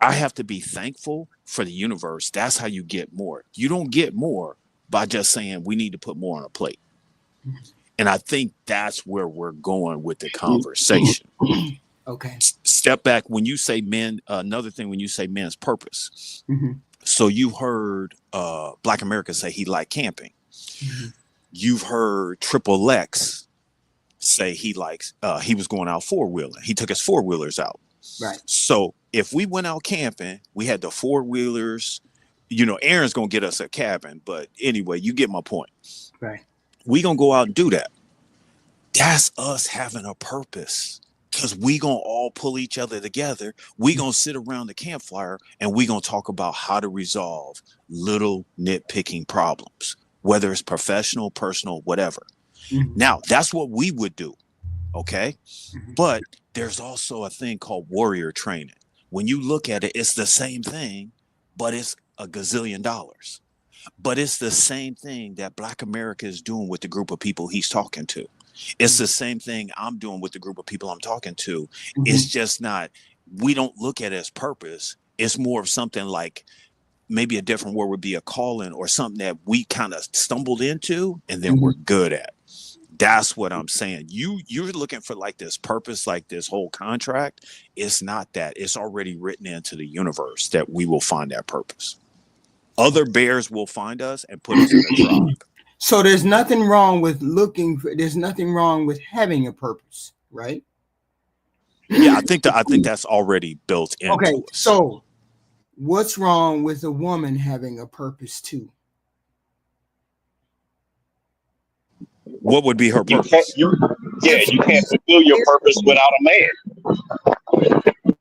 I have to be thankful for the universe. That's how you get more. You don't get more by just saying we need to put more on a plate. And I think that's where we're going with the conversation. Okay. Step back. When you say men, another thing, when you say men's purpose. So you heard Black America say he liked camping. You've heard Triple X say he likes, he was going out 4-wheeling. He took his 4-wheelers out. Right. So if we went out camping, we had the 4-wheelers, Aaron's going to get us a cabin. But anyway, you get my point. Right. We going to go out and do that. That's us having a purpose, because we going to all pull each other together. We going to sit around the campfire and we going to talk about how to resolve little nitpicking problems, whether it's professional, personal, whatever. Now, that's what we would do. Okay. But there's also a thing called warrior training. When you look at it, it's the same thing, but it's a gazillion dollars. But it's the same thing that Black America is doing with the group of people he's talking to. It's the same thing I'm doing with the group of people I'm talking to. It's just not, we don't look at it as purpose. It's more of something like, maybe a different word would be a calling, or something that we kind of stumbled into and then we're good at. That's what I'm saying. You're looking for like this purpose, like this whole contract. It's not that. It's already written into the universe that we will find that purpose. Other bears will find us and put us in a tribe. So there's nothing wrong with there's nothing wrong with having a purpose, right? Yeah, I think that's already built into Okay, us. so what's wrong with a woman having a purpose too? What would be her purpose? You can't fulfill your purpose without a man.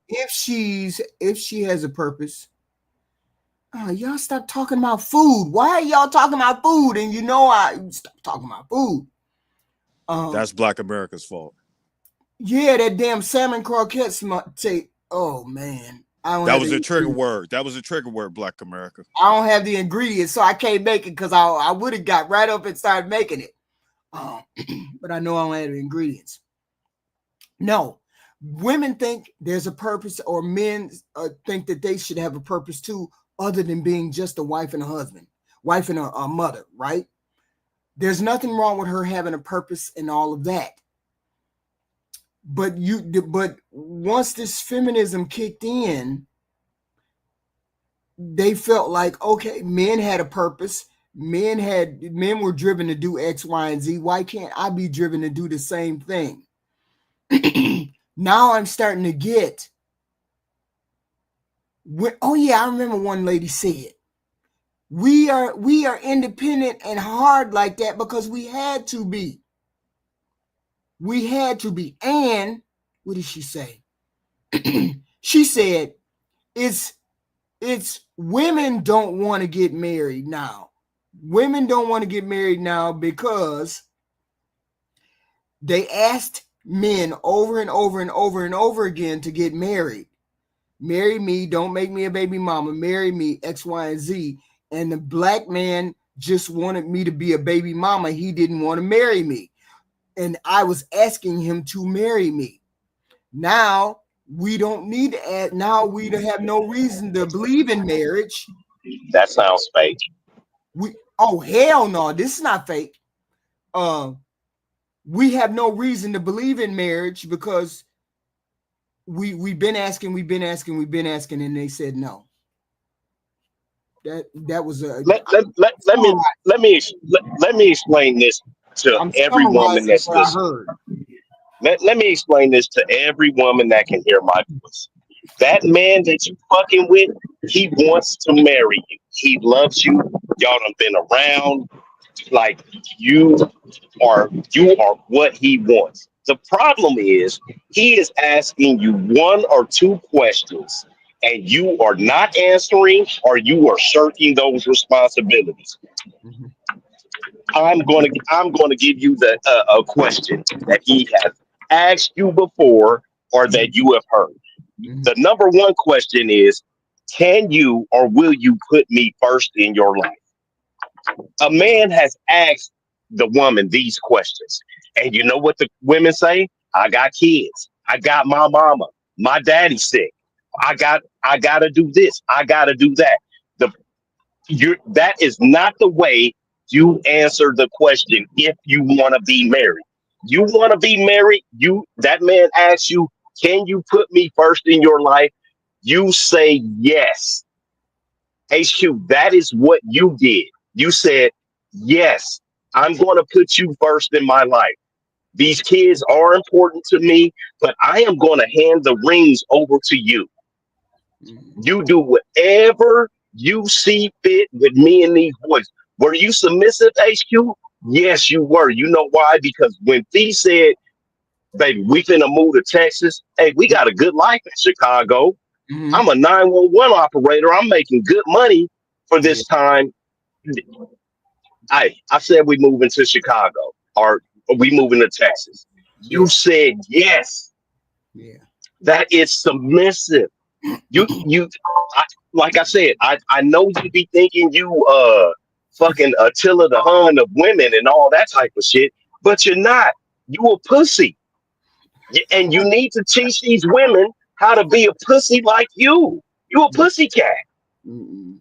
If she has a purpose, y'all stop talking about food. Why are y'all talking about food? And I stop talking about food. That's Black America's fault. Yeah, that damn salmon croquettes take. Oh man, that was a trigger word. That was a trigger word, Black America. I don't have the ingredients, so I can't make it because I would have got right up and started making it. But I know I don't have the ingredients. No, women think there's a purpose, or men think that they should have a purpose too, other than being just a wife and a husband, wife and a mother, right? There's nothing wrong with her having a purpose and all of that. But once this feminism kicked in, they felt like, okay, men had a purpose. Men were driven to do X, Y, and Z. Why can't I be driven to do the same thing? Now I'm starting to get. I remember one lady said, we are independent and hard like that because we had to be. We had to be. And what did she say? She said, it's women don't want to get married now. Women don't want to get married now because they asked men over and over and over and over again to get married. Marry me, don't make me a baby mama. Marry me, X, Y, and Z. And the black man just wanted me to be a baby mama. He didn't want to marry me. And I was asking him to marry me. Now we don't need to add. Now we have no reason to believe in marriage. That sounds fake. Hell no, this is not fake. We have no reason to believe in marriage because we've been asking, and they said no. That was a. Let me explain this to every woman that's listening. Let me explain this to every woman that can hear my voice. That man that you fucking with, he wants to marry you. He loves you. Y'all done been around. Like you are what he wants. The problem is he is asking you one or two questions and you are not answering, or you are shirking those responsibilities. Mm-hmm. I'm going to give you a question that he has asked you before or that you have heard. Mm-hmm. The number one question is, can you or will you put me first in your life? A man has asked the woman these questions. And you know what the women say? I got kids. I got my mama. My daddy's sick. I gotta do this. I gotta do that. That is not the way you answer the question. If you want to be married, you want to be married. That man asks you, can you put me first in your life? You say yes. HQ, that is what you did. You said, yes, I'm going to put you first in my life. These kids are important to me, but I am going to hand the rings over to you. You do whatever you see fit with me and these boys. Were you submissive, HQ? Yes, you were. You know why? Because when Thee said, baby, we finna move to Texas. Hey, we got a good life in Chicago. Mm-hmm. I'm a 911 operator. I'm making good money for this time. I said we moving to Chicago, or we moving to Texas. You said yes. Yeah. That is submissive. Like I said, I know you be thinking you fucking Attila the Hun of women and all that type of shit, but you're not. You a pussy. And you need to teach these women how to be a pussy like you. You a pussy cat. You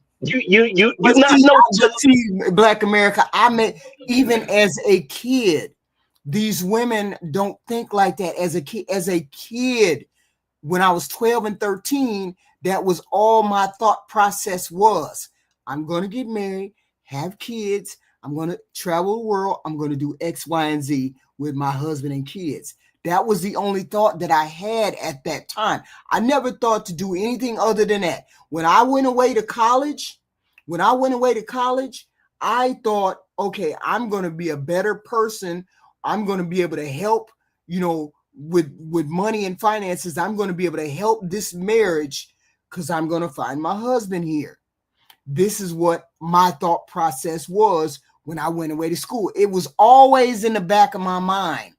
not know. See, Black America, I mean, even as a kid, These women don't think like that. As a kid, when I was 12 and 13, that was all my thought process was. I'm going to get married, have kids. I'm going to travel the world. I'm going to do X, Y, and Z with my husband and kids. That was the only thought that I had at that time. I never thought to do anything other than that. When I went away to college, I thought, okay, I'm going to be a better person. I'm going to be able to help, with money and finances. I'm going to be able to help this marriage because I'm going to find my husband here. This is what my thought process was when I went away to school. It was always in the back of my mind.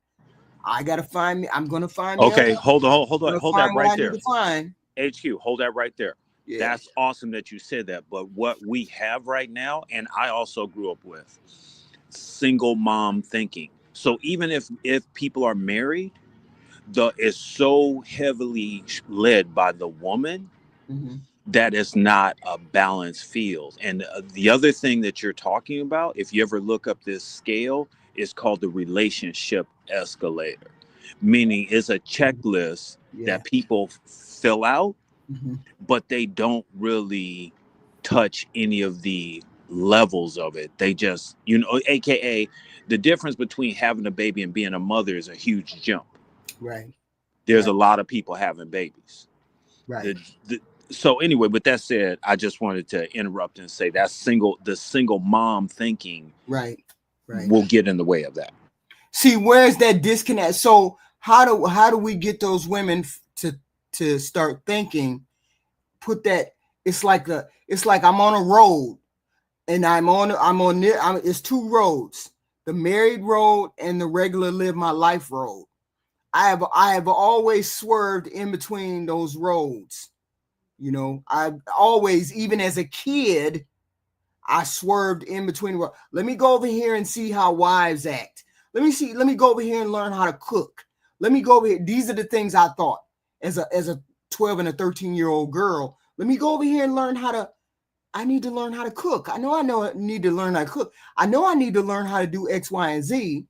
I got to find me. I'm going to find me. Okay, hold that right there. Find. HQ, hold that right there. Yeah. That's awesome that you said that. But what we have right now, and I also grew up with, single mom thinking. So even if people are married, it's so heavily led by the woman that it's not a balanced field. And the other thing that you're talking about, if you ever look up this scale, is called the relationship escalator, meaning it's a checklist that people fill out, but they don't really touch any of the levels of it. They just, AKA the difference between having a baby and being a mother is a huge jump. Right. There's a lot of people having babies. Right. So anyway, with that said, I just wanted to interrupt and say that the single mom thinking will get in the way of that. See, where's that disconnect? So how do we get those women to start thinking? Put that. It's like I'm on a road, and it's two roads: the married road and the regular live my life road. I have always swerved in between those roads. I've always, even as a kid, I swerved in between. Let me go over here and see how wives act. Let me go over here and learn how to cook. Let me go over here. These are the things I thought as a 12 and a 13-year-old girl. Let me go over here and I need to learn how to cook. I need to learn how to cook. I know I need to learn how to do X, Y, and Z.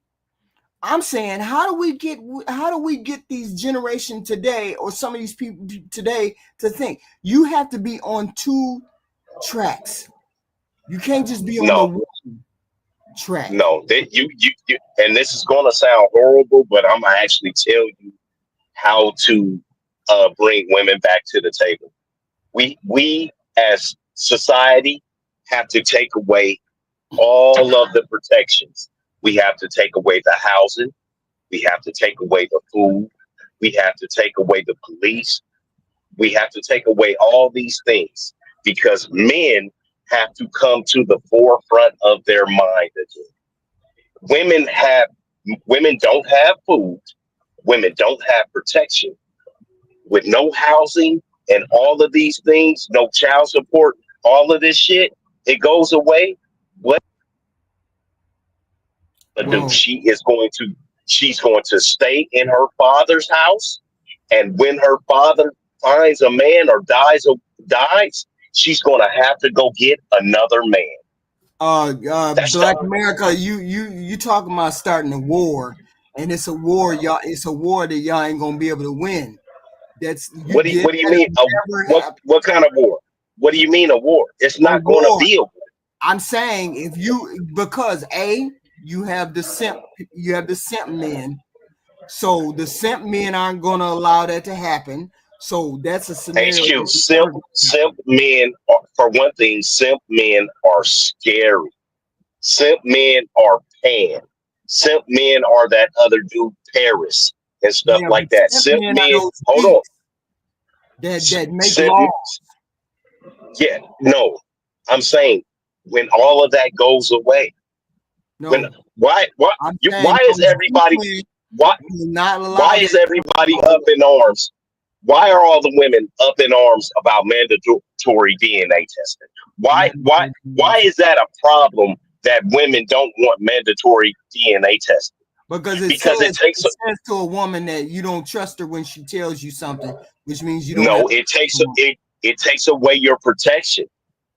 I'm saying, how do we get these generation today, or some of these people today, to think you have to be on two tracks? You can't just be on the one track. No, that you and this is going to sound horrible, but I'm gonna actually tell you how to bring women back to the table. We as society have to take away all of the protections. We have to take away the housing. We have to take away the food. We have to take away the police. We have to take away all these things because men have to come to the forefront of their mind again. Women don't have food. Women don't have protection. With no housing and all of these things, no child support, all of this shit, it goes away. What do? She's going to stay in her father's house, and when her father finds a man or dies, she's going to have to go get another man. Black America, you talking about starting a war, and it's a war, y'all. It's a war that y'all ain't gonna be able to win. What do you mean? What kind of war? What do you mean a war? It's not going to be a war. I'm saying because you have the simp men, so the simp men aren't going to allow that to happen. So that's a scenario. HQ, simp men, for one thing, simp men are scary. Simp men are Pan. Simp men are that other dude, Paris, and stuff like that. Simp men, hold on. That make laws. Yeah, no. I'm saying when all of that goes away. No. Why is everybody up in arms? Why are all the women up in arms about mandatory DNA testing? Why is that a problem that women don't want mandatory DNA testing? Because it says to a woman that you don't trust her when she tells you something, which means you don't. No, it takes away your protection.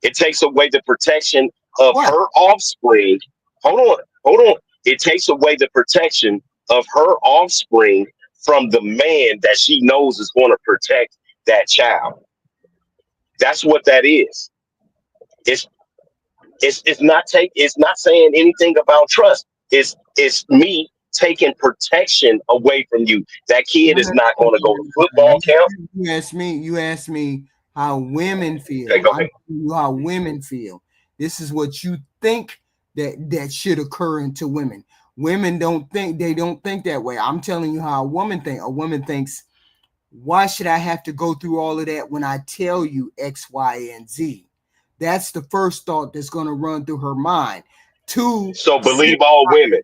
It takes away the protection of her offspring. Hold on. It takes away the protection of her offspring from the man that she knows is going to protect that child. That's what that is. It's it's not saying anything about trust. It's me taking protection away from you. That kid is not going to go to football camp. You asked me how women feel. Okay, go I'm ahead. telling you how women feel. This is what you think that should occur into women. Women don't think that way. I'm telling you how a woman thinks. A woman thinks, why should I have to go through all of that when I tell you X, Y, and Z? That's the first thought that's going to run through her mind. Two, So believe all women.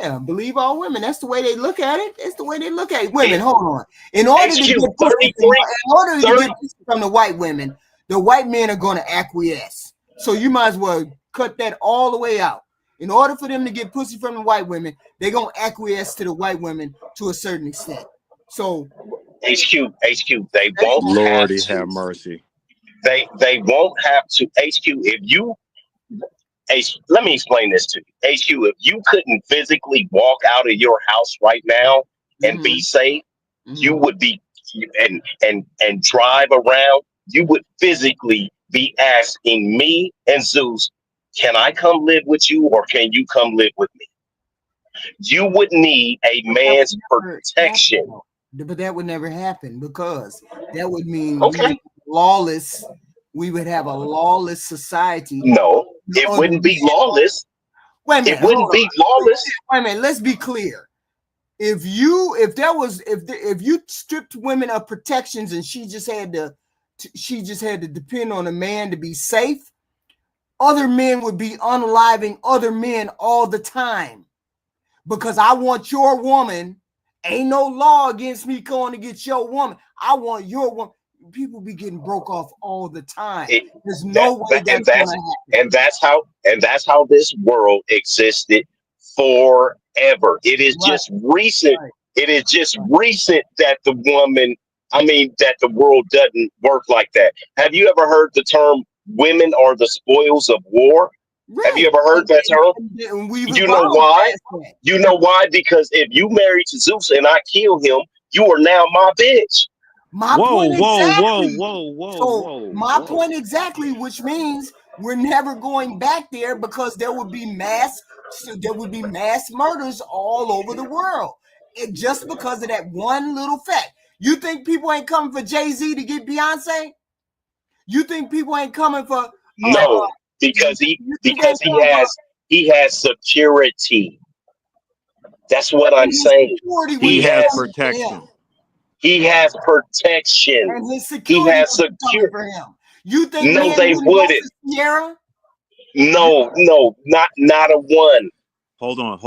yeah, believe all women. That's the way they look at it. That's the way they look at it. Women, hold on. In HQ order to get pussy 33, from the white women, the white men are going to acquiesce. So you might as well cut that all the way out. In order for them to get pussy from the white women, they're going to acquiesce to the white women to a certain extent. So HQ, they won't have Lordy to. have mercy. They won't have to. HQ, if you let me explain this to you. HQ, if you couldn't physically walk out of your house right now and be safe, you would be and drive around, you would physically be asking me and Zeus, can I come live with you or can you come live with me? You would need a man's protection. But that would never happen because that would mean Okay. we would have a lawless society. No, it wouldn't be lawless. Wait a minute. It wouldn't be lawless. Wait a minute. Let's be clear. If you stripped women of protections and she just had to depend on a man to be safe, other men would be unaliving other men all the time. Because I want your woman. Ain't no law against me going to get your woman. I want your woman. People be getting broke off all the time. There's no way that's going to happen. And that's how this world existed forever. It is just recent. Right. It is just recent that the world doesn't work like that. Have you ever heard the term "women are the spoils of war"? Right. Have you ever heard that term? You know why? You know why? Because if you married to Zeus and I kill him, you are now my bitch. My point exactly, which means we're never going back there because there would be mass murders all over the world. Just because of that one little fact. You think people ain't coming for Jay-Z to get Beyonce? You think people ain't coming for no, because he has security. That's what I'm saying. He has protection. He has protection. And his security he has security for him. You think no, they wouldn't. Sierra? No, not a one. Hold on,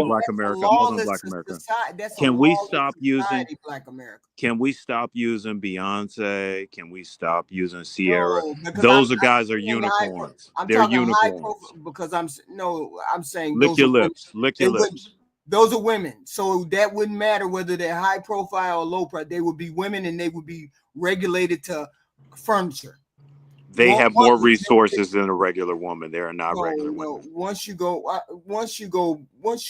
Black America. Can we stop using Black America? Can we stop using Beyonce? Can we stop using Sierra? Those guys are unicorns. They're unicorns. Because I'm saying lick your lips. Lick your lips. Those are women. So that wouldn't matter whether they're high profile or low profile. They would be women and they would be regulated to furniture. They have more resources than a regular woman. They are not regular women. Once you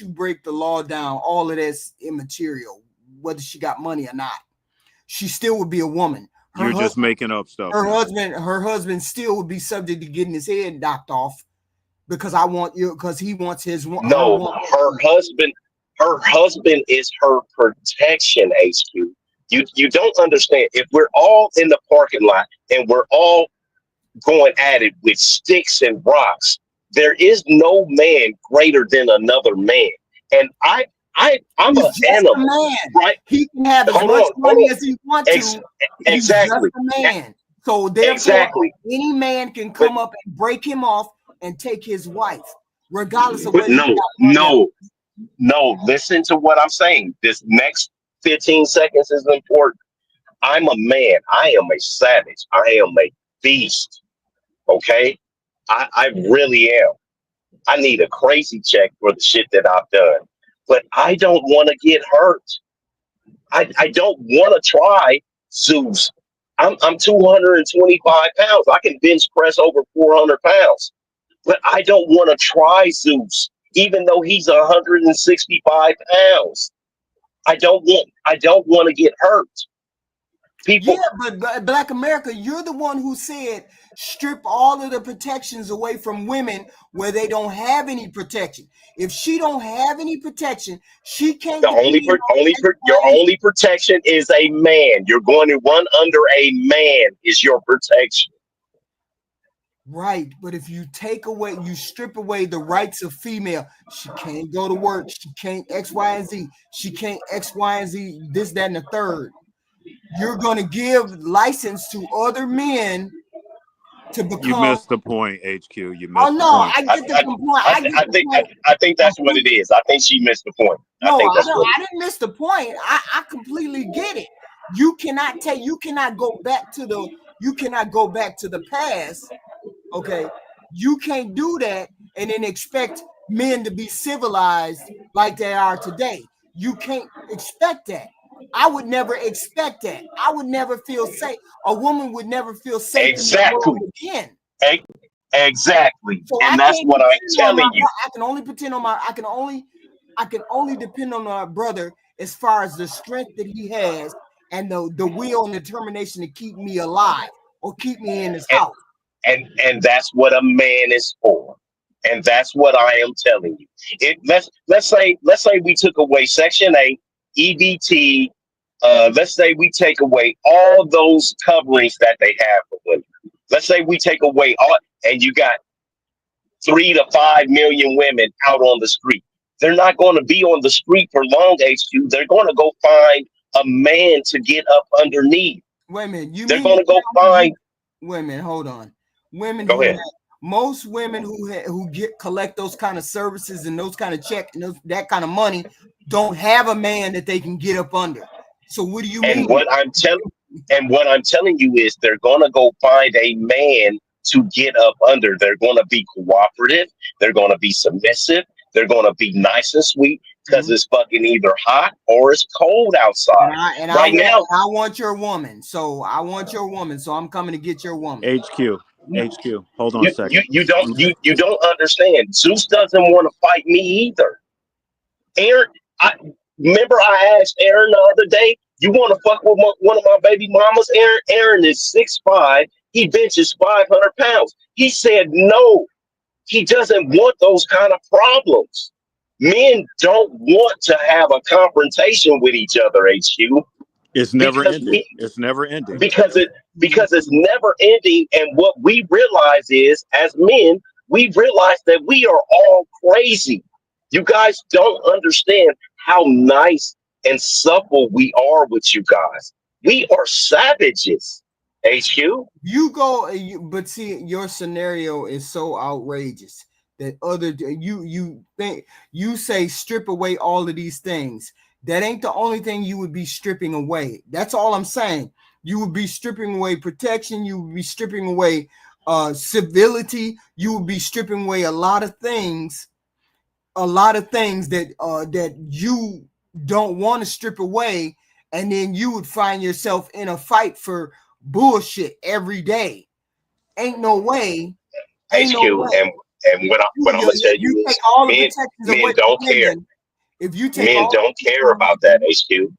break the law down, all of that's immaterial, whether she got money or not. She still would be a woman. You're just making up stuff. Her husband still would be subject to getting his head knocked off because he wants his one. No, her husband is her protection, HQ. You don't understand. If we're all in the parking lot and we're all going at it with sticks and rocks, there is no man greater than another man. And I'm an animal, man. Right? He can have as much money as he wants to. Exactly. He's just a man. So therefore, any man can come up and break him off and take his wife, regardless of whether No, listen to what I'm saying. This next 15 seconds is important. I'm a man. I am a savage. I am a beast. Okay? I really am. I need a crazy check for the shit that I've done. But I don't want to get hurt. I don't want to try Zeus. I'm 225 pounds. I can bench press over 400 pounds. But I don't want to try Zeus. even though he's 165 pounds. I don't want to get hurt. People, yeah, but Black America, you're the one who said strip all of the protections away from women where they don't have any protection. If she don't have any protection, she can't. Your only protection is a man. You're going to run under a man is your protection. Right, but if you strip away the rights of female, she can't go to work, she can't X, Y, and Z, she can't X, Y, and Z, this, that, and the third. You're going to give license to other men to become. You missed the point, HQ. You missed the point. I get the point. I think that's what it is. I think she missed the point. I didn't miss the point. I completely get it. You cannot go back to the past. Okay, you can't do that and then expect men to be civilized like they are today. You can't expect that. I would never expect that. I would never feel safe. A woman would never feel safe exactly in the world again. Exactly. So and that's what I'm telling you. I can only depend on my brother as far as the strength that he has and the will and determination to keep me alive or keep me in his house. And that's what a man is for. And that's what I am telling you. Let's say we took away Section 8, EBT. Let's say we take away all those coverings that they have for women. Let's say we take away all, and you got 3 to 5 million women out on the street. They're not going to be on the street for long, HQ. They're going to go find a man to get up underneath. Wait a minute. They're going to go find. Wait a minute. Hold on. Women. Go ahead. Most women who collect those kind of services and those kind of check and that kind of money don't have a man that they can get up under. So what do you mean? And what I'm telling you is they're gonna go find a man to get up under. They're gonna be cooperative. They're gonna be submissive. They're gonna be nice and sweet because it's fucking either hot or it's cold outside. I want your woman. So I'm coming to get your woman. HQ. Hold on a second. You don't understand. Zeus doesn't want to fight me either. Aaron, remember I asked Aaron the other day, you want to fuck with one of my baby mamas? Aaron is 6'5". He benches 500 pounds. He said no. He doesn't want those kind of problems. Men don't want to have a confrontation with each other, HQ. It's never ending. It's never ending. Because it's never ending. And what we realize is, as men, we realize that we are all crazy. You guys don't understand how nice and supple we are with you guys. We are savages, HQ. But see, your scenario is so outrageous that you say strip away all of these things. That ain't the only thing you would be stripping away. That's all I'm saying. You would be stripping away protection. You would be stripping away civility. You would be stripping away a lot of things that you don't want to strip away, and then you would find yourself in a fight for bullshit every day. Ain't no way. HQ, and what I'm gonna tell you is, men don't care. If you take men don't care about that, HQ.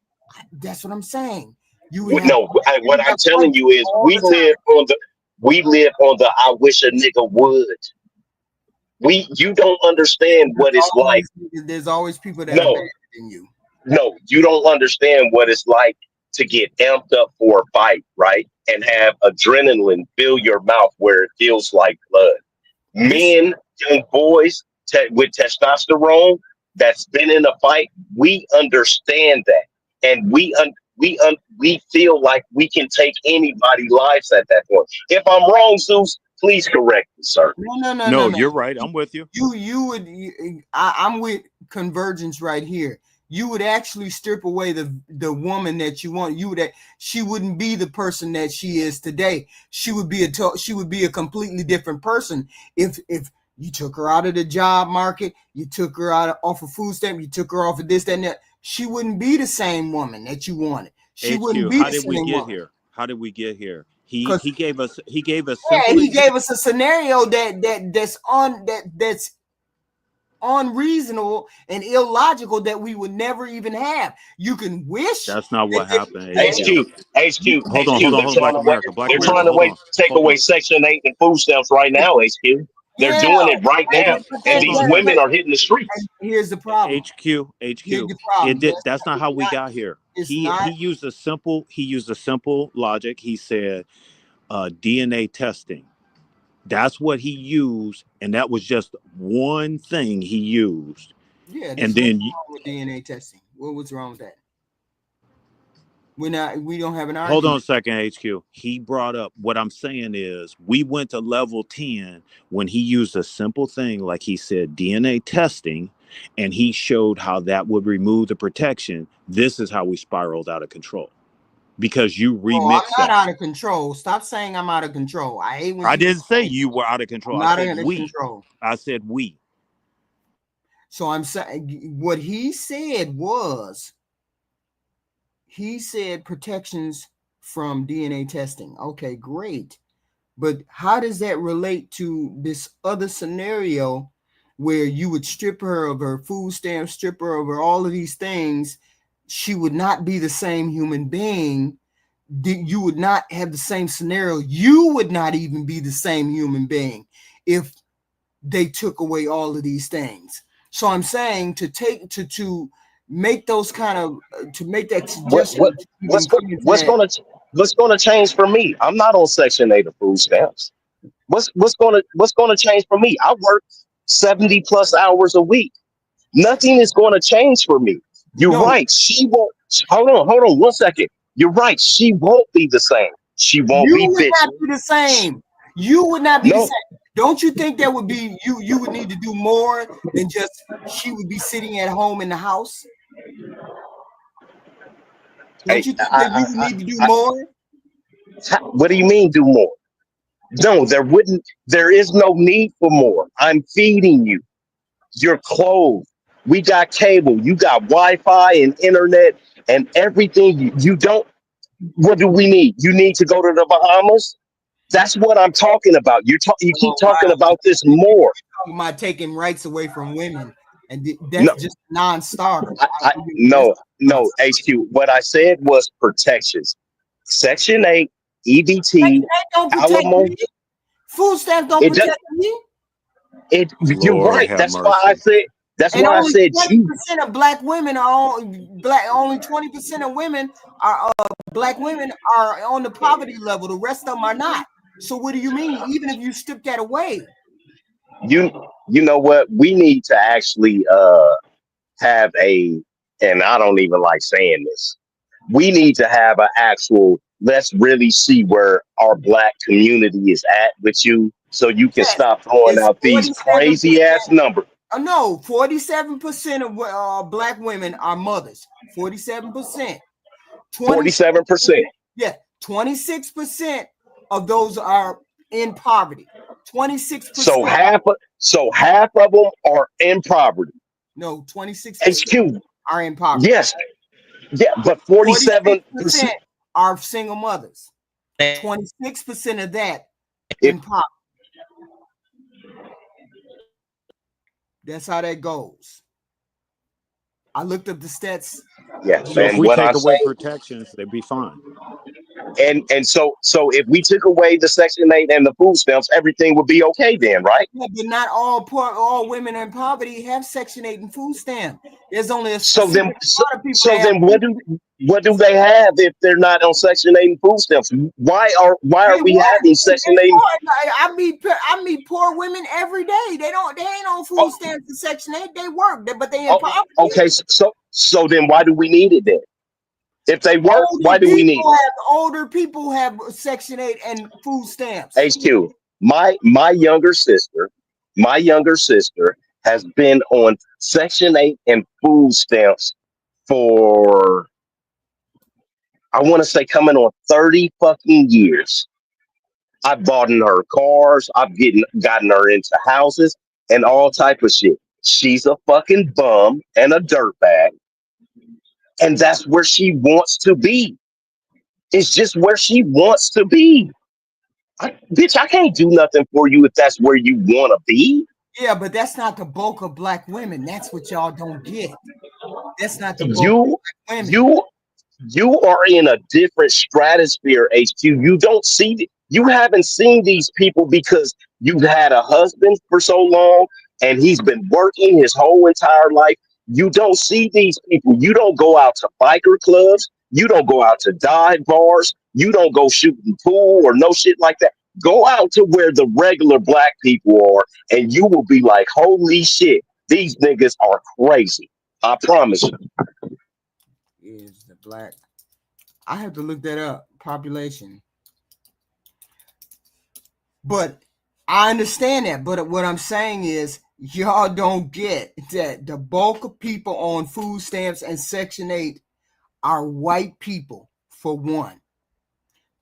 That's what I'm saying. What I'm telling you is we live on the I wish a nigga would. You don't understand what it's like. There's always people that are better than you. No, you don't understand what it's like to get amped up for a fight, right? And have adrenaline fill your mouth where it feels like blood. Men, young boys with testosterone that's been in a fight, we understand that. And we feel like we can take anybody's lives at that point. If I'm wrong, Zeus, please correct me, sir. No, you're right. I'm with you. I'm with Convergence right here. You would actually strip away the woman that you want. She wouldn't be the person that she is today. She would be a completely different person if you took her out of the job market, you took her off of food stamp, you took her off of this, that, and that. She wouldn't be the same woman that you wanted. She wouldn't be the same woman. How did we get here? He gave us he gave us a scenario that's unreasonable and illogical that we would never even have. You can wish. That's not what happened. HQ, Hold on, They're trying Black to America, wait, hold on, take hold away on. Section 8 and food stamps right now, HQ. They're Yeah, doing it right now, and these on. women are hitting the streets. here's the problem. HQ. Here's the problem. It did. That's not how we got here. It's He not. used a simple logic. He said DNA testing. That's what he used, and that was just one thing he used. Yeah, And there's then nothing wrong with DNA testing. What's wrong with that? We don't have an argument. hold on a second, HQ. He brought up what I'm saying is we went to level 10 when he used a simple thing like he said DNA testing, and he showed how that would remove the protection. This is how we spiraled out of control. Because you remix I'm not out of control. Stop saying I'm out of control. I hate when I didn't say you were out of control. I'm I not said out we. of control. I said we. So I'm saying what he said was he said protections from DNA testing. Okay, great. But how does that relate to this other scenario where you would strip her of her food stamps, strip her of her all of these things? She would not be the same human being. You would not have the same scenario. You would not even be the same human being if they took away all of these things. So I'm saying to make those kind of to make that suggestion. What's gonna change for me? I'm not on Section 8 of food stamps. What's gonna change for me? I work 70 plus hours a week. Nothing is going to change for me. You're right. She won't. Hold on 1 second. You're right. She won't be the same. She won't be bitching. Not be the same. You would not be the same. Don't you think that would be you? You would need to do more than just she would be sitting at home in the house. Don't you think that you would need to do more? What do you mean do more? No, there is no need for more. I'm feeding you. You're clothed. We got cable. You got Wi-Fi and internet and everything. You don't. What do we need? You need to go to the Bahamas. That's what I'm talking about. You keep talking about this more. Talking about taking rights away from women, and that's just non-starter. No, HQ. What I said was protections. Section 8, EBT, alimony. Food stamps don't protect me. You're right. That's why I said. That's why I said 20% of black women are only 20% of women are black women are on the poverty level. The rest of them are not. So what do you mean? Even if you strip that away, you know what? We need to actually have and I don't even like saying this. We need to have an actual. Let's really see where our black community is at with you, so you can stop throwing out these crazy ass numbers. No, 47% of black women are mothers. 47%. 47%. Yeah, 26% of those are in poverty. 26%. So half of them are in poverty. No, 26% are in poverty. Yes. Yeah, but 47% are single mothers. 26% of that in poverty. That's how that goes. I looked up the stats. Yeah, so if we take away protections, they'd be fine. And so if we took away the Section 8 and the food stamps, everything would be okay then, right? Yeah, but not all women in poverty have Section 8 and food stamp. There's only a so then what do they have if they're not on Section 8 and food stamps? Why are we having Section 8? I meet poor women every day. They ain't on food stamps and Section 8. They work, but they in poverty. Okay, so then why do we need it then? If they work, why do we need it? Older people have Section 8 and food stamps. HQ, my younger sister has been on Section 8 and food stamps for, I want to say, coming on 30 fucking years. I've bought in her cars. I've gotten her into houses and all type of shit. She's a fucking bum and a dirtbag. And that's where she wants to be. It's just where she wants to be. Bitch, I can't do nothing for you if that's where you want to be. Yeah, but that's not the bulk of black women. That's what y'all don't get. That's not the bulk of You black women. you are in a different stratosphere, HQ. You don't see you haven't seen these people because you've had a husband for so long and he's been working his whole entire life. You don't see these people. You don't go out to biker clubs. You don't go out to dive bars. You don't go shooting pool or no shit like that. Go out to where the regular black people are, and you will be like, holy shit, these niggas are crazy. I promise you. Is the black? I have to look that up. Population. But I understand that. But what I'm saying is, y'all don't get that the bulk of people on food stamps and Section 8 are white people, for one.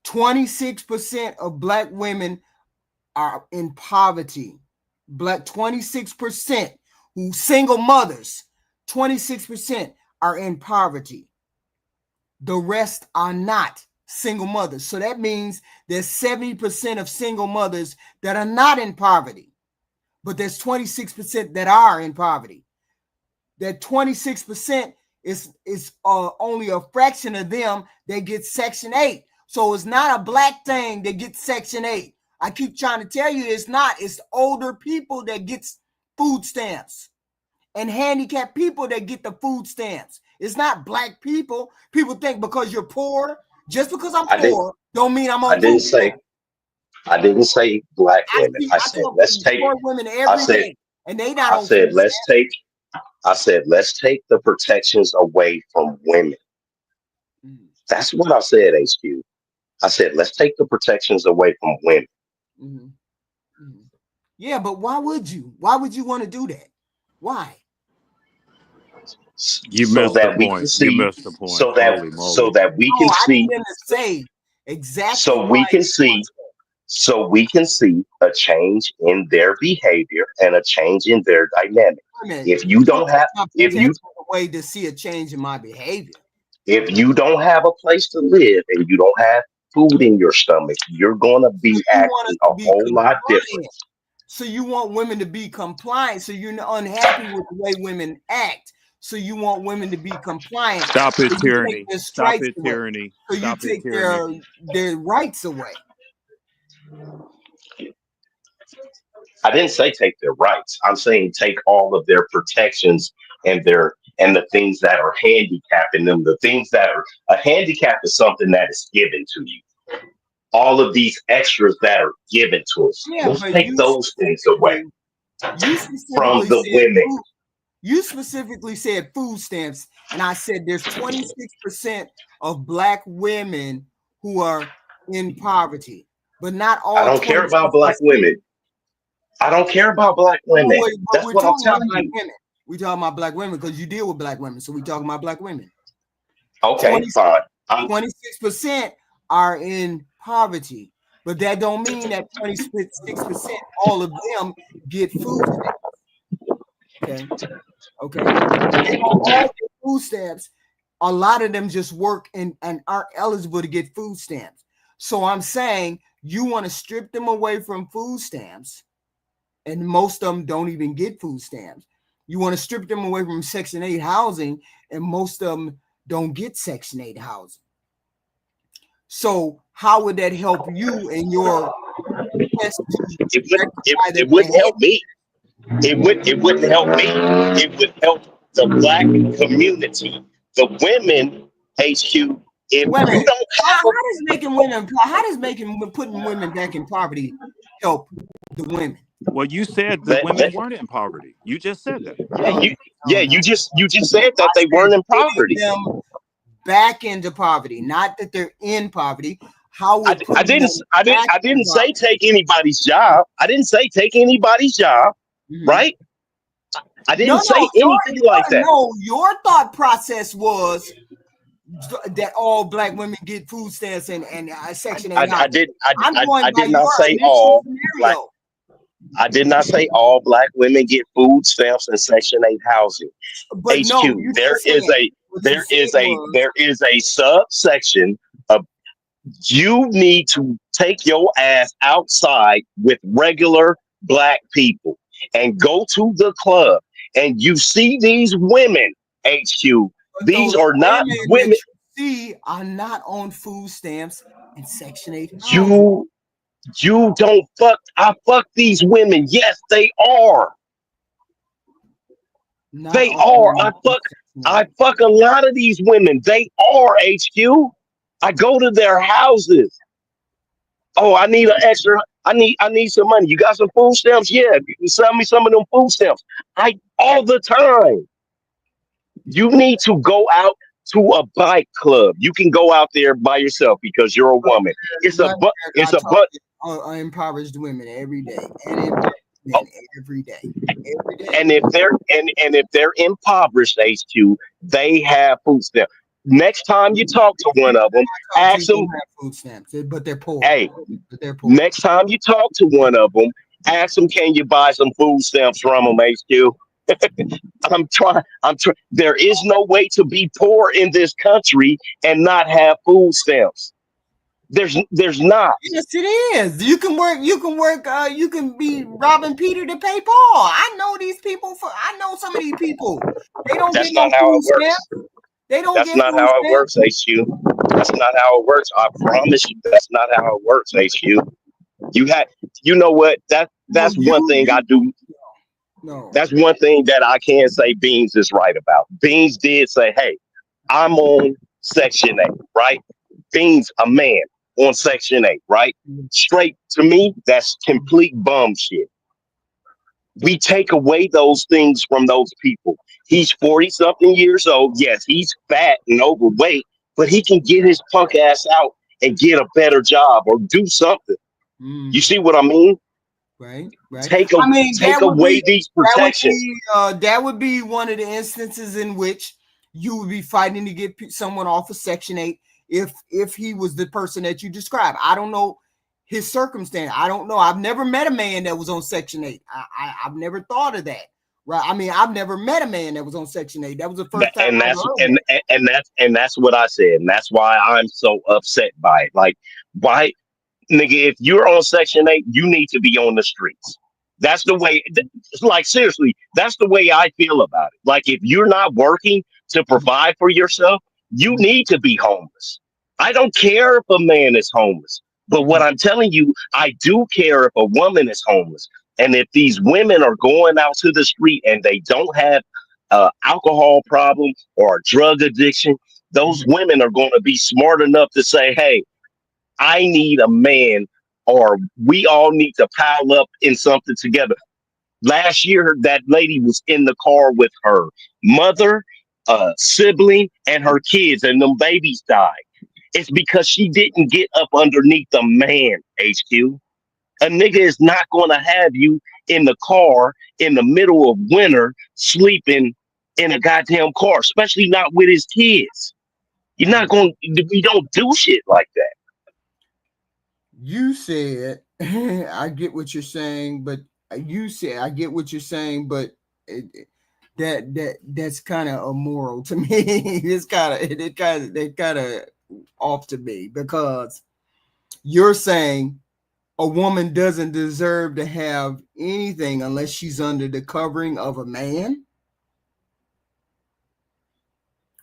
26% of black women are in poverty. Black 26% who single mothers, 26% are in poverty. The rest are not single mothers. So that means there's 70% of single mothers that are not in poverty, but there's 26% that are in poverty. That 26% is only a fraction of them that get Section 8. So it's not a black thing that gets Section 8. I keep trying to tell you it's not. It's older people that gets food stamps and handicapped people that get the food stamps. It's not black people. People think because you're poor, just because I'm poor, don't mean I'm on food stamps. I didn't say black women. I said let's take women every day, and they not. I said let's take the protections away from women. That's what I said, HQ. I said let's take the protections away from women. Mm-hmm. Mm-hmm. Yeah, but why would you? Why would you want to do that? Why? You missed the point. You missed the point. So that we can see. I didn't say exactly. So we can see a change in their behavior and a change in their dynamic. If you don't have, way to see a change in my behavior. If you don't have a place to live and you don't have food in your stomach, you're gonna be acting a whole lot different. So you want women to be compliant. So you're unhappy with the way women act. So you want women to be compliant. Stop it, tyranny. Stop it, tyranny. So you take their rights away. I didn't say take their rights. I'm saying take all of their protections and the things that are handicapping them. The things that are a handicap is something that is given to you. All of these extras that are given to us. Yeah, let's take those things away from the women. You specifically said food stamps, and I said there's 26% of black women who are in poverty, but not all. I don't care about black women. I don't care about black women. That's what I'm telling you. We're talking about black women because you deal with black women, so we're talking about black women. Okay, fine. 26% are in poverty, but that don't mean that 26% all of them get food stamps. Okay. They don't all get food stamps. A lot of them just work and aren't eligible to get food stamps. So I'm saying you want to strip them away from food stamps, and most of them don't even get food stamps. You want to strip them away from Section 8 housing, and most of them don't get Section 8 housing. So how would that help you in your quest to it wouldn't help me. It wouldn't help me. It would help the black community, the women. HQ. If Women, you don't have how does putting women back in poverty help the women? Well, you said the women weren't in poverty. You just said that. You just said that they weren't in poverty. Them back into poverty, not that they're in poverty. I didn't say take anybody's job. I didn't say take anybody's job, right? I didn't say anything like that. No, your thought process was that all black women get food stamps and Section 8. I did not say all black. I did not say all black women get food stamps and Section 8 housing. But HQ, no, there is a subsection of you need to take your ass outside with regular black people. and go to the club and you see these women, HQ, But these those are not women that women. you see are not on food stamps and Section 8 housing. You don't fuck. I fuck these women. Yes, they are. Not They all are. on Section 8. I fuck a lot of these women. They are, HQ. I go to their houses. Oh, I need an extra. I need some money. You got some food stamps? Yeah, you can sell me some of them food stamps. I all the time. You need to go out to a bike club. You can go out there by yourself because you're a woman. It's a Black but. America, It's I a talk but. to impoverished women every day and impoverished men every day. Every day. And if they're impoverished, HQ, they have food stamps. Next time you talk to one of them, ask them, Don't have food stamps, but they're poor. hey, But they're poor. next time you talk to one of them, ask them, can you buy some food stamps from them, HQ? I'm trying. There is no way to be poor in this country and not have food stamps. There's not. Yes, it is. You can work. You can work. You can be robbing Peter to pay Paul. I know these people. I know some of these people. They don't get That's no not how food it works. stamps. They don't That's get not food how it stamps. works, HQ. That's not how it works. I promise you, that's not how it works, HQ. You had, you know what? That's one thing I do. No. That's one thing that I can say Beans is right about. Beans did say, hey, I'm on Section 8, right? Beans, a man on Section 8, right? Straight to me, that's complete bum shit. We take away those things from those people. He's 40 something years old. Yes, he's fat and overweight, but he can get his punk ass out and get a better job or do something. You see what I mean? Right. Take that would away be these protections. that would be one of the instances in which you would be fighting to get someone off of Section 8 if he was the person that you described. I don't know his circumstance. I don't know. I've never met a man that was on Section 8. I've never thought of that. Right. I mean, I've never met a man that was on Section 8. That was the first time. And that's what I said. And that's why I'm so upset by it. Like, why, nigga, if you're on Section 8, you need to be on the streets. That's the way, like, seriously, that's the way I feel about it. Like, if you're not working to provide for yourself, you need to be homeless. I don't care if a man is homeless. But what I'm telling you, I do care if a woman is homeless. And if these women are going out to the street and they don't have alcohol problem or a drug addiction, those women are going to be smart enough to say, hey, I need a man, or we all need to pile up in something together. Last year, that lady was in the car with her mother, sibling, and her kids, and them babies died. It's because she didn't get up underneath the man, HQ. A nigga is not going to have you in the car in the middle of winter sleeping in a goddamn car, especially not with his kids. You're not going to, we don't do shit like that. You said, I get what you're saying, but you said, I get what you're saying, but that's kind of immoral to me. It's kind of off to me because you're saying a woman doesn't deserve to have anything unless she's under the covering of a man,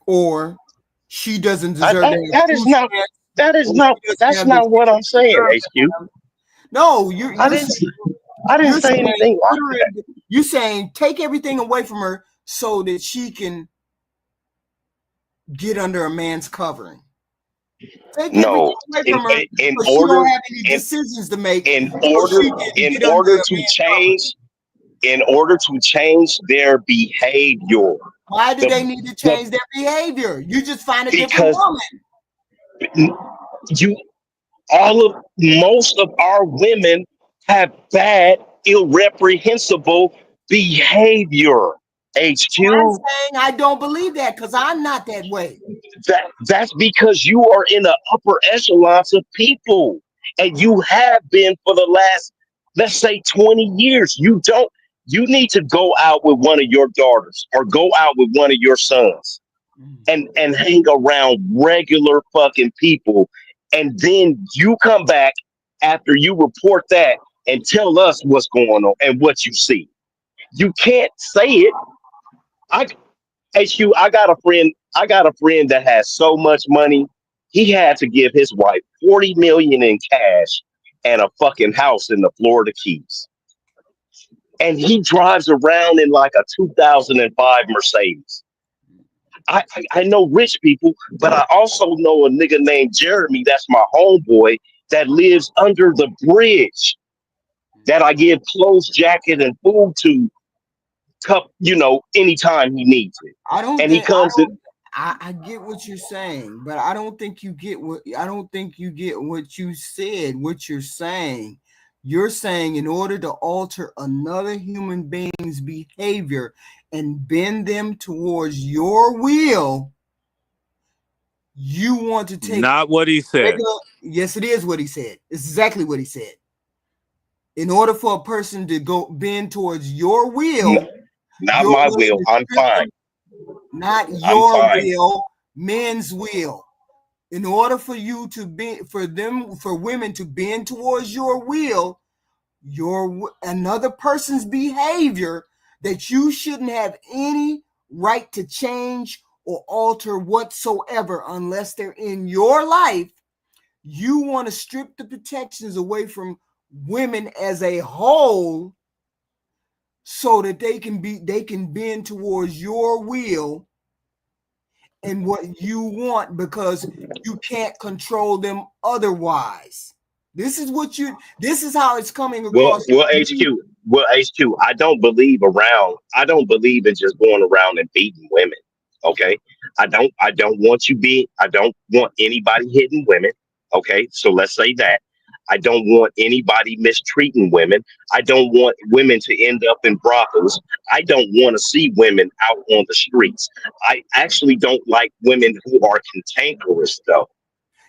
or she doesn't deserve to have That's not what I'm saying, HQ. No, I didn't say anything like that. You're saying take everything away from her so that she can get under a man's covering. Take No, everything away from her in so order, she don't have any decisions to make. in order to change their behavior. Why do they need to change their behavior? You just find a different woman. Most of our women have bad, irreprehensible behavior. HQ. I'm saying I don't believe that because I'm not that way. That's because you are in the upper echelons of people, and you have been for the last, let's say, 20 years. You need to go out with one of your daughters or go out with one of your sons and hang around regular fucking people. And then you come back after you report that and tell us what's going on and what you see. You can't say it. I HQ, I got a friend that has so much money. He had to give his wife 40 million in cash and a fucking house in the Florida Keys. And he drives around in like a 2005 Mercedes. I know rich people, but I also know a nigga named Jeremy, that's my homeboy, that lives under the bridge, that I give clothes, jacket, and food to anytime he needs it. I don't And he think I comes in. I get what you're saying, but I don't think you get what you said, what you're saying. You're saying in order to alter another human being's behavior and bend them towards your will, you want to take Not what he said. Yes, it is what he said. It's exactly what he said. In order for a person to go bend towards your will, Not my will. I'm fine. Not your will, men's will. In order for you to be, for women to bend towards your will, another person's behavior that you shouldn't have any right to change or alter whatsoever unless they're in your life. You want to strip the protections away from women as a whole so that they can bend towards your will and what you want because you can't control them otherwise. This is how it's coming across. Well, HQ, I don't believe in just going around and beating women. Okay. I don't want anybody hitting women. Okay. So let's say that. I don't want anybody mistreating women. I don't want women to end up in brothels. I don't want to see women out on the streets. I actually don't like women who are cantankerous, though.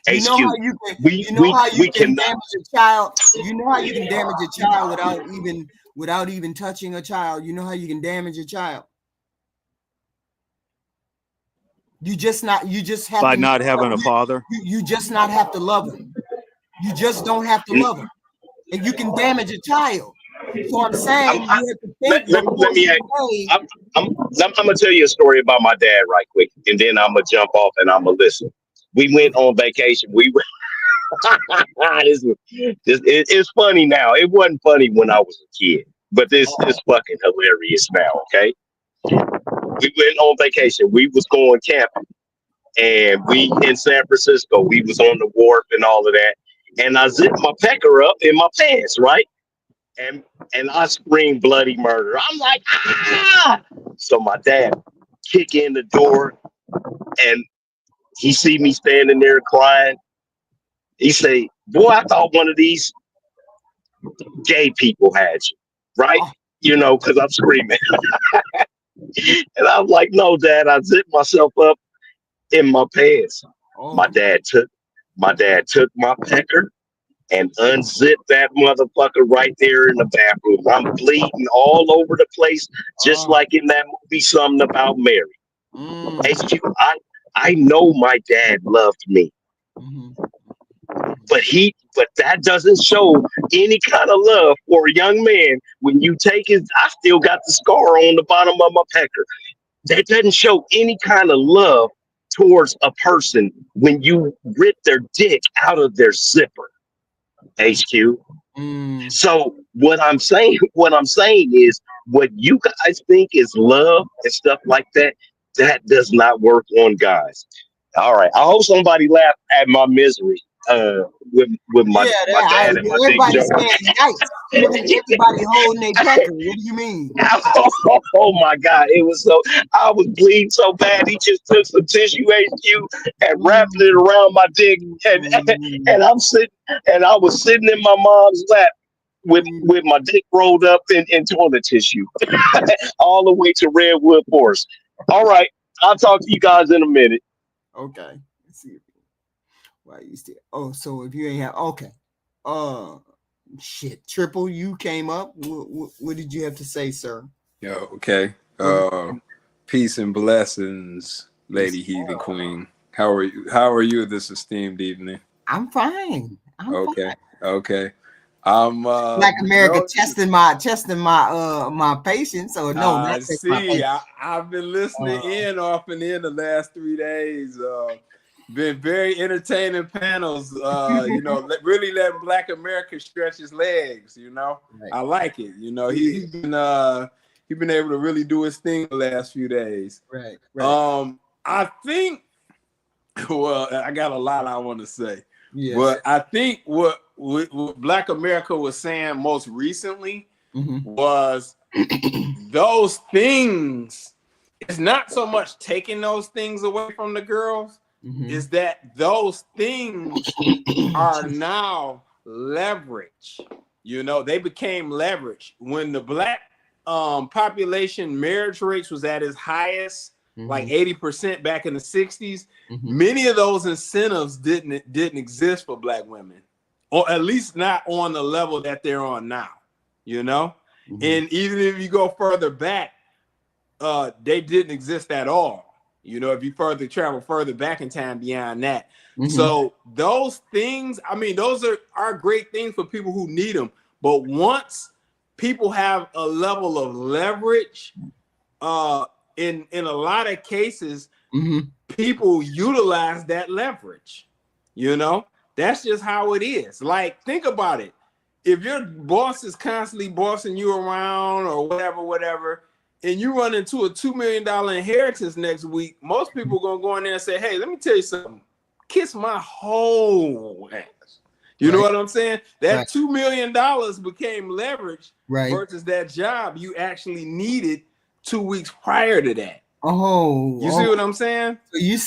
You know how you can damage a child. You know how you can damage a child without even touching a child. You know how you can damage a child. You just have by to not having a father. You just not have to love them. You just don't have to love them, and you can damage a child. So I'm saying you have to think. I'm gonna tell you a story about my dad right quick, and then I'm gonna jump off and I'm gonna listen. We went on vacation. We were. It's funny now. It wasn't funny when I was a kid, but this is fucking hilarious now. Okay, we went on vacation. We was going camping, and we in San Francisco. We was on the wharf and all of that. And I zipped my pecker up in my pants, right? And I screamed bloody murder. I'm like, ah! So my dad kick in the door, and he see me standing there crying. He say, boy, I thought one of these gay people had you, right? Because I'm screaming. And I'm like, no, Dad, I zipped myself up in my pants. My dad took my pecker and unzipped that motherfucker right there in the bathroom. I'm bleeding all over the place, just like in that movie, Something About Mary. HQ, I know my dad loved me. But that doesn't show any kind of love for a young man when you take I still got the scar on the bottom of my pecker. That doesn't show any kind of love towards a person when you rip their dick out of their zipper. HQ. So what I'm saying is what you guys think is love and stuff like that, that does not work on guys. All right. I hope somebody laughed at my misery with my dad and my everybody's saying nice. Everybody holding their pecker. What do you mean? Oh my God. I was bleeding so bad. He just took some tissue HQ and wrapped it around my dick. And I was sitting in my mom's lap with my dick rolled up in toilet tissue all the way to Redwood Forest. All right. I'll talk to you guys in a minute. Okay. Let's see. Why you still? Oh, so if you ain't have shit, Triple, you came up. What did you have to say, sir? Yo, okay. Peace and blessings, Lady Heathen Queen. How are you this esteemed evening? I'm fine. Okay. I'm Black America testing my my patience. Or no, not testing my patience. I've been listening in off and in the last 3 days. Been very entertaining panels. Really letting Black America stretch his legs. Right. I like it. He's been able to really do his thing the last few days. Right. I think. Well, I got a lot I want to say, yes. But I think what Black America was saying most recently was those things. It's not so much taking those things away from the girls, is that those things are now leverage. They became leverage when the Black population marriage rates was at its highest. Like 80% back in the 60s. Many of those incentives didn't exist for Black women, or at least not on the level that they're on now. And even if you go further back, they didn't exist at all. If you travel further back in time beyond that. So those things, those are great things for people who need them. But once people have a level of leverage, in a lot of cases, people utilize that leverage. That's just how it is. Like, think about it. If your boss is constantly bossing you around or whatever, and you run into a $2 million inheritance next week, most people are gonna go in there and say, "Hey, let me tell you something. Kiss my whole ass." You know what I'm saying? That $2 million became leverage versus that job you actually needed 2 weeks prior to that. You see what I'm saying? So you're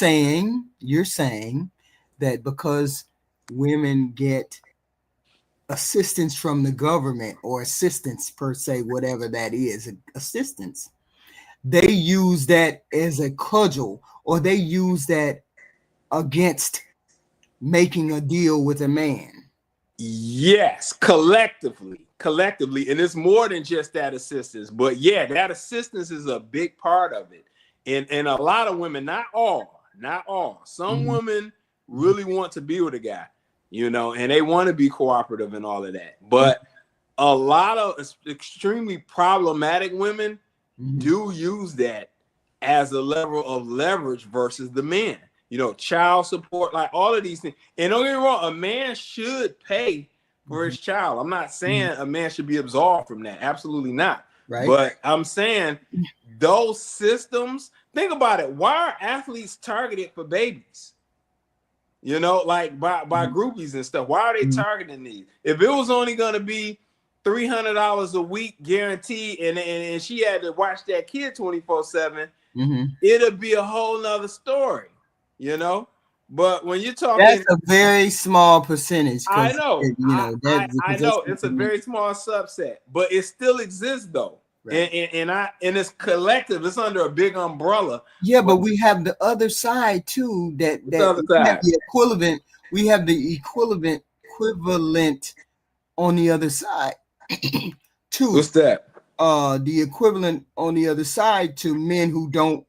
saying that because women get assistance from the government, or assistance per se, whatever that is, assistance, they use that as a cudgel, or they use that against making a deal with a man. Yes, collectively, and it's more than just that assistance. But yeah, that assistance is a big part of it. And a lot of women, not all. Some women really want to be with a guy, and they want to be cooperative and all of that. But a lot of extremely problematic women do use that as a level of leverage versus the men. Child support, like all of these things. And don't get me wrong, a man should pay for his child. I'm not saying a man should be absolved from that. Absolutely not. Right. But I'm saying those systems, think about it. Why are athletes targeted for babies? Like by groupies and stuff. Why are they targeting these? If it was only going to be $300 a week guaranteed, and she had to watch that kid 24/7, it'll be a whole nother story. But when you're talking, that's a very small percentage. I know. I know it's a very small subset, but it still exists though. Right. And it's collective. It's under a big umbrella. Yeah, but we have the other side too. That we have the equivalent. We have the equivalent on the other side too. What's that? The equivalent on the other side to men who don't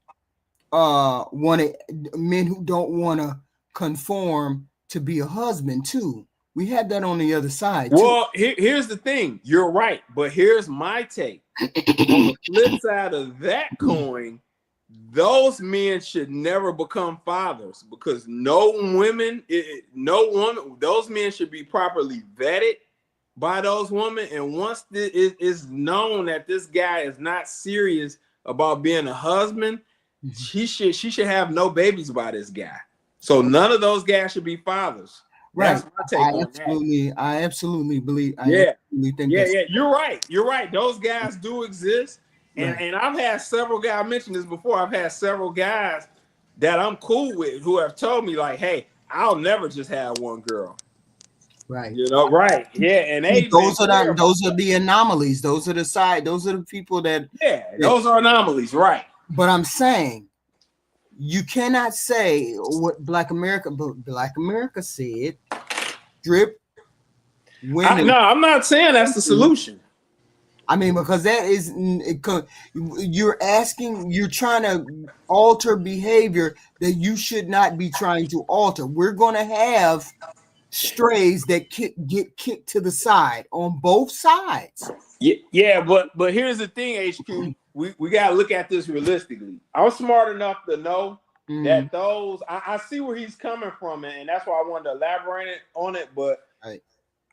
want to conform to be a husband too. We have that on the other side. Well, here's the thing. You're right, but here's my take. On the flip side of that coin, those men should never become fathers, because those men should be properly vetted by those women. And once it is known that this guy is not serious about being a husband, she should have no babies by this guy. So none of those guys should be fathers. Right. I absolutely believe. You're right. Those guys do exist. And I've had several guys, I mentioned this before, I've had several guys that I'm cool with who have told me, like, hey, I'll never just have one girl. Right. Right. Yeah. And those are the anomalies. Those are the people that those are anomalies, right. But I'm saying you cannot say what Black America said. Strip women. No, I'm not saying that's the solution. Because that is, you're trying to alter behavior that you should not be trying to alter. We're going to have strays that get kicked to the side on both sides. Yeah, but here's the thing, HQ. We gotta look at this realistically. I'm smart enough to know that those I see where he's coming from, and that's why I wanted to elaborate on it. But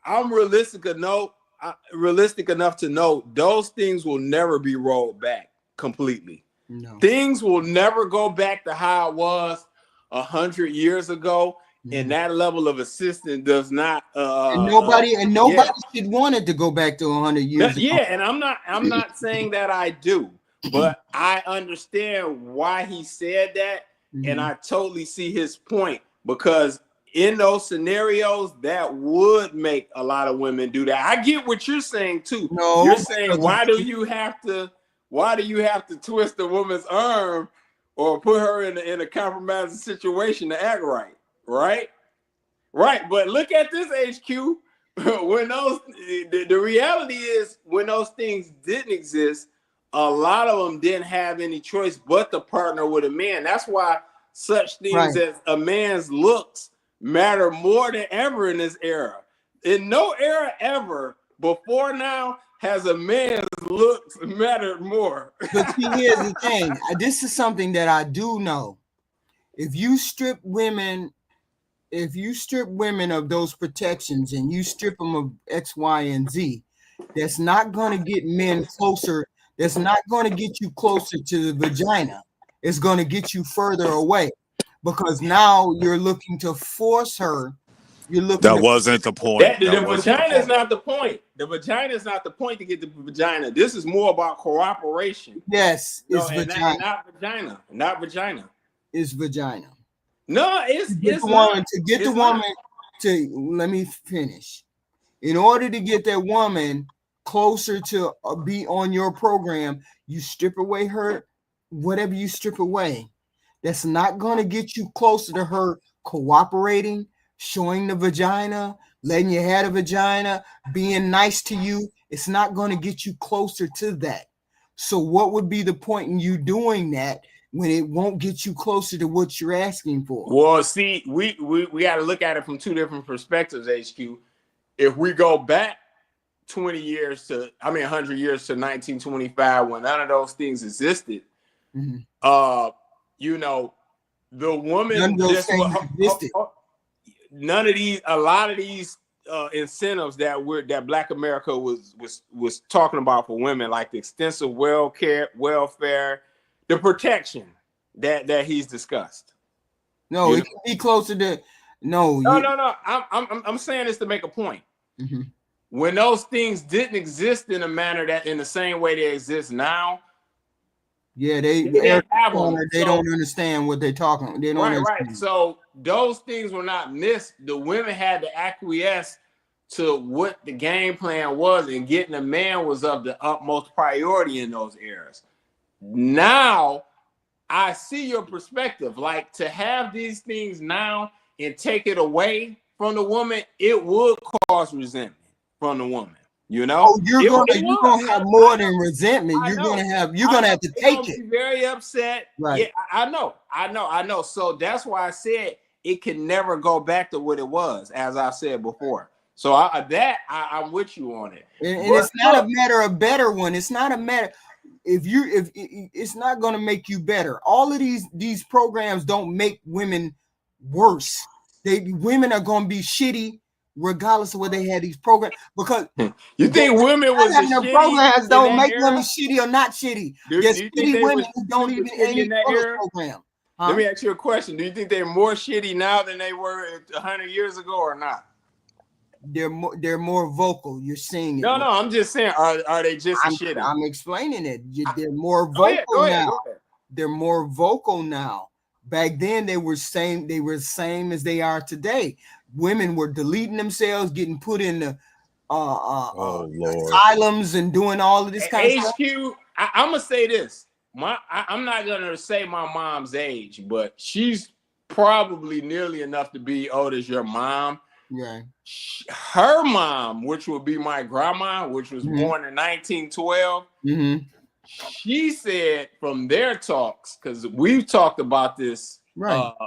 I'm realistic enough to know those things will never be rolled back completely. No. Things will never go back to how it was 100 years ago. And that level of assistance does not. And nobody should want it to go back to 100 years ago. Yeah, and I'm not saying that I do, but I understand why he said that, and I totally see his point, because in those scenarios that would make a lot of women do that. I get what you're saying too. No, you're saying why do you have to twist a woman's arm or put her in a compromising situation to act right? Right. But look at this, HQ. When the reality is, when those things didn't exist, a lot of them didn't have any choice but to partner with a man. That's why such things as a man's looks matter more than ever in this era. In no era ever before now has a man's looks mattered more. But see, here's the thing. This is something that I do know. If you strip women of those protections and you strip them of X, Y, and Z, that's not going to get men closer. That's not going to get you closer to the vagina. It's going to get you further away, because now you're looking to force her. That wasn't the point. The vagina is not the point. The vagina is not the point to get the vagina. This is more about cooperation. Yes, it's vagina. Not vagina. It's vagina. No, it's the woman to let me finish. In order to get that woman closer to be on your program, you strip away her, whatever you strip away. That's not going to get you closer to her cooperating, showing the vagina, letting you have a vagina, being nice to you. It's not going to get you closer to that. So what would be the point in you doing that when it won't get you closer to what you're asking for? Well, see, we got to look at it from two different perspectives, HQ. If we go back 100 years to 1925, when none of those things existed, the woman a lot of these incentives that Black America was talking about for women, like the extensive welfare, the protection that he's discussed. No, it can be closer to no. I'm saying this to make a point. When those things didn't exist in a manner that in the same way they exist now. Yeah, they don't understand what they're talking. They don't understand. Right. So those things were not missed. The women had to acquiesce to what the game plan was, and getting a man was of the utmost priority in those eras. Now, I see your perspective. Like, to have these things now and take it away from the woman, it would cause resentment from the woman. You're gonna have more than resentment. You're gonna have to take it. Be very upset. Right. Yeah, I know. So that's why I said it can never go back to what it was, as I said before. So I'm with you on it. And it's not a matter of better one. It's not a matter if it's not gonna make you better. All of these programs don't make women worse. Women are gonna be shitty regardless of whether they had these programs, because you think women was shitty programs don't make women shitty or not shitty. There's shitty women who don't even in that program. Let me ask you a question. Do you think they're more shitty now than they were 100 years ago or not? They're more vocal. You're seeing it. No, I'm just saying, are they just shitty? I'm explaining it. They're more vocal now. Go ahead. They're more vocal now. Back then they were the same as they are today. Women were deleting themselves, getting put in the asylums and doing all of this kind of stuff. I'm gonna say this. I'm not gonna say my mom's age, but she's probably nearly enough to be old as your mom. Yeah. Her mom, which would be my grandma, which was born in 1912, she said from their talks, because we've talked about this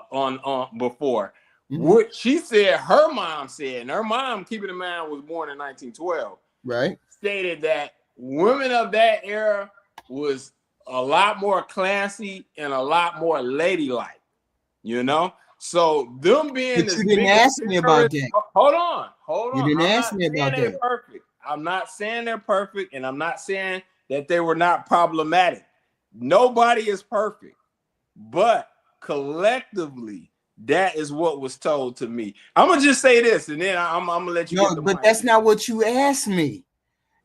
on before. What she said, her mom said, and her mom, keeping in mind, was born in 1912. Right. Stated that women of that era was a lot more classy and a lot more ladylike, you know? So them being But this you didn't big ask me about that. hold on. You didn't I'm ask not me about saying they're that. perfect. I'm not saying they're perfect, and I'm not saying that they were not problematic. Nobody is perfect, but collectively, that is what was told to me. I'm gonna just say this, and then I'm gonna let you get the but mic. that's not what you asked me.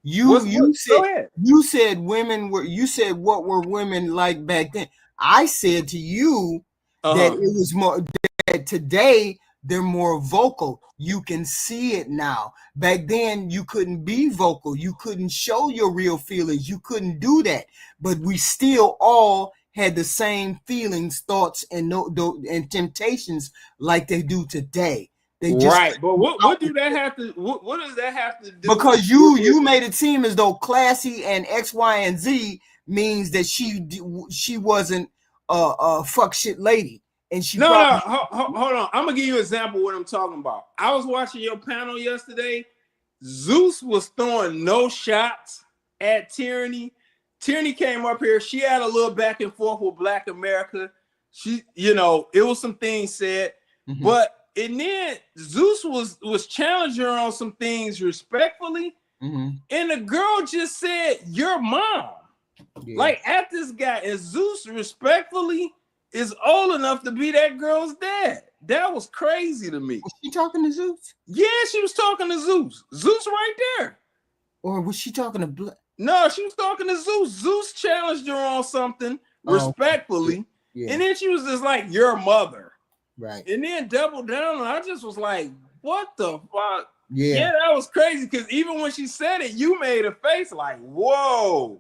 Go ahead. You said what were women like back then? I said to you that it was more that today they're more vocal. You can see it now. Back then you couldn't be vocal. You couldn't show your real feelings. You couldn't do that. But we still all had the same feelings, thoughts, and temptations like they do today. They just right, but what do that have to? What does that have to do? Because you made it seem as though classy and X, Y, and Z means that she wasn't a fuck shit lady, and she no. probably Hold on. I'm gonna give you an example of what I'm talking about. I was watching your panel yesterday. Zeus was throwing no shots at Tyranny. Tyranny came up here. She had a little back and forth with Black America. She, it was some things said, but. And then Zeus was challenging her on some things respectfully, and the girl just said, "Your mom." Yeah. Like at this guy, and Zeus respectfully is old enough to be that girl's dad. That was crazy to me. Was she talking to Zeus? Yeah, she was talking to Zeus. Zeus right there. Or was she talking to No, she was talking to Zeus. Zeus challenged her on something respectfully, and then she was just like, "Your mother." Right. And then double down, and I just was like, what the fuck? Yeah, that was crazy. Because even when she said it, you made a face like, whoa,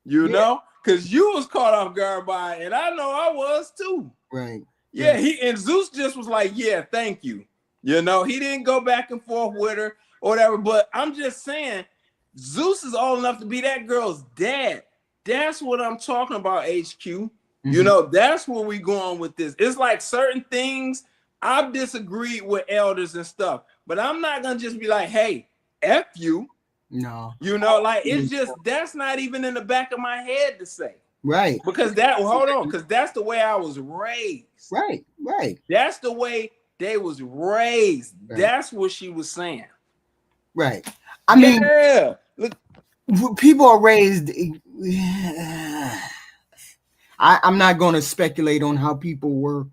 you know? Because you was caught off guard by it, and I know I was too. Right. Yeah, and Zeus just was like, yeah, thank you. He didn't go back and forth with her or whatever. But I'm just saying, Zeus is old enough to be that girl's dad. That's what I'm talking about, HQ. That's where we going with this. It's like certain things I've disagreed with elders and stuff, but I'm not gonna just be like, hey, F you. No. It's just that's not even in the back of my head to say. Right. Because that's the way I was raised. Right. That's the way they was raised. Right. That's what she was saying. Right. I mean, look, people are raised. I'm not going to speculate on how people were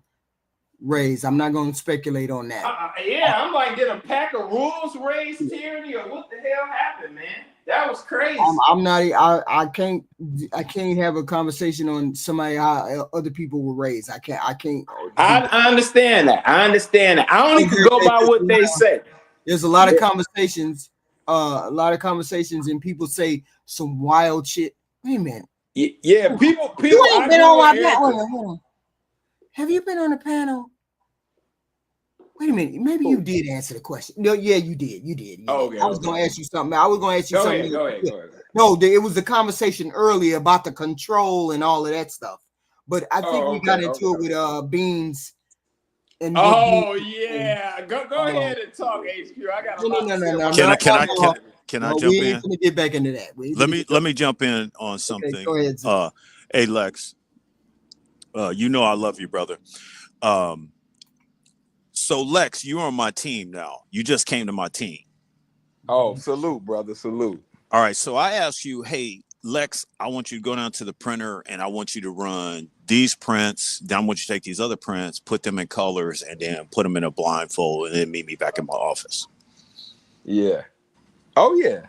raised. I'm not going to speculate on that. I'm like, did a pack of rules raise Tyranny, or what the hell happened, man? That was crazy. I'm not. I can't have a conversation on somebody how other people were raised. I can't. I understand that. I only can go by what they say. There's a lot of conversations. And people say some wild shit. Wait a minute. Yeah, people. You ain't been on my panel. Hold on. Have you been on a panel? Wait a minute. Maybe you did answer the question. No, yeah, you did. Okay. I was going to ask you something. Go ahead. No, it was the conversation earlier about the control and all of that stuff. But I think we got into it with Beans. And yeah. Go ahead and talk, HQ. I got a lot to say. Can I jump in? Let me get back into that. Let me jump in on something. Okay, go ahead. Hey Lex, I love you, brother. So Lex, you're on my team now. You just came to my team. Oh, salute, brother, salute. All right, so I asked you, hey Lex, I want you to go down to the printer and I want you to run these prints. Then I want you to take these other prints, put them in colors, and then put them in a blindfold, and then meet me back in my office. Yeah. Oh yeah.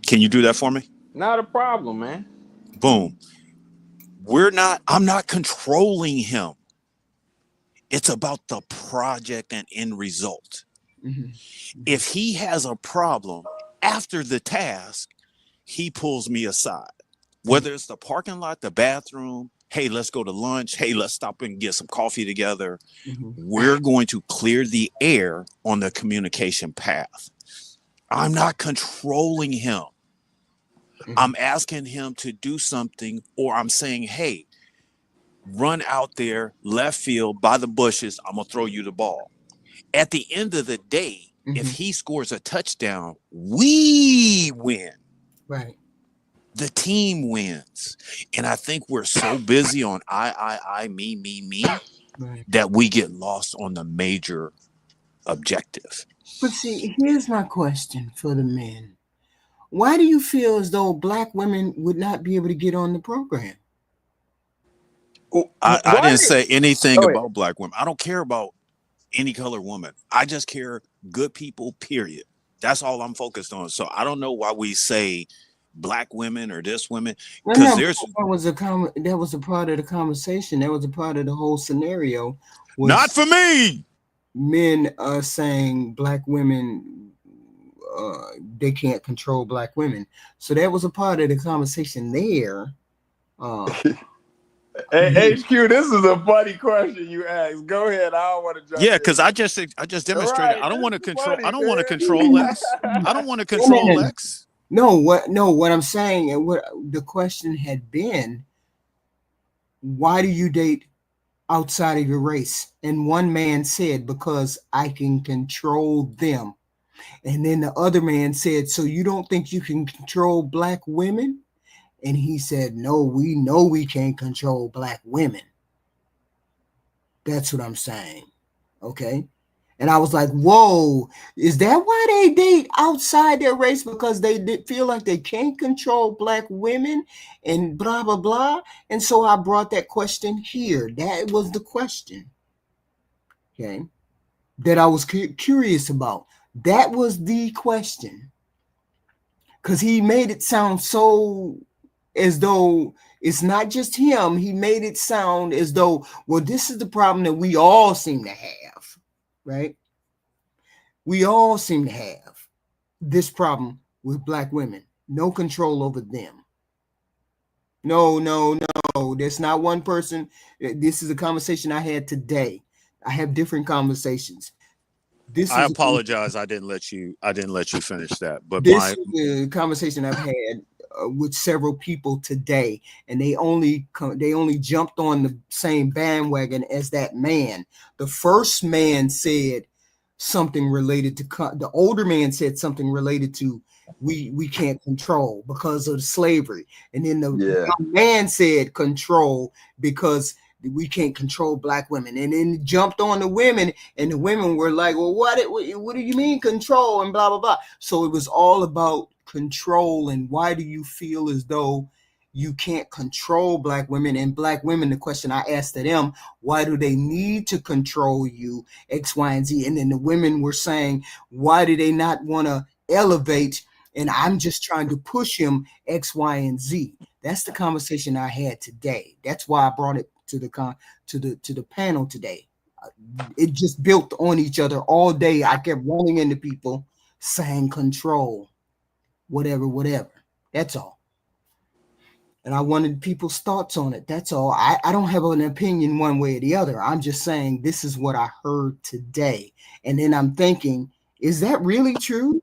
Can you do that for me? Not a problem, man. Boom. I'm not controlling him. It's about the project and end result. Mm-hmm. If he has a problem after the task, he pulls me aside. Whether it's the parking lot, the bathroom, hey, let's go to lunch. Hey, let's stop and get some coffee together. Mm-hmm. We're going to clear the air on the communication path. I'm not controlling him. Mm-hmm. I'm asking him to do something, or I'm saying, hey, run out there, left field by the bushes. I'm going to throw you the ball. At the end of the day, if he scores a touchdown, we win. Right. The team wins. And I think we're so busy on I, me, Right. that we get lost on the major objective. But see, here's my question for the men. Why do you feel as though black women would not be able to get on the program? I didn't say anything about black women. I don't care about any color woman. I just care good people, period. That's all I'm focused on. So I don't know why we say black women or this women, because that was a part of the conversation. That was a part of the whole scenario. Not for me. Men are saying black women, they can't control black women. So that was a part of the conversation there. Hey, HQ, this is a funny question you asked. Go ahead. I don't want to jump. Yeah, because I just demonstrated. Right, I don't want to control. I don't want to control Lex. I don't want to control Lex. No, what I'm saying, and what the question had been, why do you date outside of your race? And one man said, because I can control them. And then the other man said, so you don't think you can control black women? And he said, no, we know we can't control black women. That's what I'm saying. Okay. And I was like, whoa, is that why they date outside their race? Because they feel like they can't control black women and blah, blah, blah. And so I brought that question here. That was the question. Okay. That I was curious about. That was the question. Because he made it sound so as though it's not just him. He made it sound as though, well, this is the problem that we all seem to have. Right? We all seem to have this problem with black women. No control over them. No. There's not one person. This is a conversation I had today. I have different conversations. I apologize. I didn't let you finish that. But this is a conversation I've had with several people today, and they only jumped on the same bandwagon as that man. The first man said something related to the older man said something related to we can't control because of slavery, and then the young man said control because we can't control black women, and then jumped on the women, and the women were like, well, what do you mean control, and blah blah blah. So it was all about control, and why do you feel as though you can't control black women? And black women, the question I asked to them, why do they need to control you, X, Y, and Z? And then the women were saying, why do they not want to elevate? And I'm just trying to push him, X, Y, and Z. That's the conversation I had today. That's why I brought it to the panel today. It just built on each other all day. I kept running into people saying control, whatever. That's all. And I wanted people's thoughts on it. That's all. I don't have an opinion one way or the other. I'm just saying this is what I heard today. And then I'm thinking, is that really true?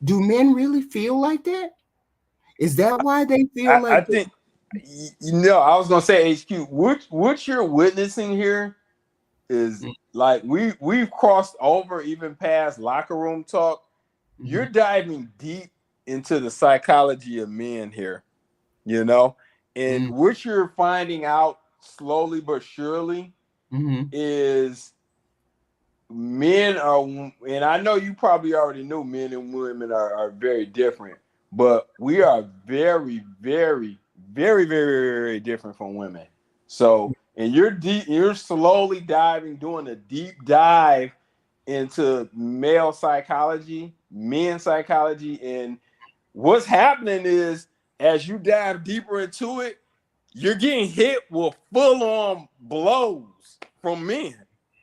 Do men really feel like that? Is that why they feel like I think, I was going to say, HQ, what you're witnessing here is like we've crossed over even past locker room talk. Mm-hmm. You're diving deep into the psychology of men here, and what you're finding out slowly but surely is men are, and I know you probably already knew men and women are very different, but we are very, very, very, very, very different from women. So, and you're slowly doing a deep dive into male psychology, men's psychology, and what's happening is as you dive deeper into it, you're getting hit with full-on blows from men,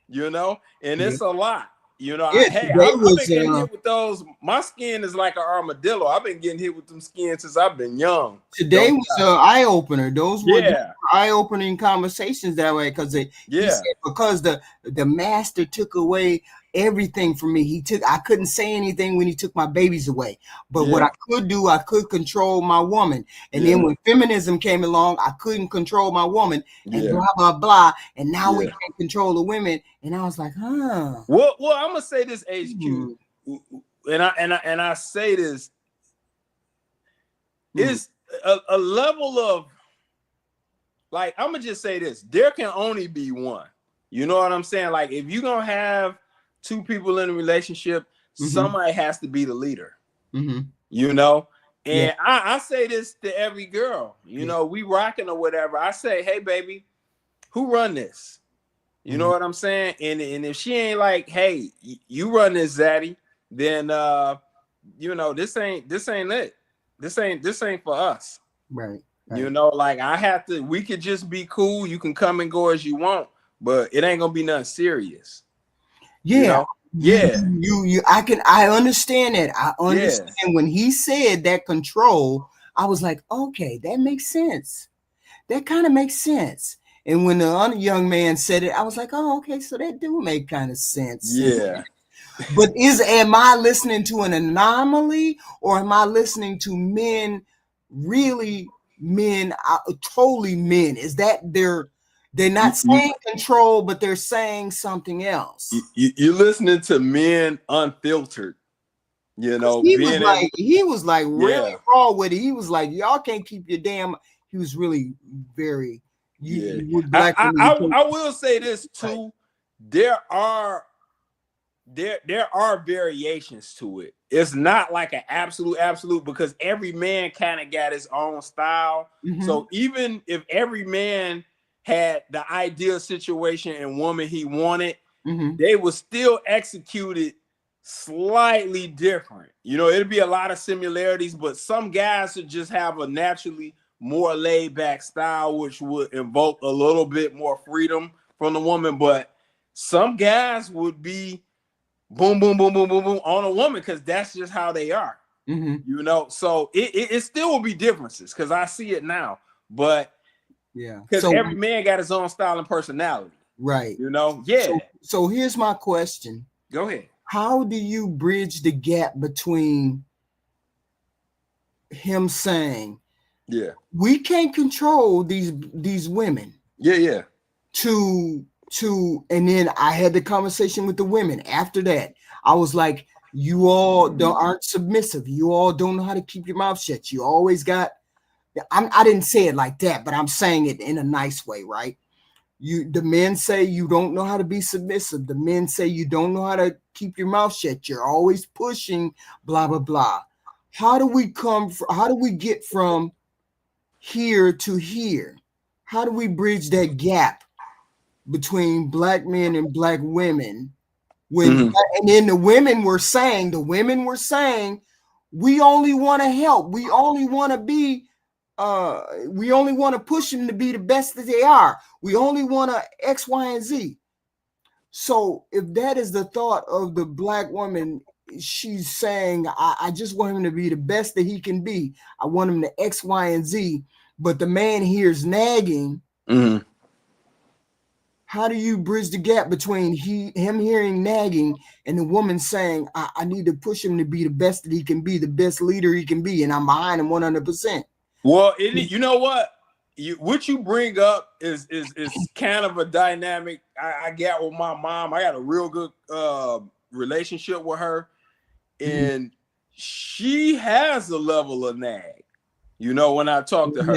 and it's a lot. I've been getting hit with those. My skin is like an armadillo. I've been getting hit with them skins since I've been young. Today was an eye-opener. Those were eye-opening conversations that way, because he said because the master took away everything from me. I couldn't say anything when he took my babies away. But Yeah. what I could do, I could control my woman. And then when feminism came along, I couldn't control my woman and blah, blah, blah. And now we can't control the women. And I was like, huh. Well, I'm gonna say this, HQ. And I say this, it's a level of, like, I'm gonna just say this, there can only be one. You know what I'm saying? Like, if you're gonna have two people in a relationship, somebody has to be the leader. You know? And I say this to every girl, you know, we rocking or whatever. I say, hey baby, who run this? You know what I'm saying? And if she ain't like, hey, you run this, Zaddy, then you know, this ain't it. This ain't for us. Right. You know, like, we could just be cool. You can come and go as you want, but it ain't gonna be nothing serious. Yeah. You know? I understand that. I understand when he said that control, I was like, okay, that makes sense. That kind of makes sense. And when the other young man said it, I was like, oh, okay, so that do make kind of sense. Yeah. But am I listening to an anomaly, or am I listening to men, totally men? Is that they're not saying control, but they're saying something else? You're listening to men unfiltered. You know, he was like really raw with it. He was like, y'all can't keep your damn. He was really very. I will say this too. There are variations to it. It's not like an absolute, because every man kind of got his own style. So even if every man had the ideal situation and woman he wanted, they would still execute it slightly different. You know, it'd be a lot of similarities, but some guys would just have a naturally more laid back style, which would invoke a little bit more freedom from the woman. But some guys would be boom, boom, boom, boom, boom, boom on a woman, because that's just how they are. You know, so it still will be differences, because I see it now. But because every man got his own style and personality. Right. You know, So here's my question. Go ahead. How do you bridge the gap between him saying, we can't control these women. And then I had the conversation with the women after that. I was like, you all aren't submissive. You all don't know how to keep your mouth shut. You always got. I didn't say it like that, but I'm saying it in a nice way, right? The men say you don't know how to be submissive. The men say you don't know how to keep your mouth shut. You're always pushing, blah blah blah. How do we get from here to here? How do we bridge that gap between black men and black women? And then the women were saying, we only want to help. We only want to be, we only want to push them to be the best that they are. We only want to X, Y, and Z. So if that is the thought of the black woman, she's saying, I just want him to be the best that he can be. I want him to X, Y, and Z. But the man hears nagging. How do you bridge the gap between him hearing nagging and the woman saying, I need to push him to be the best that he can be, the best leader he can be, and I'm behind him 100%? Well, you know what? What you bring up is kind of a dynamic I got with my mom. I got a real good relationship with her, and she has a level of nag. You know, when I talk to her,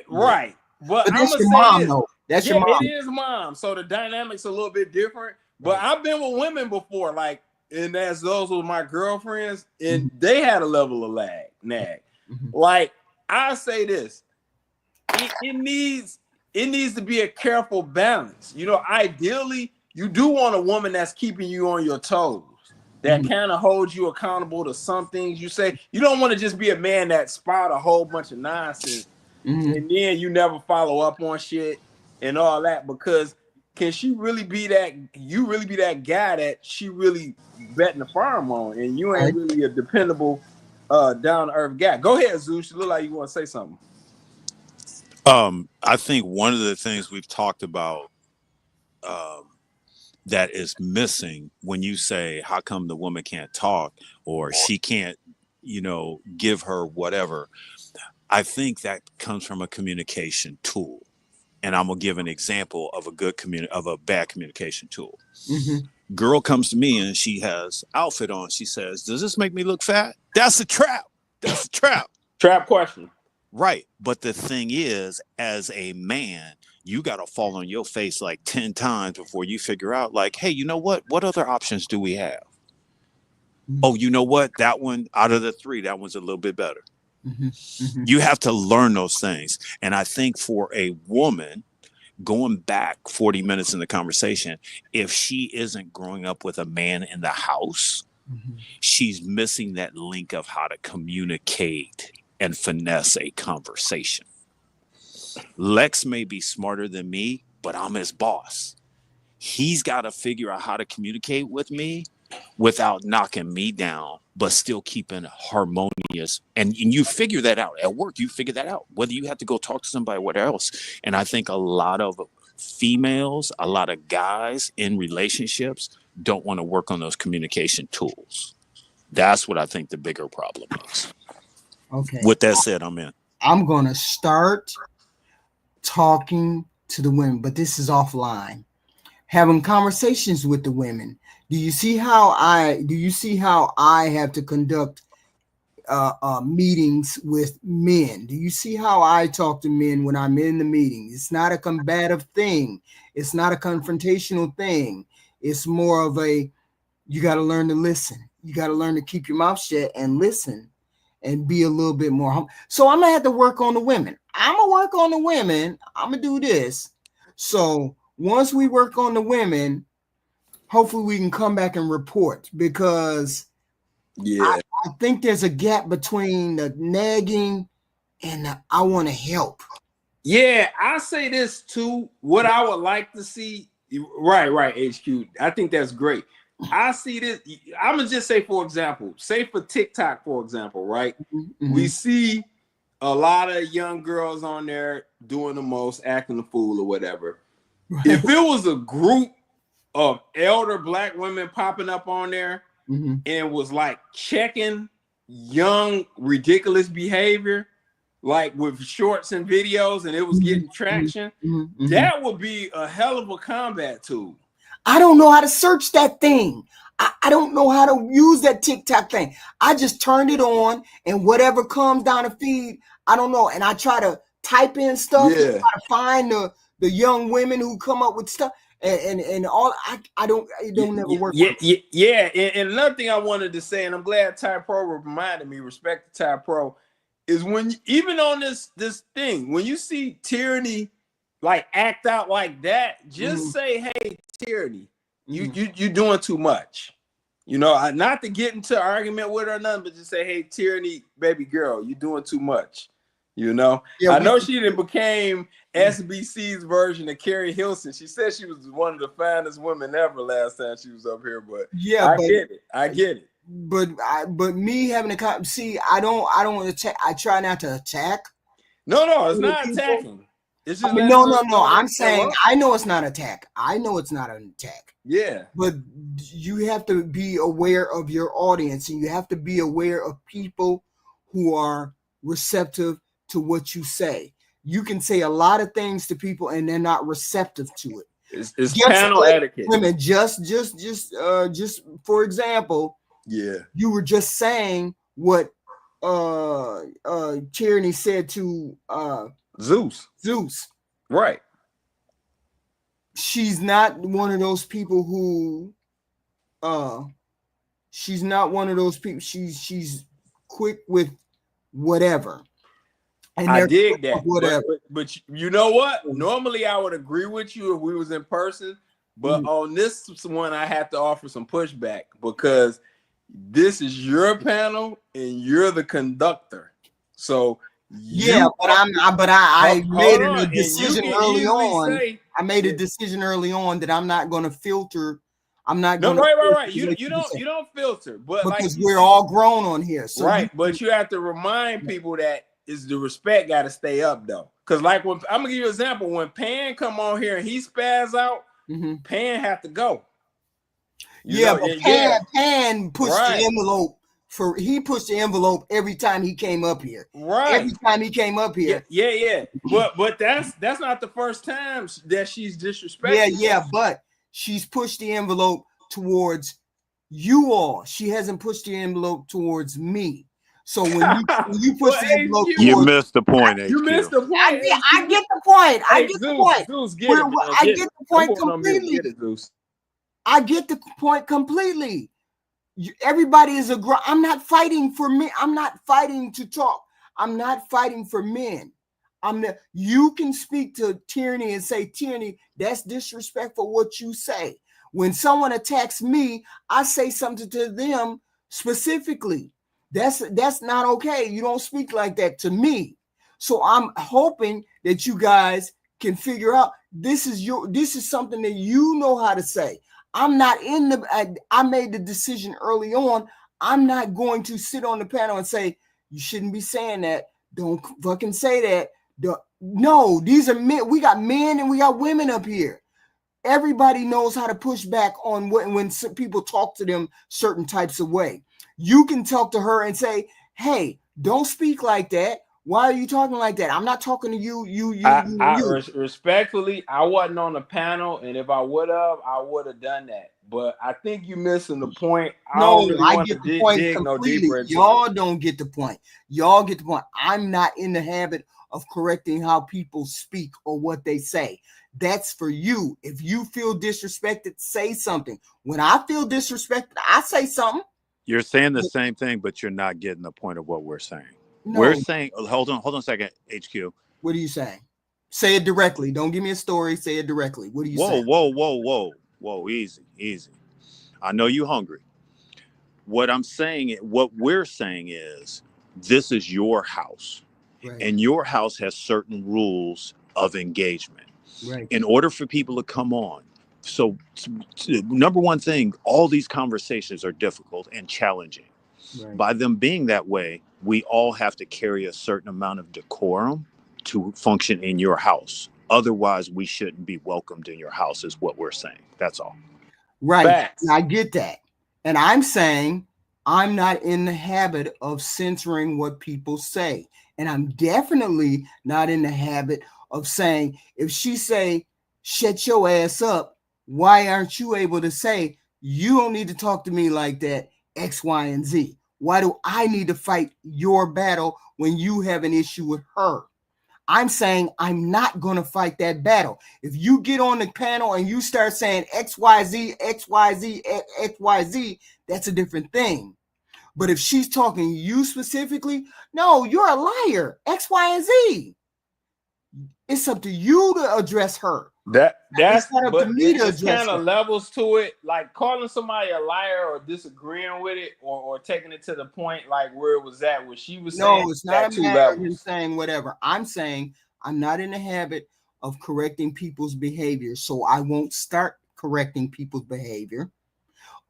right. But that's I'm your mom, though. That's your mom. It is mom. So the dynamics a little bit different. But I've been with women before, like, and as those were my girlfriends, and they had a level of nag. Like, I say this, it needs to be a careful balance. You know, ideally, you do want a woman that's keeping you on your toes, that kind of holds you accountable to some things you say. You don't want to just be a man that spout a whole bunch of nonsense and then you never follow up on shit and all that, because can she really be that, you really be that guy that she really betting the farm on, and you ain't really a dependable down to earth guy. Go ahead, Zeus. You look like you want to say something. I think one of the things we've talked about that is missing when you say, how come the woman can't talk or she can't, give her whatever? I think that comes from a communication tool. And I'm gonna give an example of a bad communication tool. Mm-hmm. Girl comes to me and she has outfit on. She says, "Does this make me look fat?" That's a trap. That's a trap. Trap question. Right. But the thing is, as a man, you got to fall on your face like 10 times before you figure out, like, hey, you know what? What other options do we have? Mm-hmm. Oh, you know what? That one out of the 3, that one's a little bit better. Mm-hmm. Mm-hmm. You have to learn those things. And I think for a woman, going back 40 minutes in the conversation, if she isn't growing up with a man in the house, mm-hmm. she's missing that link of how to communicate and finesse a conversation. Lex may be smarter than me, but I'm his boss. He's got to figure out how to communicate with me without knocking me down, but still keeping harmonious. And you figure that out at work. You figure that out, whether you have to go talk to somebody, what else. And I think a lot of females, a lot of guys in relationships don't want to work on those communication tools. That's what I think the bigger problem is. Okay. With that said, I'm in. I'm going to start talking to the women, but this is offline. Having conversations with the women. Do you see how I have to conduct meetings with men? Do you see how I talk to men when I'm in the meeting? It's not a combative thing. It's not a confrontational thing. It's more of you got to learn to listen. You got to learn to keep your mouth shut and listen and be a little bit more humble. So I'm going to have to work on the women. I'm going to work on the women. I'm going to do this. So once we work on the women, hopefully we can come back and report, because I think there's a gap between the nagging and the I want to help. Yeah, I say this too. What I would like to see, right, HQ. I think that's great. I see this. I'm gonna just say, for example, for TikTok, for example, right? Mm-hmm. We see a lot of young girls on there doing the most, acting the fool or whatever. Right. If it was a group of elder Black women popping up on there, mm-hmm. and was like checking young ridiculous behavior, like with shorts and videos, and it was getting traction, mm-hmm. that would be a hell of a combat tool. I don't know how to search that thing. I don't know how to use that TikTok thing. I just turned it on, and whatever comes down the feed, I don't know. And I try to type in stuff, and try to find the young women who come up with stuff. And all it don't never work. Yeah. And another thing I wanted to say, and I'm glad Ty Pro reminded me, respect to Ty Pro, is when even on this thing, when you see Tyranny like act out like that, just mm-hmm. say, hey, Tyranny, mm-hmm. you doing too much. Not to get into an argument with her or nothing, but just say, hey, Tyranny, baby girl, you doing too much. Yeah, I know she done became SBC's version of Carrie Hilson. She said she was one of the finest women ever last time she was up here, but I get it. But me having a see, I don't want to attack. I try not to attack. No, it's not attacking. It's just no. I'm saying I know it's not attack. I know it's not an attack. Yeah, but you have to be aware of your audience, and you have to be aware of people who are receptive to what you say. You can say a lot of things to people, and they're not receptive to it. It's panel etiquette. Women, just for example, you were just saying what Tyranny said to Zeus. Right. She's not one of those people who she's not one of those people. She's quick with whatever. And I dig that. Whatever. But you know what? Normally I would agree with you if we was in person, but on this one I have to offer some pushback, because this is your panel and you're the conductor. So I made a decision early on. I made a decision early on that I'm not going to filter. I'm not going to. Right. You don't filter, but because we're all grown on here. So right, but you have to remind people that is the respect got to stay up though. Because like when I'm gonna give you an example, when Pan come on here and he spaz out, mm-hmm. Pan have to go. Pan pushed the envelope he pushed the envelope every time he came up here. Right. Every time he came up here. Yeah. But that's not the first time that she's disrespected. Yeah, but she's pushed the envelope towards you all. She hasn't pushed the envelope towards me. So when you push the envelope, you missed the point. You missed the point. I get the point. I get the point. I get the point completely. I get the point completely. Everybody is I'm not fighting for me. I'm not fighting to talk. I'm not fighting for men. You can speak to Tierney and say, Tierney, that's disrespectful what you say. When someone attacks me, I say something to them specifically. That's not okay. You don't speak like that to me. So I'm hoping that you guys can figure out this is something that you know how to say. I'm not I made the decision early on. I'm not going to sit on the panel and say, you shouldn't be saying that. Don't fucking say that. No, these are men. We got men and we got women up here. Everybody knows how to push back on when people talk to them certain types of way. You can talk to her and say, hey, don't speak like that. Why are you talking like that? I'm not talking to you. Respectfully, I wasn't on the panel, and if I would have done that. But I think you're missing the point. I get the point completely. Y'all don't get the point. Y'all get the point. I'm not in the habit of correcting how people speak or what they say. That's for you. If you feel disrespected, say something. When I feel disrespected, I say something. You're saying the same thing, but you're not getting the point of what we're saying. No. We're saying, hold on a second, HQ. What are you saying? Say it directly. Don't give me a story. Say it directly. What are you saying? Whoa. Easy. I know you're hungry. What we're saying is, this is your house. Right. And your house has certain rules of engagement. Right. In order for people to come on. So number one thing, all these conversations are difficult and challenging. Right. By them being that way, we all have to carry a certain amount of decorum to function in your house. Otherwise, we shouldn't be welcomed in your house, is what we're saying. That's all. Right. I get that. And I'm saying I'm not in the habit of censoring what people say. And I'm definitely not in the habit of saying, if she say, shut your ass up, why aren't you able to say, you don't need to talk to me like that, X, Y, and Z? Why do I need to fight your battle when you have an issue with her? I'm saying I'm not going to fight that battle. If you get on the panel and you start saying X, Y, Z, X, Y, Z, X, Y, Z, that's a different thing. But if she's talking to you specifically, no, you're a liar, X, Y, and Z. It's up to you to address her. That's up to me to address kind of levels to it, like calling somebody a liar or disagreeing with it, or taking it to the point like where it was at, where she was saying. No, it's not a matter of him saying whatever. I'm saying I'm not in the habit of correcting people's behavior, so I won't start correcting people's behavior.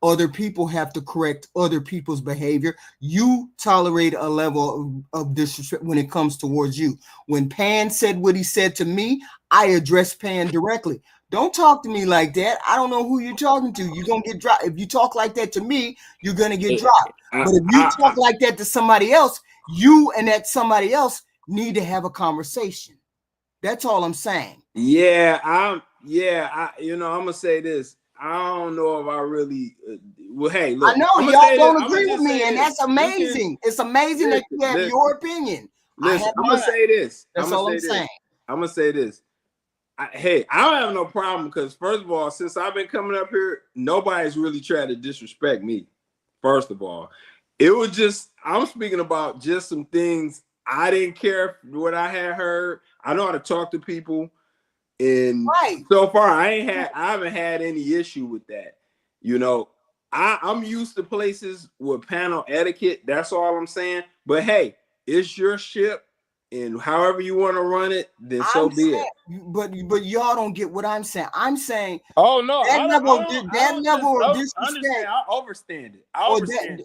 Other people have to correct other people's behavior. You tolerate a level of disrespect when it comes towards you. When Pan said what he said to me, I addressed Pan directly. Don't talk to me like that. I don't know who you're talking to. You're going to get dropped. If you talk like that to me, you're going to get dropped. But if you talk like that to somebody else, you and that somebody else need to have a conversation. That's all I'm saying. I'm going to say this. I don't know if I really. Well, hey, look. I know y'all don't agree with me, and that's amazing. It's amazing that you have your opinion. Listen, I'm gonna say this. That's all I'm saying. I'm gonna say this. I don't have no problem because, first of all, since I've been coming up here, nobody's really tried to disrespect me. First of all, it was just I'm speaking about just some things I didn't care what I had heard. I know how to talk to people. And so far, I haven't had any issue with that. You know, I'm used to places with panel etiquette. That's all I'm saying. But hey, it's your ship, and however you want to run it, then so be it. But y'all don't get what I'm saying. I'm saying, oh no, that level of disrespect. I overstand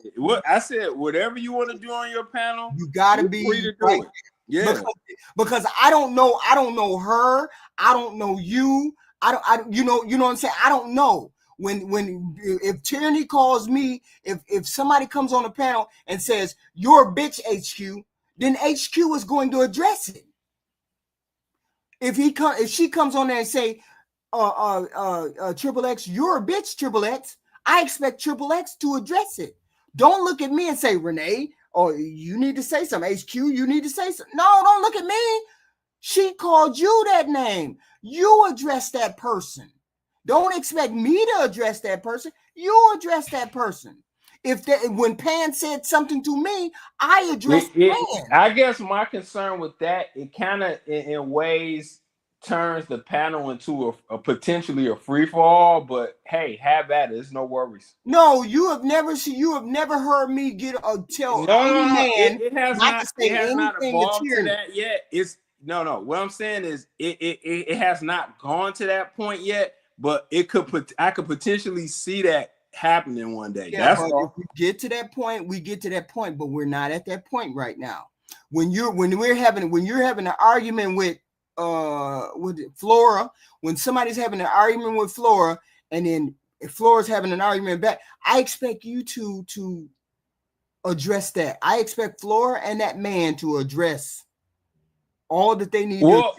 it. What I said, whatever you want to do on your panel, you gotta be free to do it. Yeah, because I don't know her. I don't know you. You know what I'm saying? I don't know. if tyranny calls me, if somebody comes on the panel and says you're a bitch, HQ, then HQ is going to address it. If she comes on there and say, Triple X, you're a bitch, Triple X, I expect Triple X to address it. Don't look at me and say, Renee, or you need to say something. HQ, you need to say something. No, don't look at me. She called you that name. You address that person. Don't expect me to address that person. You address that person. When Pan said something to me, I addressed Pan. I guess my concern with that, it kind of in ways turns the panel into a potentially a free for all. But hey, have at it. There's no worries. No, you have never heard me tell any man it has not evolved to that yet. It's no. What I'm saying is it has not gone to that point yet. But I could potentially see that happening one day. Yeah, that's all. If we get to that point, we get to that point, but we're not at that point right now. When you're having an argument with Flora, when somebody's having an argument with Flora, and then if Flora's having an argument back, I expect you to address that. I expect Flora and that man to address all that they need. What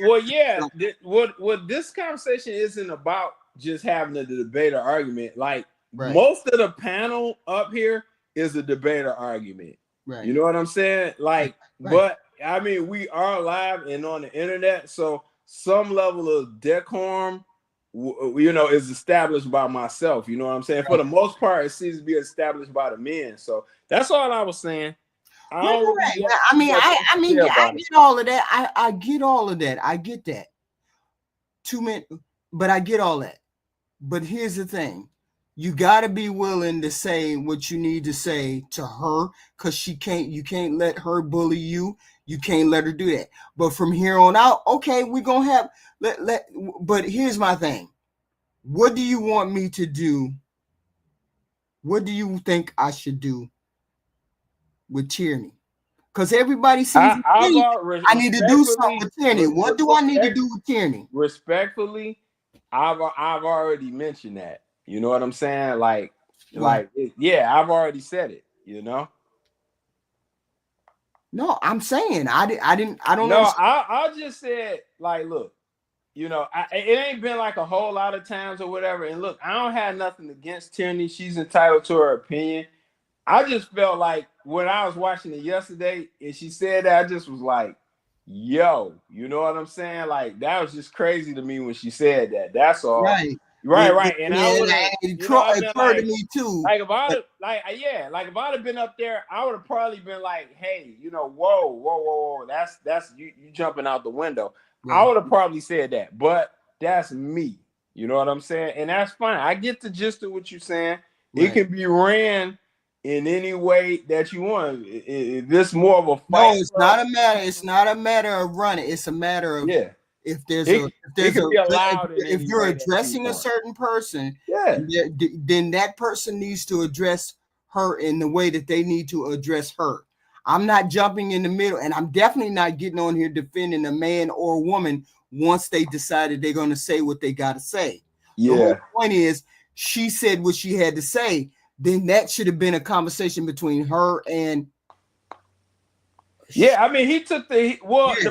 this conversation isn't about just having a debate or argument. Like most of the panel up here is a debate or argument. Right. You know what I'm saying? Like, but I mean, we are live and on the internet, so some level of decorum, is established by myself. You know what I'm saying? For the most part, it seems to be established by the men. So that's all I was saying. I get all of that. I get all of that. I get that. 2 minutes, but I get all that. But here's the thing. You got to be willing to say what you need to say to her, because you can't let her bully you. You can't let her do that. But from here on out, okay, we're going to have, but here's my thing. What do you want me to do? What do you think I should do with tyranny? Because everybody sees I need to do something with tyranny. What do I need to do with tyranny? Respectfully, I've already mentioned that. You know what I'm saying? I've already said it. You know. No, I'm saying I don't know. I just said, like, look, it ain't been like a whole lot of times or whatever. And look, I don't have nothing against tyranny. She's entitled to her opinion. I just felt like when I was watching it yesterday and she said that, I just was like, yo, you know what I'm saying? Like, that was just crazy to me when she said that. That's all. Right. And I would have, occurred to me too. Like if I'd have been up there, I would have probably been like, hey, whoa, that's you jumping out the window. Right. I would have probably said that, but that's me. You know what I'm saying? And that's fine. I get the gist of what you're saying. Right. It can be ran in any way that you want. This more of a fight. No, it's not a matter. It's not a matter of running. It's a matter of if you're addressing a certain person, then that person needs to address her in the way that they need to address her. I'm not jumping in the middle, and I'm definitely not getting on here defending a man or a woman once they decided they're going to say what they got to say. The whole point is, she said what she had to say. Then that should have been a conversation between her and. Yeah, I mean, he took the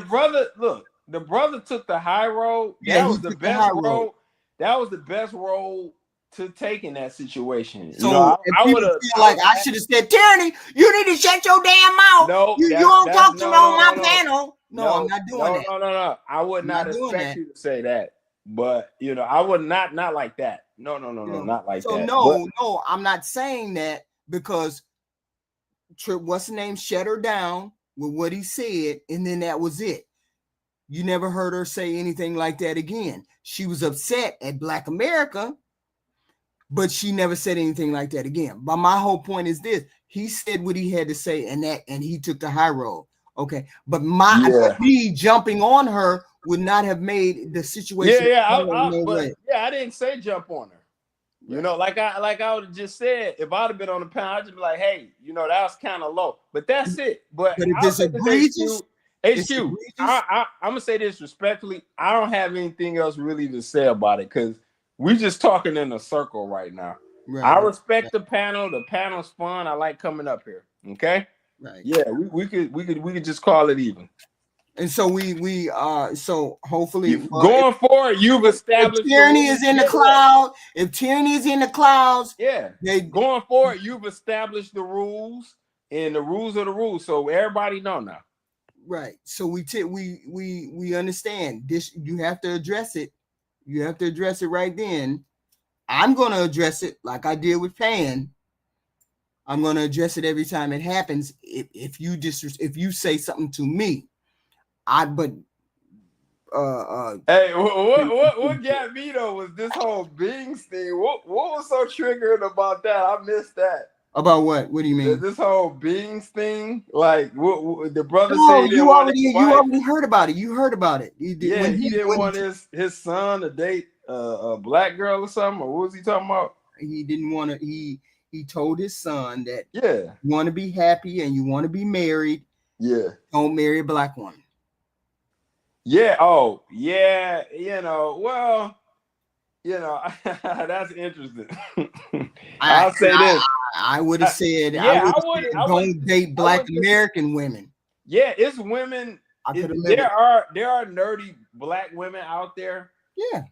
brother. Look, the brother took the high road. Yeah, that was the best road. That was the best road to take in that situation. So I would have like I should have said, tyranny, you need to shut your damn mouth. No, you don't talk to me on my panel. No, I'm not doing that. No. I would not expect you to say that. But I would not like that. No, not like that. So no, I'm not saying that because what's the name shut her down with what he said, and then that was it. You never heard her say anything like that again. She was upset at Black America, but she never said anything like that again. But my whole point is this: he said what he had to say, and he took the high road. Okay, but me jumping on her would not have made the situation. I didn't say jump on her. Like I would have just said, if I'd have been on the panel, I'd just be like, hey, that was kind of low. But that's it. But if it's egregious, I'm gonna say this respectfully. I don't have anything else really to say about it because we just talking in a circle right now. Right, I respect the panel. The panel's fun. I like coming up here. Okay. Right. Yeah, we could just call it even. And so we so hopefully going forward, you've established. If tyranny is in the cloud, if tyranny is in the clouds, going forward, you've established the rules, and the rules are the rules. So everybody know now. Right. So we understand this. You have to address it. You have to address it right then. I'm going to address it like I did with Pan. I'm going to address it every time it happens. If you say something to me, hey, what got me though was this whole Bings thing. What was so triggering about that? I missed that. About what? What do you mean? This whole Bings thing, like what the brother said. You already heard about it. You heard about it. He didn't want his son to date a black girl or something. Or what was he talking about? He didn't want to. He told his son that you want to be happy and you want to be married. Yeah. Don't marry a black woman. Yeah. Oh, yeah. Well, that's interesting. I'll say this. I would have said, I don't date black American women. Yeah, it's women. There are nerdy black women out there. Yeah.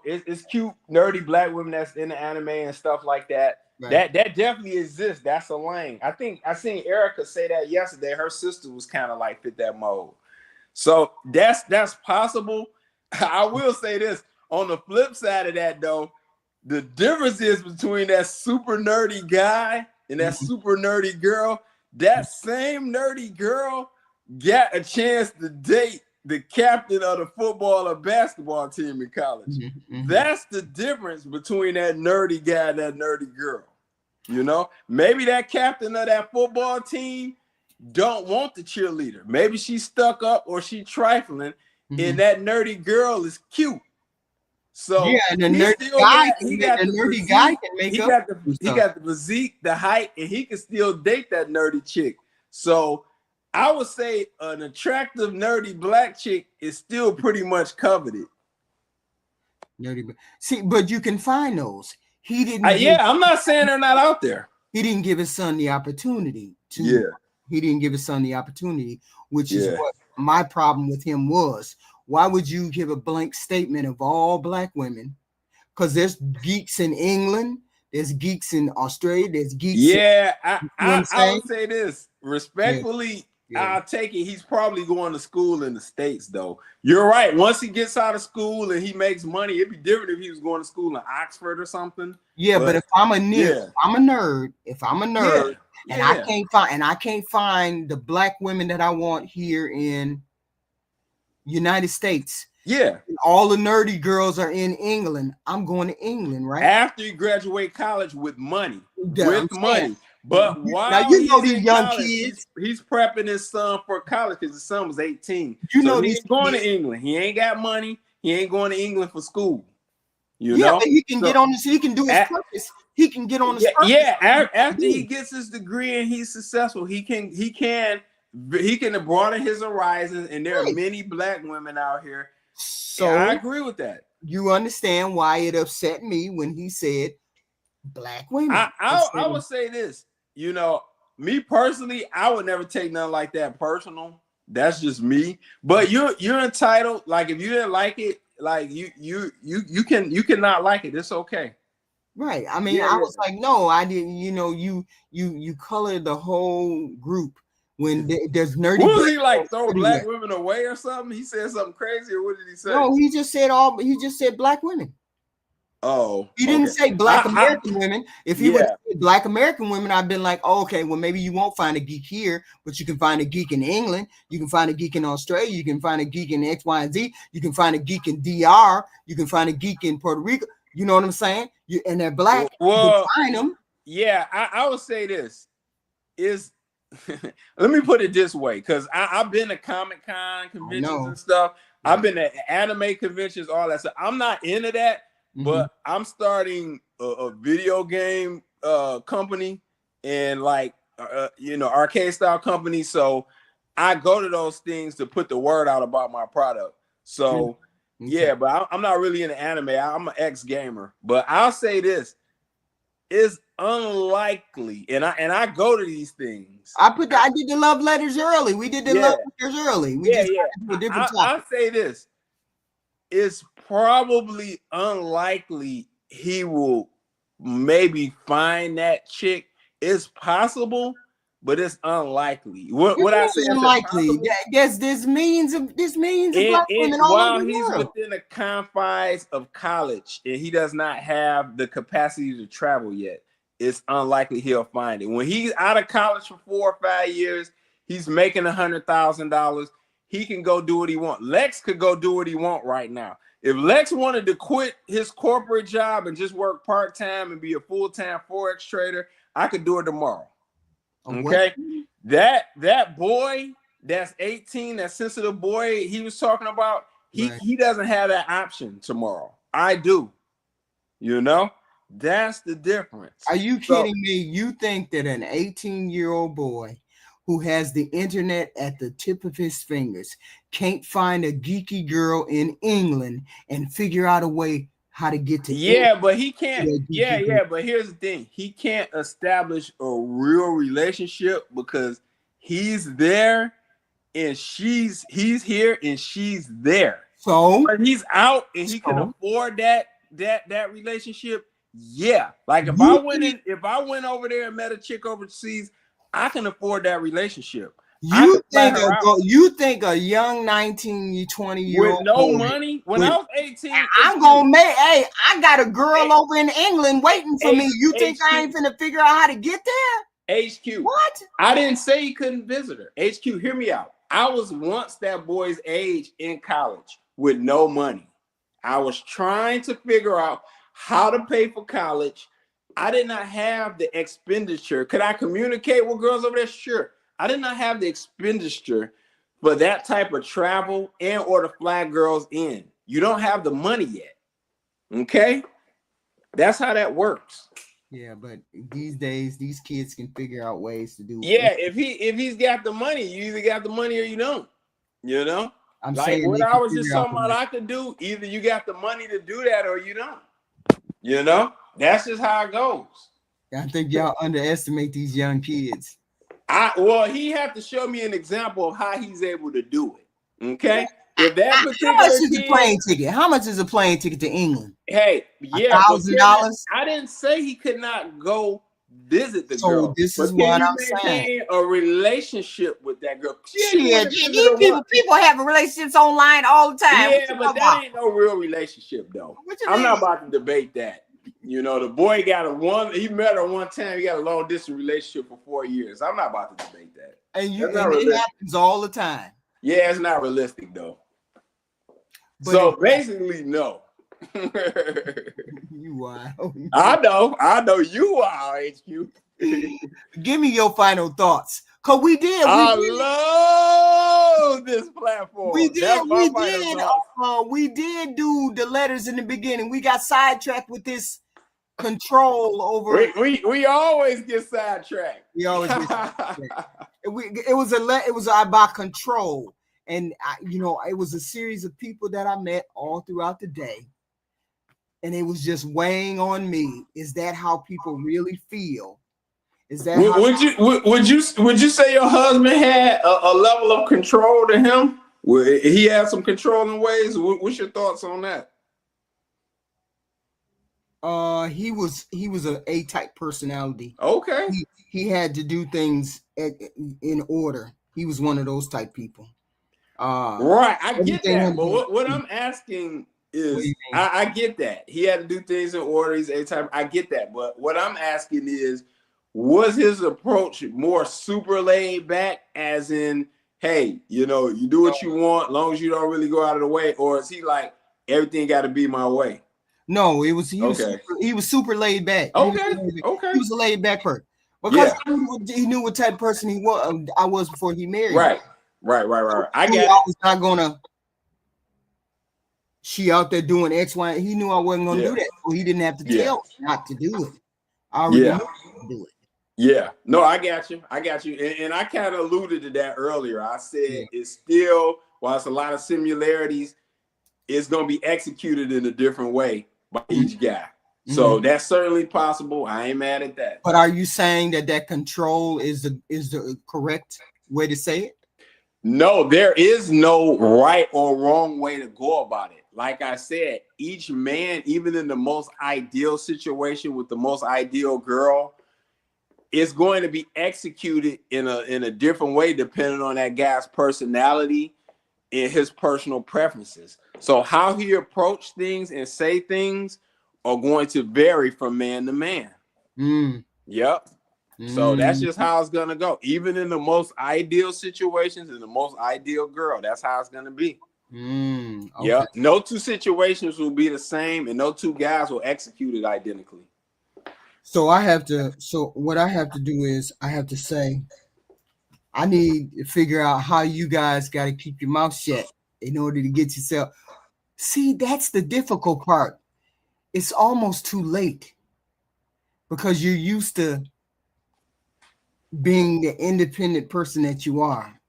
It's cute, nerdy black women that's in the anime and stuff like that. Right. That definitely exists. That's a lane. I think I seen Erica say that yesterday. Her sister was kind of like fit that mold. So that's possible. I will say this. On the flip side of that, though, the difference is between that super nerdy guy and that super nerdy girl. That same nerdy girl got a chance to date the captain of the football or basketball team in college. That's the difference between that nerdy guy and that nerdy girl. Maybe that captain of that football team don't want the cheerleader. Maybe she's stuck up or she trifling, and that nerdy girl is cute. So and the nerdy guy can make up. He got the physique, the height, and he can still date that nerdy chick. So I would say an attractive nerdy black chick is still pretty much coveted. See, but you can find those. He didn't. I'm not saying they're not out there. He didn't give his son the opportunity to. He didn't give his son the opportunity, which is what my problem with him was. Why would you give a blank statement of all black women? Because there's geeks in England, there's geeks in Australia, there's geeks. I would say this respectfully. I'll take it. He's probably going to school in the States, though. You're right. Once he gets out of school and he makes money, it'd be different if he was going to school in Oxford or something. Yeah, but if I'm a nerd, and I can't find the black women that I want here in United States. Yeah. All the nerdy girls are in England. I'm going to England, right? After you graduate college with money. But while now these young college, kids, he's prepping his son for college because his son was 18. He ain't going to England. He ain't got money. He ain't going to England for school. But he can get on this. He can do his purpose. He can get on his purpose. After he gets his degree and he's successful, he can broaden his horizons. And there are many black women out here. So I agree with that. You understand why it upset me when he said black women. I would say this. Me personally, I would never take nothing like that personal. That's just me. But you're entitled. Like if you didn't like it, like you can not like it. It's okay. Right. I mean, I was like, no, I didn't. You colored the whole group when there's nerdy. What was he like? Throw black women away or something? He said something crazy, or what did he say? No, he just said black women. Oh, he didn't say black American women. If he would say black American women, I've been like, oh, okay, well, maybe you won't find a geek here, but you can find a geek in England. You can find a geek in Australia. You can find a geek in X, Y, and Z. You can find a geek in DR. You can find a geek in Puerto Rico. You know what I'm saying? And they're black. Well, you can find them. Yeah, I would say this is. Let me put it this way, because I've been to Comic-Con conventions and stuff. Yeah. I've been to anime conventions, all that stuff. I'm not into that. But I'm starting a video game company and arcade style company. So I go to those things to put the word out about my product. So Yeah, but I'm not really into anime. I'm an ex-gamer. But I'll say this. It's unlikely, and I go to these things. I did the love letters early. We did the love letters early. We just got to a different topic. I'll say this. It's probably unlikely he will maybe find that chick. It's possible, but it's unlikely. What I say is unlikely. There's millions of black women all over the world. While he's within the confines of college and he does not have the capacity to travel yet, it's unlikely he'll find it. When he's out of college for 4 or 5 years, he's making $100,000. He can go do what he wants. Lex could go do what he wants right now. If Lex wanted to quit his corporate job and just work part-time and be a full-time Forex trader, I could do it tomorrow. Okay? That boy that's 18, that sensitive boy he was talking about, he doesn't have that option tomorrow. I do. You know? That's the difference. Are you kidding me? You think that an 18-year-old boy who has the internet at the tip of his fingers can't find a geeky girl in England and figure out a way how to get to England? But he can't. But here's the thing. He can't establish a real relationship because he's there and he's here and she's there. So but he's out and he can afford that relationship. Yeah. Like if I went over there and met a chick overseas, I can afford that relationship. You think a young 19, 20-year-old with no money? When I was 18, I'm gonna make. Hey, I got a girl over in England waiting for me. You think I ain't finna figure out how to get there? HQ. What? I didn't say he couldn't visit her. HQ, hear me out. I was once that boy's age in college with no money. I was trying to figure out how to pay for college. I did not have the expenditure. Could I communicate with girls over there? Sure. I did not have the expenditure for that type of travel and or to fly girls in. You don't have the money yet. Okay? That's how that works. Yeah, but these days, these kids can figure out ways to do it. Yeah, if he's got the money, you either got the money or you don't. You know? I'm like saying what I was just talking about I could do, either you got the money to do that or you don't. You know? That's just how it goes. I think y'all underestimate these young kids. He have to show me an example of how he's able to do it. Okay. If that how much is a plane ticket? How much is a plane ticket to England? Hey, yeah, $1,000. I didn't say he could not go visit the so girl. This is what I'm saying. A relationship with that girl. People have relationships online all the time. Yeah, but that ain't no real relationship though. I'm not about to debate that. You know, the boy he met her one time. He got a long distance relationship for 4 years. I'm not about to debate that. And it happens all the time. Yeah, it's not realistic though. But so basically, no. You are. I know you are, HQ. Give me your final thoughts. Cause we love this platform. We did do the letters in the beginning. We got sidetracked with this control over. We always get sidetracked. We always get sidetracked. It was about control, and it was a series of people that I met all throughout the day, and it was just weighing on me. Is that how people really feel? Is that would you say your husband had a level of control to him? He had some controlling ways. What's your thoughts on that? He was a A-type personality. Okay. He had to do things in order. He was one of those type people. Right, I get that. But what I'm asking is, I get that he had to do things in order. He's A-type. I get that. But what I'm asking is, was his approach more super laid back, as in, hey, you do what you want, as long as you don't really go out of the way, or is he like, everything got to be my way? No, he was super laid back. Okay. He was a laid back person because he knew what type of person I was before he married. Right. I was not gonna. She out there doing X, Y. He knew I wasn't gonna do that, so he didn't have to tell me not to do it. I already knew to do it. Yeah, no, I got you. And I kind of alluded to that earlier. I said it's still, while it's a lot of similarities, it's going to be executed in a different way by each guy. So that's certainly possible. I ain't mad at that. But are you saying that control is the correct way to say it? No, there is no right or wrong way to go about it. Like I said, each man, even in the most ideal situation with the most ideal girl, is going to be executed in a different way depending on that guy's personality and his personal preferences. So how he approach things and say things are going to vary from man to man. Yep. So that's just how it's gonna go. Even in the most ideal situations, in the most ideal girl, that's how it's gonna be. Okay. Yep. No two situations will be the same, and no two guys will execute it identically. So what I have to do is I have to say, I need to figure out how you guys got to keep your mouth shut in order to get yourself. See, that's the difficult part. It's almost too late because you're used to being the independent person that you are.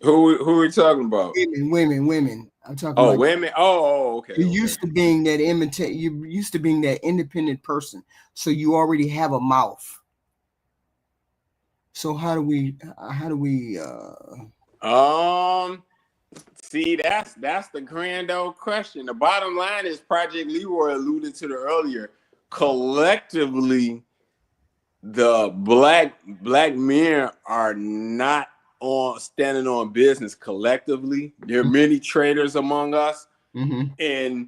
Who are we talking about? Women. I'm talking about women. Okay. You're used to being that You're used to being that independent person, so you already have a mouth. So how do we? See, that's the grand old question. The bottom line is Project Leroy alluded to it earlier. Collectively, the black men are not standing on business collectively. There are many traitors among us. And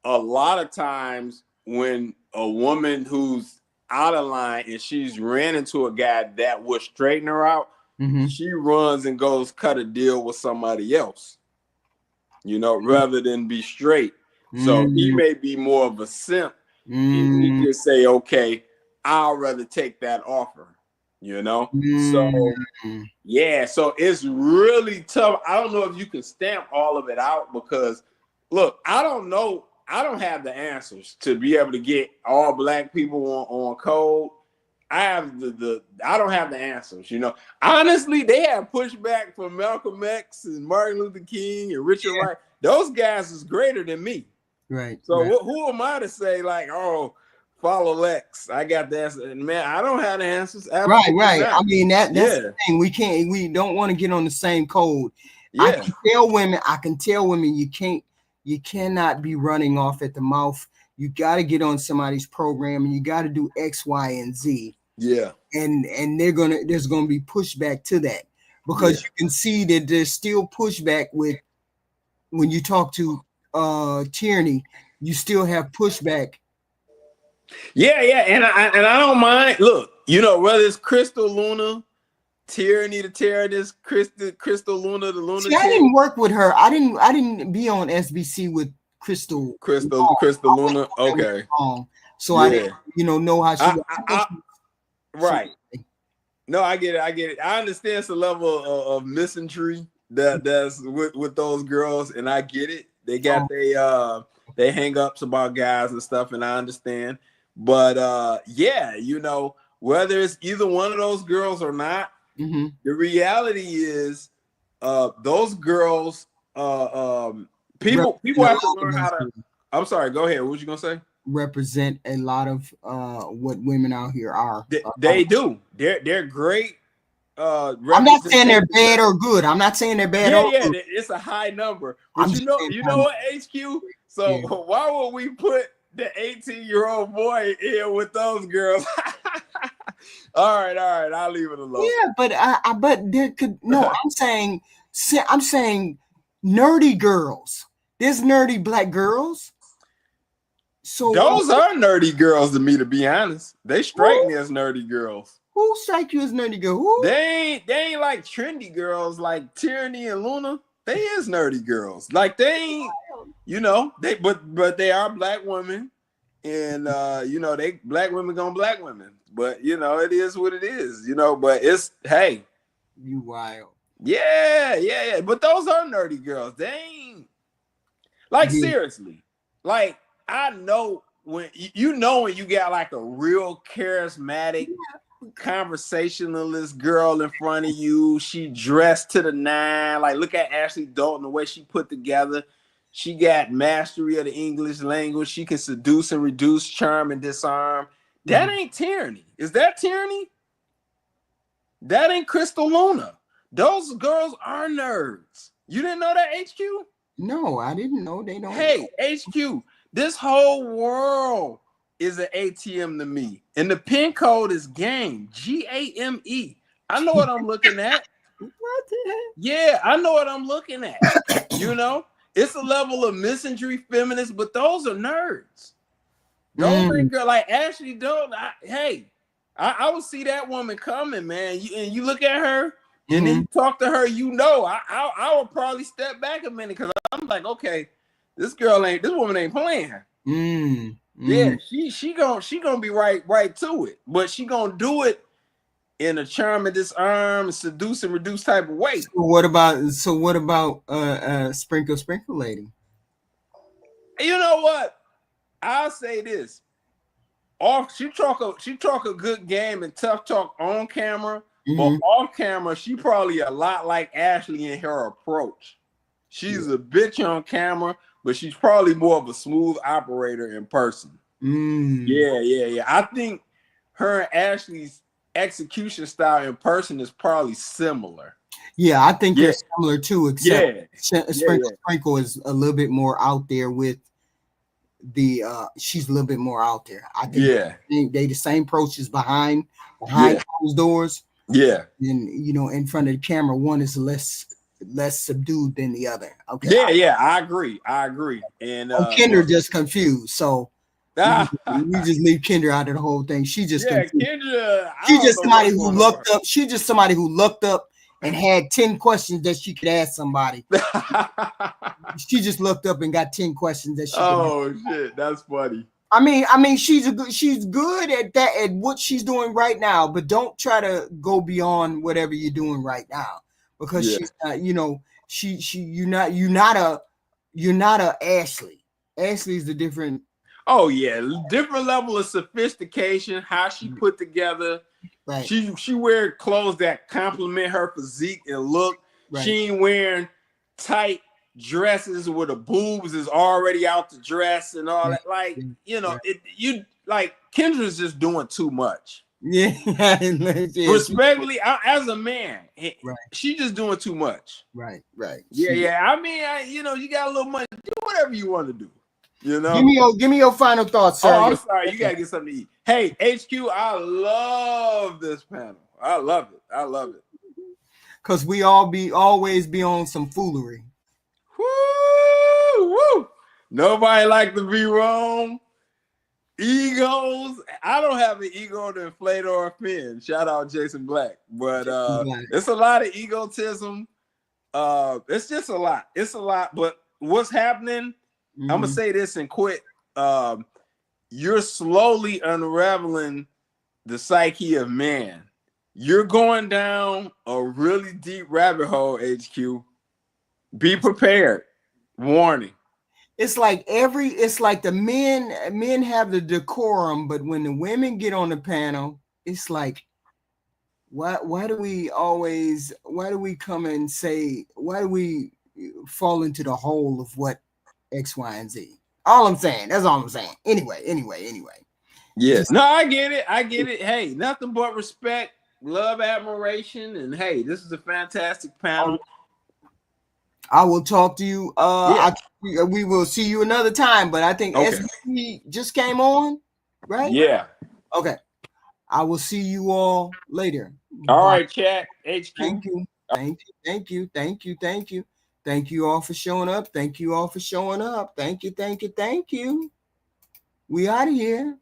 a lot of times when a woman who's out of line and she's ran into a guy that would straighten her out, she runs and goes cut a deal with somebody else, rather than be straight. So he may be more of a simp. And he can say, okay, I'll rather take that offer, So yeah, so it's really tough. I don't know if you can stamp all of it out because look, I don't know. I don't have the answers to be able to get all black people on code. I don't have the answers, Honestly, they have pushback from Malcolm X and Martin Luther King and Richard Wright. Those guys is greater than me. Right. So who am I to say like, oh, follow Lex? I got the answer. Man, I don't have the answers. Absolutely right. Not. I mean that's the thing. We don't want to get on the same code. Yeah. I can tell women you cannot be running off at the mouth. You got to get on somebody's program and you got to do X, Y, and Z. Yeah. And there's gonna be pushback to that because you can see that there's still pushback with when you talk to tyranny, you still have pushback. Yeah, and I don't mind. Look, whether it's Crystal Luna, Tyranny the Terrorist, Crystal Luna the Lunatic. See, I didn't work with her. I didn't be on SBC with Crystal Luna. Okay. So I didn't, know how she was. Right. No, I get it. I understand it's a level of misandry that's with those girls, and I get it. They got they hang ups about guys and stuff, and I understand. But whether it's either one of those girls or not, the reality is those girls people have to learn how to. I'm sorry, go ahead. What was you gonna say? Represent a lot of what women out here are. They do. They're great. I'm not saying they're bad or good. I'm not saying they're bad or good. It's a high number. But you know what, HQ? So why would we put the 18-year-old boy in with those girls? all right, I'll leave it alone. Yeah, but there could I'm saying nerdy girls. There's nerdy black girls. So those are nerdy girls to me, to be honest. They strike me as nerdy girls. Who strike you as nerdy girl? Who? They ain't like trendy girls like Tyranny and Luna. They is nerdy girls. Like they ain't, but they are black women, and they black women gonna black women. But it is what it is. But it's you wild. Yeah. But those are nerdy girls. They ain't seriously. Like I know when when you got like a real charismatic conversationalist girl in front of you, she dressed to the nine. Like look at Ashley Dalton, the way she put together. She got mastery of the English language. She can seduce and reduce, charm and disarm. That ain't tyranny. Is that tyranny? That ain't Crystal Luna. Those girls are nerds. You didn't know that, HQ? No, I didn't know. They don't. Hey, HQ, this whole world is an ATM to me. And the pin code is GAME, GAME. I know what I'm looking at. What the heck? Yeah, I know what I'm looking at. You know, it's a level of misandry, feminist, but those are nerds. Don't think girl like Ashley. I would see that woman coming, man. And you look at her, and then you talk to her. You know, I would probably step back a minute because I'm like, okay, this woman ain't playing. Yeah, she gonna be right to it, but she gonna do it in a charm and disarm, seduce and reduce type of way. So what about Sprinkle Lady? You know what? I'll say this. She talk a good game and tough talk on camera, but off camera, she probably a lot like Ashley in her approach. She's a bitch on camera, but she's probably more of a smooth operator in person. Yeah. I think her and Ashley's execution style in person is probably similar. Yeah, I think they're similar too, except Sprinkle is a little bit more out there with the she's a little bit more out there. I think they the same approaches behind closed doors. Yeah. And you know, in front of the camera, one is less subdued than the other. Okay. Yeah, I agree. And Kendra just confused, so we just leave Kendra out of the whole thing. She just Kendra. She's just somebody who looked up. She's just somebody who looked up and had 10 questions that she could ask somebody. She just looked up and got 10 questions that she could ask. Shit, that's funny. I mean, she's good at that, at what she's doing right now, but don't try to go beyond whatever you're doing right now, because she's not, you know, you're not a Ashley. Ashley's the different. Oh yeah, different level of sophistication, how she put together. Right. She wear clothes that complement her physique and look. Right. She ain't wearing tight dresses where the boobs is already out the dress and all that. Like, you know, Kendra's just doing too much. Yeah. Respectfully, as a man, she just doing too much. Right. Yeah. I mean, you got a little money, do whatever you want to do. You know, give me your final thoughts, sir. Oh, I'm sorry. You gotta get something to eat. Hey, HQ, I love this panel. I love it. Cause we always be on some foolery. Woo! Nobody like to be wrong. Egos. I don't have an ego to inflate or offend. Shout out Jason Black. But it's a lot of egotism. It's just a lot. It's a lot. But what's happening? I'm gonna say this and quit. You're slowly unraveling the psyche of man. You're going down a really deep rabbit hole, HQ. Be prepared. Warning. It's like the men have the decorum, but when the women get on the panel, it's like, why do we come and say, why do we fall into the hole of what X, Y, and Z? All I'm saying. That's all I'm saying. Anyway. Yes. No, I get it. Hey, nothing but respect, love, admiration, and hey, this is a fantastic panel. I will talk to you. We will see you another time, but I think SBC just came on, right? Yeah. Okay. I will see you all later. All right, chat. HQ. Thank you. Thank you all for showing up. Thank you. We out of here.